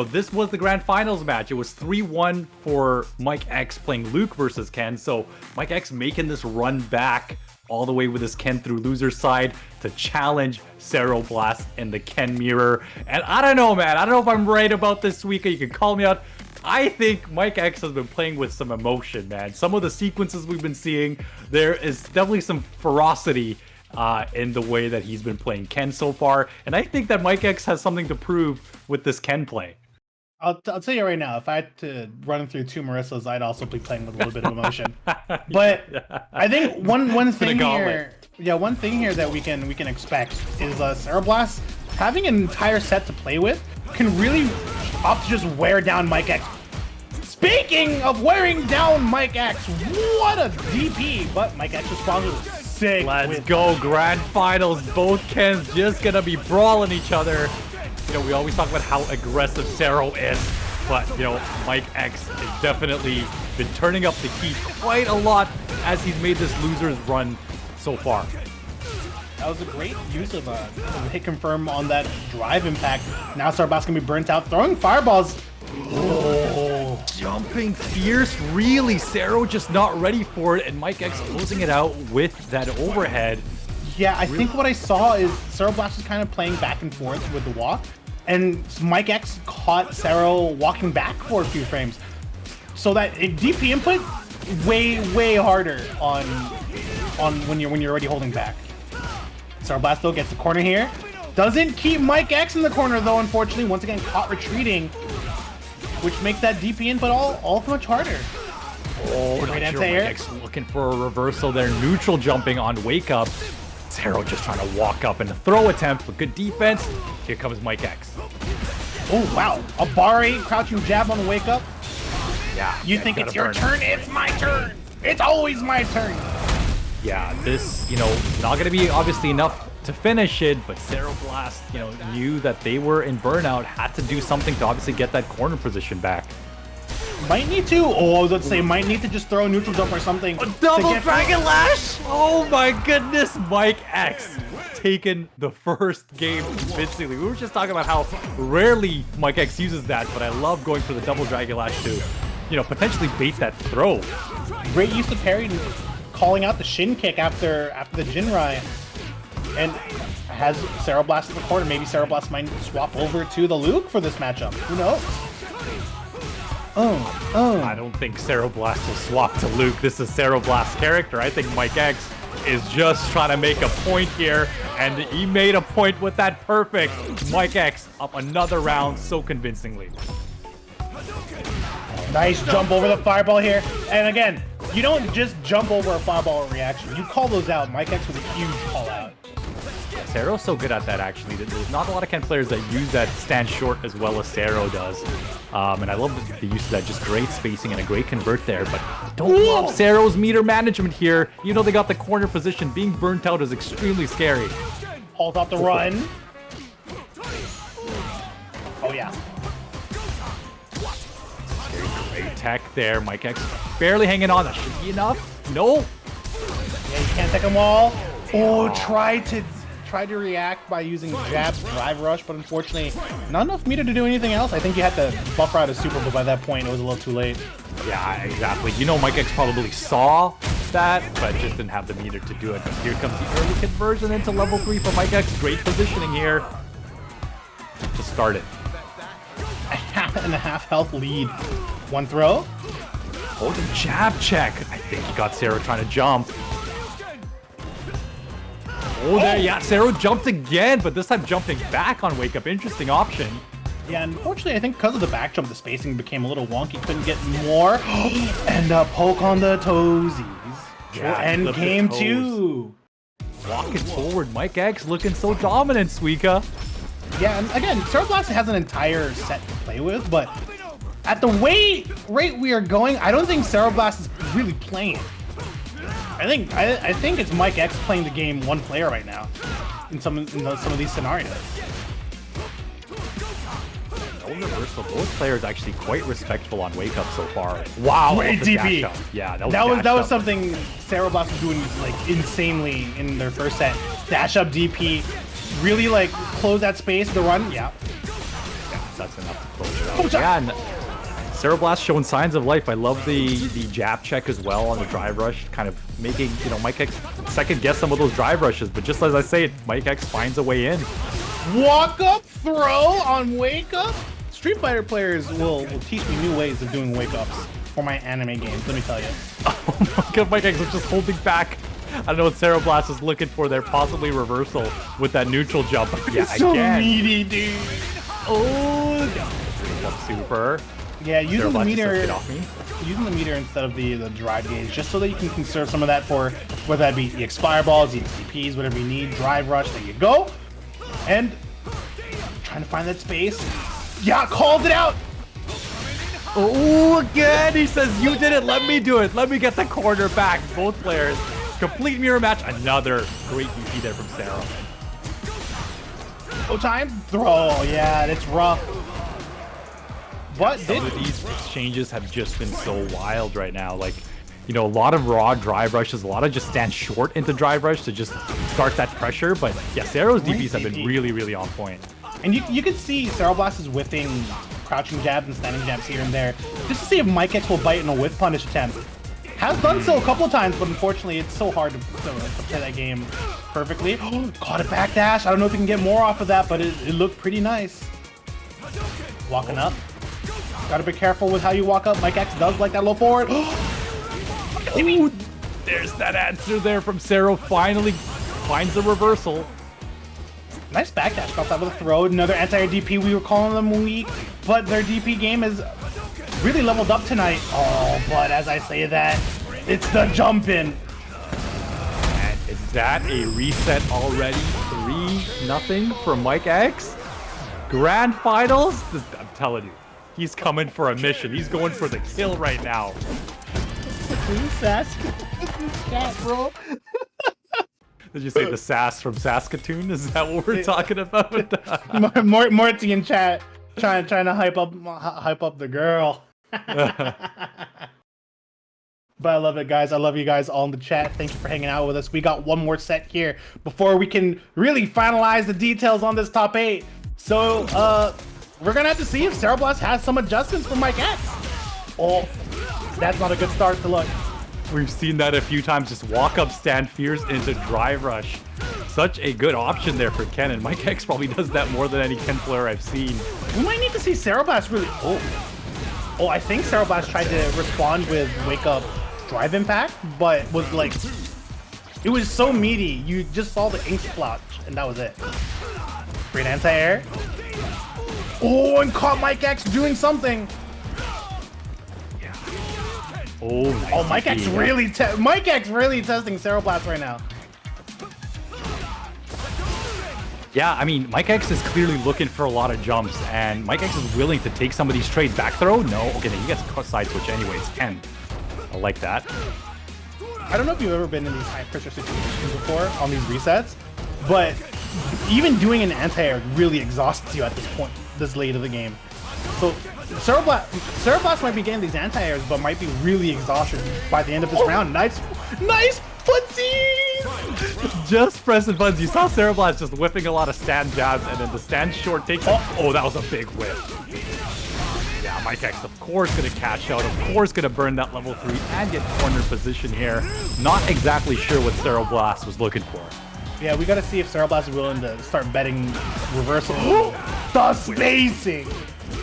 this was the Grand Finals match. It was 3-1 for Mike X playing Luke versus Ken. So Mike X making this run back all the way with his Ken through loser side to challenge Cero Blast in the Ken mirror. And I don't know, man. I don't know if I'm right about this week. You can call me out. I think Mike X has been playing with some emotion, man. Some of the sequences we've been seeing, there is definitely some ferocity in the way that he's been playing Ken so far. And I think that Mike X has something to prove with this Ken play. I'll tell you right now, if I had to run through two Marissas, I'd also be playing with a little bit of emotion. But I think one thing here, one thing here that we can expect is Cero Blast having an entire set to play with can really opt to just wear down Mike X. Speaking of wearing down Mike X, what a DP! But Mike X responds sick. Let's go, Grand Finals. Both Kens just gonna be brawling each other. We always talk about how aggressive Cero is, but, Mike X has definitely been turning up the heat quite a lot as he's made this loser's run so far. That was a great use of a hit confirm on that drive impact. Now Cero Blast gonna be burnt out, throwing fireballs. Oh, jumping fierce, really. Cero just not ready for it, and Mike X closing it out with that overhead. Yeah, I think what I saw is Cero Blast was kind of playing back and forth with the walk, and Mike X caught Cero walking back for a few frames. So that DP input way harder on when you're already holding back. Cero Blast though gets the corner here. Doesn't keep Mike X in the corner though, unfortunately. Once again caught retreating, which makes that DP input all much harder. Oh, not sure. Mike X looking for a reversal there. Neutral jumping on wake up. Cero just trying to walk up in a throw attempt, but good defense. Here comes Mike X. Oh, wow. A Bari crouching jab on the wake up. Yeah. You think it's your turn? It's my turn. It's always my turn. Yeah, this, not going to be obviously enough to finish it, but Cero Blast, knew that they were in burnout, had to do something to obviously get that corner position back. Might need to. Oh, I was about to say, might need to just throw a neutral jump or something. A double Dragon Lash! Oh my goodness, Mike X taking the first game convincingly. We were just talking about how rarely Mike X uses that, but I love going for the double Dragon Lash to, potentially bait that throw. Great use of parry, calling out the shin kick after the Jinrai. And has Cero Blast in the corner. Maybe Cero Blast might swap over to the Luke for this matchup. Who knows? I don't think Cero Blast will swap to Luke. This is Cero Blast's character. I think Mike X is just trying to make a point here, and he made a point with that perfect. Mike X up another round so convincingly. Nice jump over the fireball here. And again, you don't just jump over a fireball reaction. You call those out. Mike X with a huge call out. Cero's so good at that, actually. There's not a lot of Ken players that use that stand short as well as Cero does. And I love the use of that. Just great spacing and a great convert there. But don't love Cero's meter management here. They got the corner position. Being burnt out is extremely scary. Halt off the run. Oh, yeah. Great tech there. Mike X barely hanging on. That should be enough. No. Yeah, you can't take them all. Oh, tried to react by using jab drive rush, but unfortunately not enough meter to do anything else. I think you had to buffer out a super, but by that point it was a little too late. Yeah, exactly. Mike X probably saw that, but just didn't have the meter to do it. But here comes the early conversion into level 3 for Mike X. Great positioning here to start it. A 1.5 health lead. One throw. Oh, the jab check. I think he got Cero trying to jump. Oh, there, yeah, Cero jumped again, but this time jumping back on wake up. Interesting option. Yeah, unfortunately, I think because of the back jump, the spacing became a little wonky. Couldn't get more. And a poke on the toesies. Yeah, end game 2. Walking forward, Mike X looking so dominant, Suika. Yeah, and again, Cero Blast has an entire set to play with, but at the rate we are going, I don't think Cero Blast is really playing. I think it's Mike X playing the game one player right now in some of these scenarios. No reversal. Both players actually quite respectful on wake up so far. Wow, Great DP. Yeah, that was something Cereblast was doing like insanely in their first set. Dash up DP, really like close that space to run. Yeah, that's enough to close it out. Yeah, and Cereblast showing signs of life. I love the jab check as well on the drive rush, kind of making, you know, Mike X second guess some of those drive rushes. But just as I say it, Mike X finds a way in. Walk up throw on wake up. Street Fighter players will teach me new ways of doing wake ups for my anime games. Let me tell you. Oh my god, Mike X was just holding back. I don't know what Cereblast is looking for there. Possibly reversal with that neutral jump. Yeah, it's so meaty, dude. Oh, super. Yeah, using the meter instead of the drive gauge, just so that you can conserve some of that for whether that be EX fireballs, EX DPs, whatever you need, drive rush. There you go. And trying to find that space. Yeah, calls it out. Oh, again, he says, you did it, let me do it. Let me get the corner back. Both players, complete mirror match. Another great DP there from Sarah. Oh, time throw. Yeah, that's rough. But some of these exchanges have just been so wild right now. Like, you know, a lot of raw drive rushes, a lot of just stand short into drive rush to just start that pressure. But yeah, Cero's DPs have been really, really on point. And you can see Cereblast is whiffing crouching jabs and standing jabs here and there, just to see if Mike X will bite in a whiff punish attempt. Has done so a couple of times, but unfortunately it's so hard to play that game perfectly. Caught a backdash. I don't know if you can get more off of that, but it looked pretty nice. Walking up. Gotta be careful with how you walk up. Mike X does like that low forward. Ooh, there's that answer there from Cero. Finally finds the reversal. Nice backdash. Comes out with a throw. Another anti-air DP. We were calling them weak, but their DP game is really leveled up tonight. Oh, but as I say that, it's the jump in. And is that a reset already? 3-0 for Mike X. Grand finals? I'm telling you, he's coming for a mission. He's going for the kill right now. Cat, bro. Did you say the sass from Saskatoon? Is that what we're talking about? Morty in chat trying to hype up the girl. But I love it, guys. I love you guys all in the chat. Thank you for hanging out with us. We got one more set here before we can really finalize the details on this top 8. So we're gonna have to see if Cereblast has some adjustments for Mike X. Oh, that's not a good start to look. We've seen that a few times. Just walk up, stand fierce into drive rush. Such a good option there for Ken, and Mike X probably does that more than any Ken player I've seen. We might need to see Cereblast really. Oh, I think Cereblast tried to respond with wake up drive impact, but was like, it was so meaty. You just saw the ink splotch, and that was it. Great anti-air. Oh, and caught Mike X doing something. Oh, nice. Oh, Mike X really testing Cereblast right now. Yeah, I mean, Mike X is clearly looking for a lot of jumps, and Mike X is willing to take some of these trades. Back throw? No. Okay, then he gets a side switch anyways. Ken. I like that. I don't know if you've ever been in these high pressure situations before on these resets, but even doing an anti-air really exhausts you at this point, this late of the game. So Cereblast might be getting these anti-airs, but might be really exhausted by the end of this round. Nice footsies! Just pressing buttons. You saw Cereblast just whipping a lot of stand jabs, and then the stand short takes it. Oh, that was a big whip. Yeah, Mike X, of course, going to cash out. Of course, going to burn that level 3 and get corner position here. Not exactly sure what Cereblast was looking for. Yeah, we got to see if Cereblast is willing to start betting reversal. The spacing!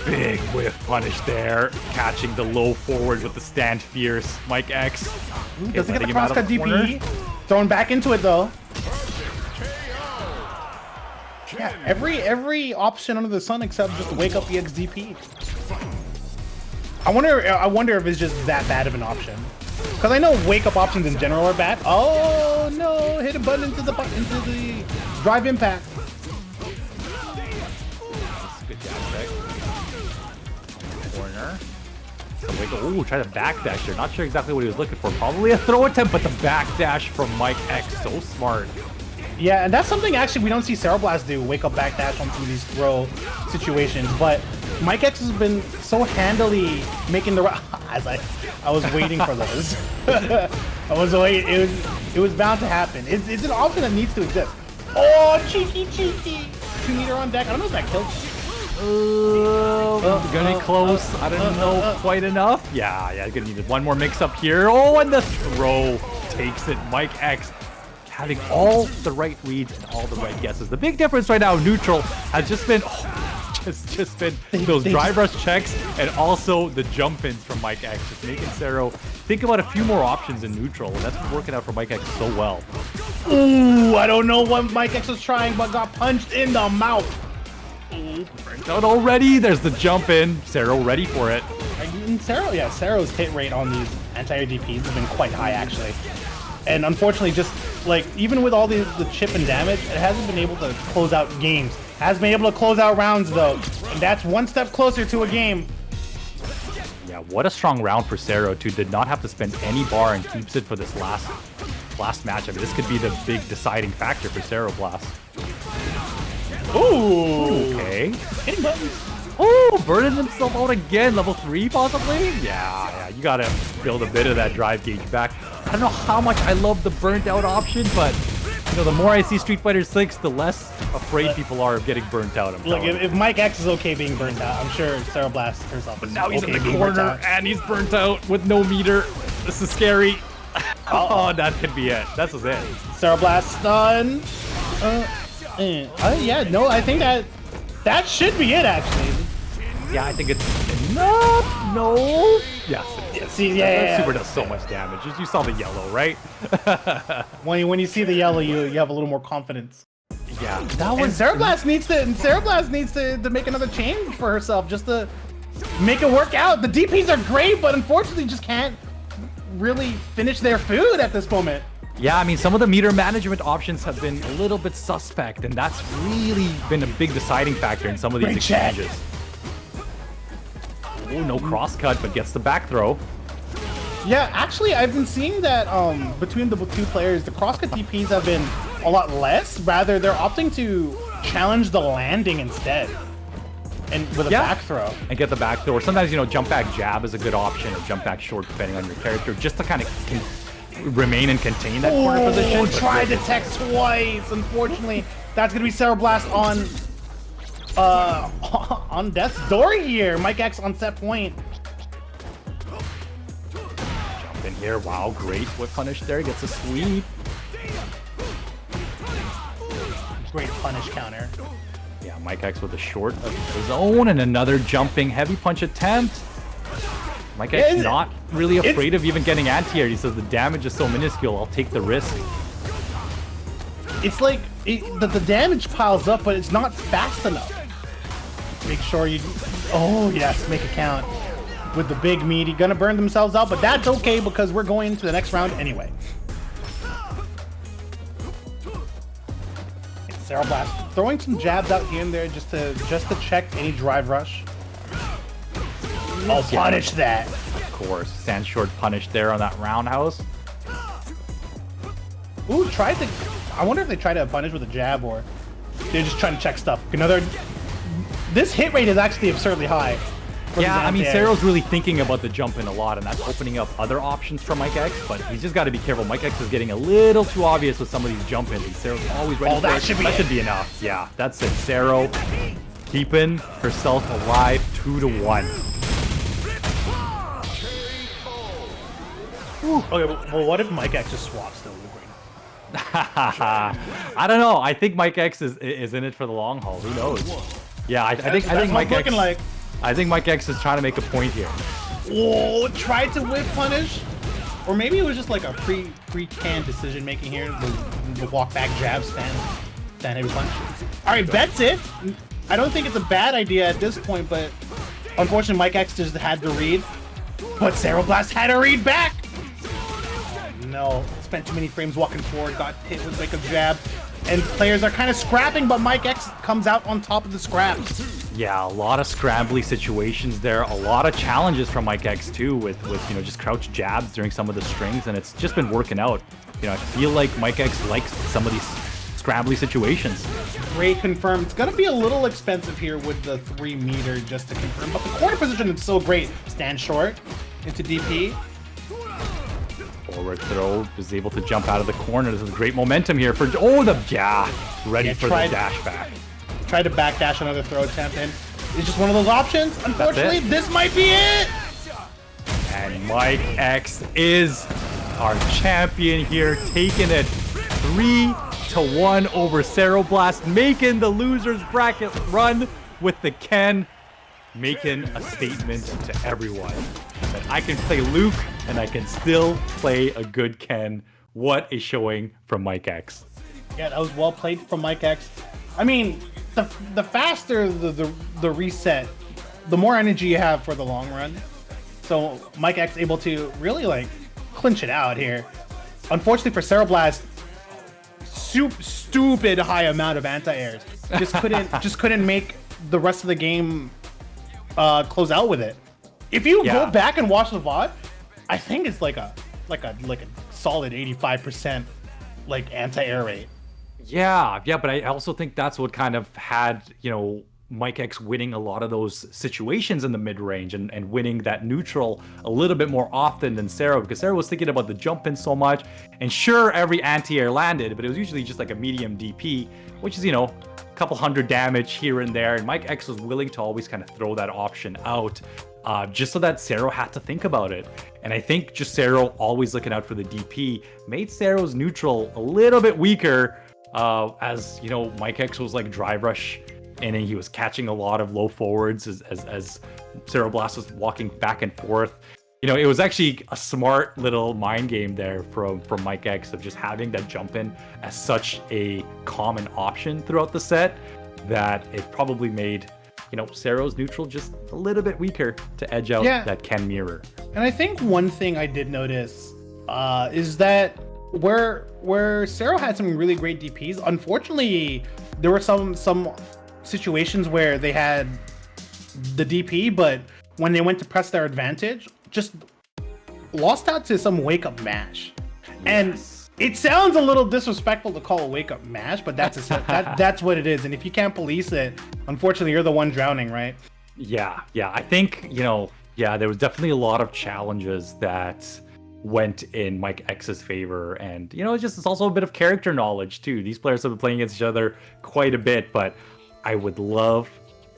Big whiff punish there, catching the low forward with the stand fierce. Mike X. Doesn't get the crosscut DP. Thrown back into it though. Yeah, every option under the sun except just wake up EX DP. I wonder if it's just that bad of an option. Because I know wake up options in general are bad. Oh no! Hit a button into the drive impact. Good jab check. Corner. Oh, try to backdash there. Not sure exactly what he was looking for. Probably a throw attempt, but the backdash from Mike X, so smart. Yeah, and that's something actually we don't see Cereblast do, wake up backdash on some of these throw situations, but Mike X has been so handily making the as I was waiting for those. I was waiting. It was bound to happen. It's an option that needs to exist. Oh, cheeky. 2 meter on deck. I don't know if that killed. Gonna close. I don't know quite enough. Yeah, gonna need one more mix up here. Oh, and the throw takes it. Mike X having all the right reads and all the right guesses. The big difference right now, neutral, has just been those drive rush checks and also the jump ins from Mike X. Just making Cero think about a few more options in neutral, and that's been working out for Mike X so well. Ooh, I don't know what Mike X was trying, but got punched in the mouth. Burnt out already. There's the jump in. Cero ready for it. Cero's hit rate on these anti-air DPs has been quite high, actually. And unfortunately, just like even with all the chip and damage, it hasn't been able to close out games. Has been able to close out rounds though, and that's one step closer to a game. Yeah, what a strong round for Cero too. Did not have to spend any bar and keeps it for this last match. I mean, this could be the big deciding factor for Cereblast. Ooh. Okay. Hitting buttons. Oh, burning himself out again. Level 3 possibly? Yeah, you gotta build a bit of that drive gauge back. I don't know how much I love the burnt out option, but you know, the more I see Street Fighter 6, the less afraid people are of getting burnt out. Look, if Mike X is okay being burnt out, I'm sure Cereblast herself is. But now he's okay in the corner and he's burnt out with no meter. This is scary. Oh, that could be it. That's it. Cereblast stun. Yeah, no, I think that should be it actually. Yeah, I think it's enough. No. Yes. See, Super does so much damage. You saw the yellow, right? when you see the yellow, you have a little more confidence. Yeah. And Cereblast needs to make another change for herself just to make it work out. The DPs are great, but unfortunately just can't really finish their food at this moment. Yeah, I mean, some of the meter management options have been a little bit suspect, and that's really been a big deciding factor in some of these exchanges. Oh, no crosscut, but gets the back throw. Yeah, actually, I've been seeing that between the two players, the crosscut DPs have been a lot less. Rather, they're opting to challenge the landing instead, and with a back throw. And get the back throw. Or sometimes, you know, jump back jab is a good option, or jump back short, depending on your character, just to kind of remain and contain that corner position. Tried to tech twice. Unfortunately, that's gonna be Cereblast on death's door here. Mike X on set point. Jump in here. Wow, great whip punish there. Gets a sweep. Great punish counter. Yeah, Mike X with a short of his own and another jumping heavy punch attempt. Mike X not really afraid of even getting anti-air. He says the damage is so minuscule, I'll take the risk. It's like the damage piles up, but it's not fast enough. Make sure you... Oh, yes, make it count. With the big meaty, gonna burn themselves out, but that's okay because we're going to the next round anyway. Cereblast throwing some jabs out here and there just to check any drive rush. I'll punish that. Of course, sand short punish there on that roundhouse. Ooh, I wonder if they tried to punish with a jab or they're just trying to check stuff. This hit rate is actually absurdly high. Yeah, I mean, Cero's really thinking about the jump in a lot, and that's opening up other options for Mike X, but he's just got to be careful. Mike X is getting a little too obvious with some of these jump ins. Cero's always ready for it. That should be enough. Yeah, that's it. Cero keeping herself alive 2-1. Okay, well, what if Mike X just swaps though? I don't know. I think Mike X is in it for the long haul. Who knows? Yeah, I think Mike X. I think Mike X is trying to make a point here. Oh, tried to whip punish, or maybe it was just like a pre-canned decision making here. The walk back jab stand heavy punch. All right, that's it. I don't think it's a bad idea at this point, but unfortunately, Mike X just had to read, but Cereblast had to read back. No, spent too many frames walking forward, got hit with like a jab. and players are kind of scrapping, but Mike X comes out on top of the scraps. Yeah, a lot of scrambly situations there, a lot of challenges from Mike X too, with just crouch jabs during some of the strings, and it's just been working out. I feel like Mike X likes some of these scrambly situations. Great confirm. It's gonna be a little expensive here with the 3 meter just to confirm, but the corner position is so great. Stand short into DP. Forward throw, is able to jump out of the corner. This is great momentum here for ready for the dash back. Tried to backdash another throw attempt, and it's just one of those options. Unfortunately, this might be it. And Mike X is our champion here, taking it 3-1 over Ceroblast, making the losers bracket run with the Ken, making a statement to everyone that I can play Luke and I can still play a good Ken. What a showing from Mike X. Yeah, that was well played from Mike X. I mean, the faster the reset, the more energy you have for the long run. So Mike X able to really like clinch it out here. Unfortunately for Ceroblast, stupid high amount of anti-airs. Just couldn't make the rest of the game close out with it. If you go back and watch the VOD, I think it's like a solid 85% like anti-air rate. Yeah, but I also think that's what kind of had, Mike X winning a lot of those situations in the mid-range and winning that neutral a little bit more often than Cero, because Cero was thinking about the jump in so much. And sure, every anti-air landed, but it was usually just like a medium DP, which is, a couple hundred damage here and there. And Mike X was willing to always kind of throw that option out, just so that Cero had to think about it. And I think just Cero always looking out for the DP made Cero's neutral a little bit weaker, as Mike X was like drive rush, and he was catching a lot of low forwards as Ceroblast was walking back and forth. It was actually a smart little mind game there from Mike X of just having that jump in as such a common option throughout the set that it probably made Cero's neutral just a little bit weaker to edge out that Ken mirror. And I think one thing I did notice is that where Cero had some really great DPs, unfortunately there were some situations where they had the DP, but when they went to press their advantage, just lost out to some wake up mash. Yes. And it sounds a little disrespectful to call a wake up mash, but that's what it is. And if you can't police it, unfortunately you're the one drowning, right? Yeah. I think, there was definitely a lot of challenges that went in Mike X's favor, and it's also a bit of character knowledge too. These players have been playing against each other quite a bit, but I would love,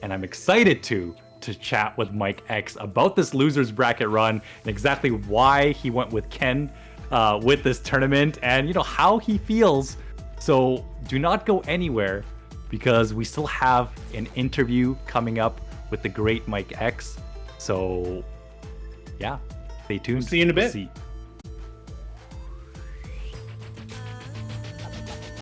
and I'm excited to chat with Mike X about this losers bracket run and exactly why he went with Ken with this tournament, and how he feels. So do not go anywhere, because we still have an interview coming up with the great Mike X. So yeah, stay tuned. See you in a bit.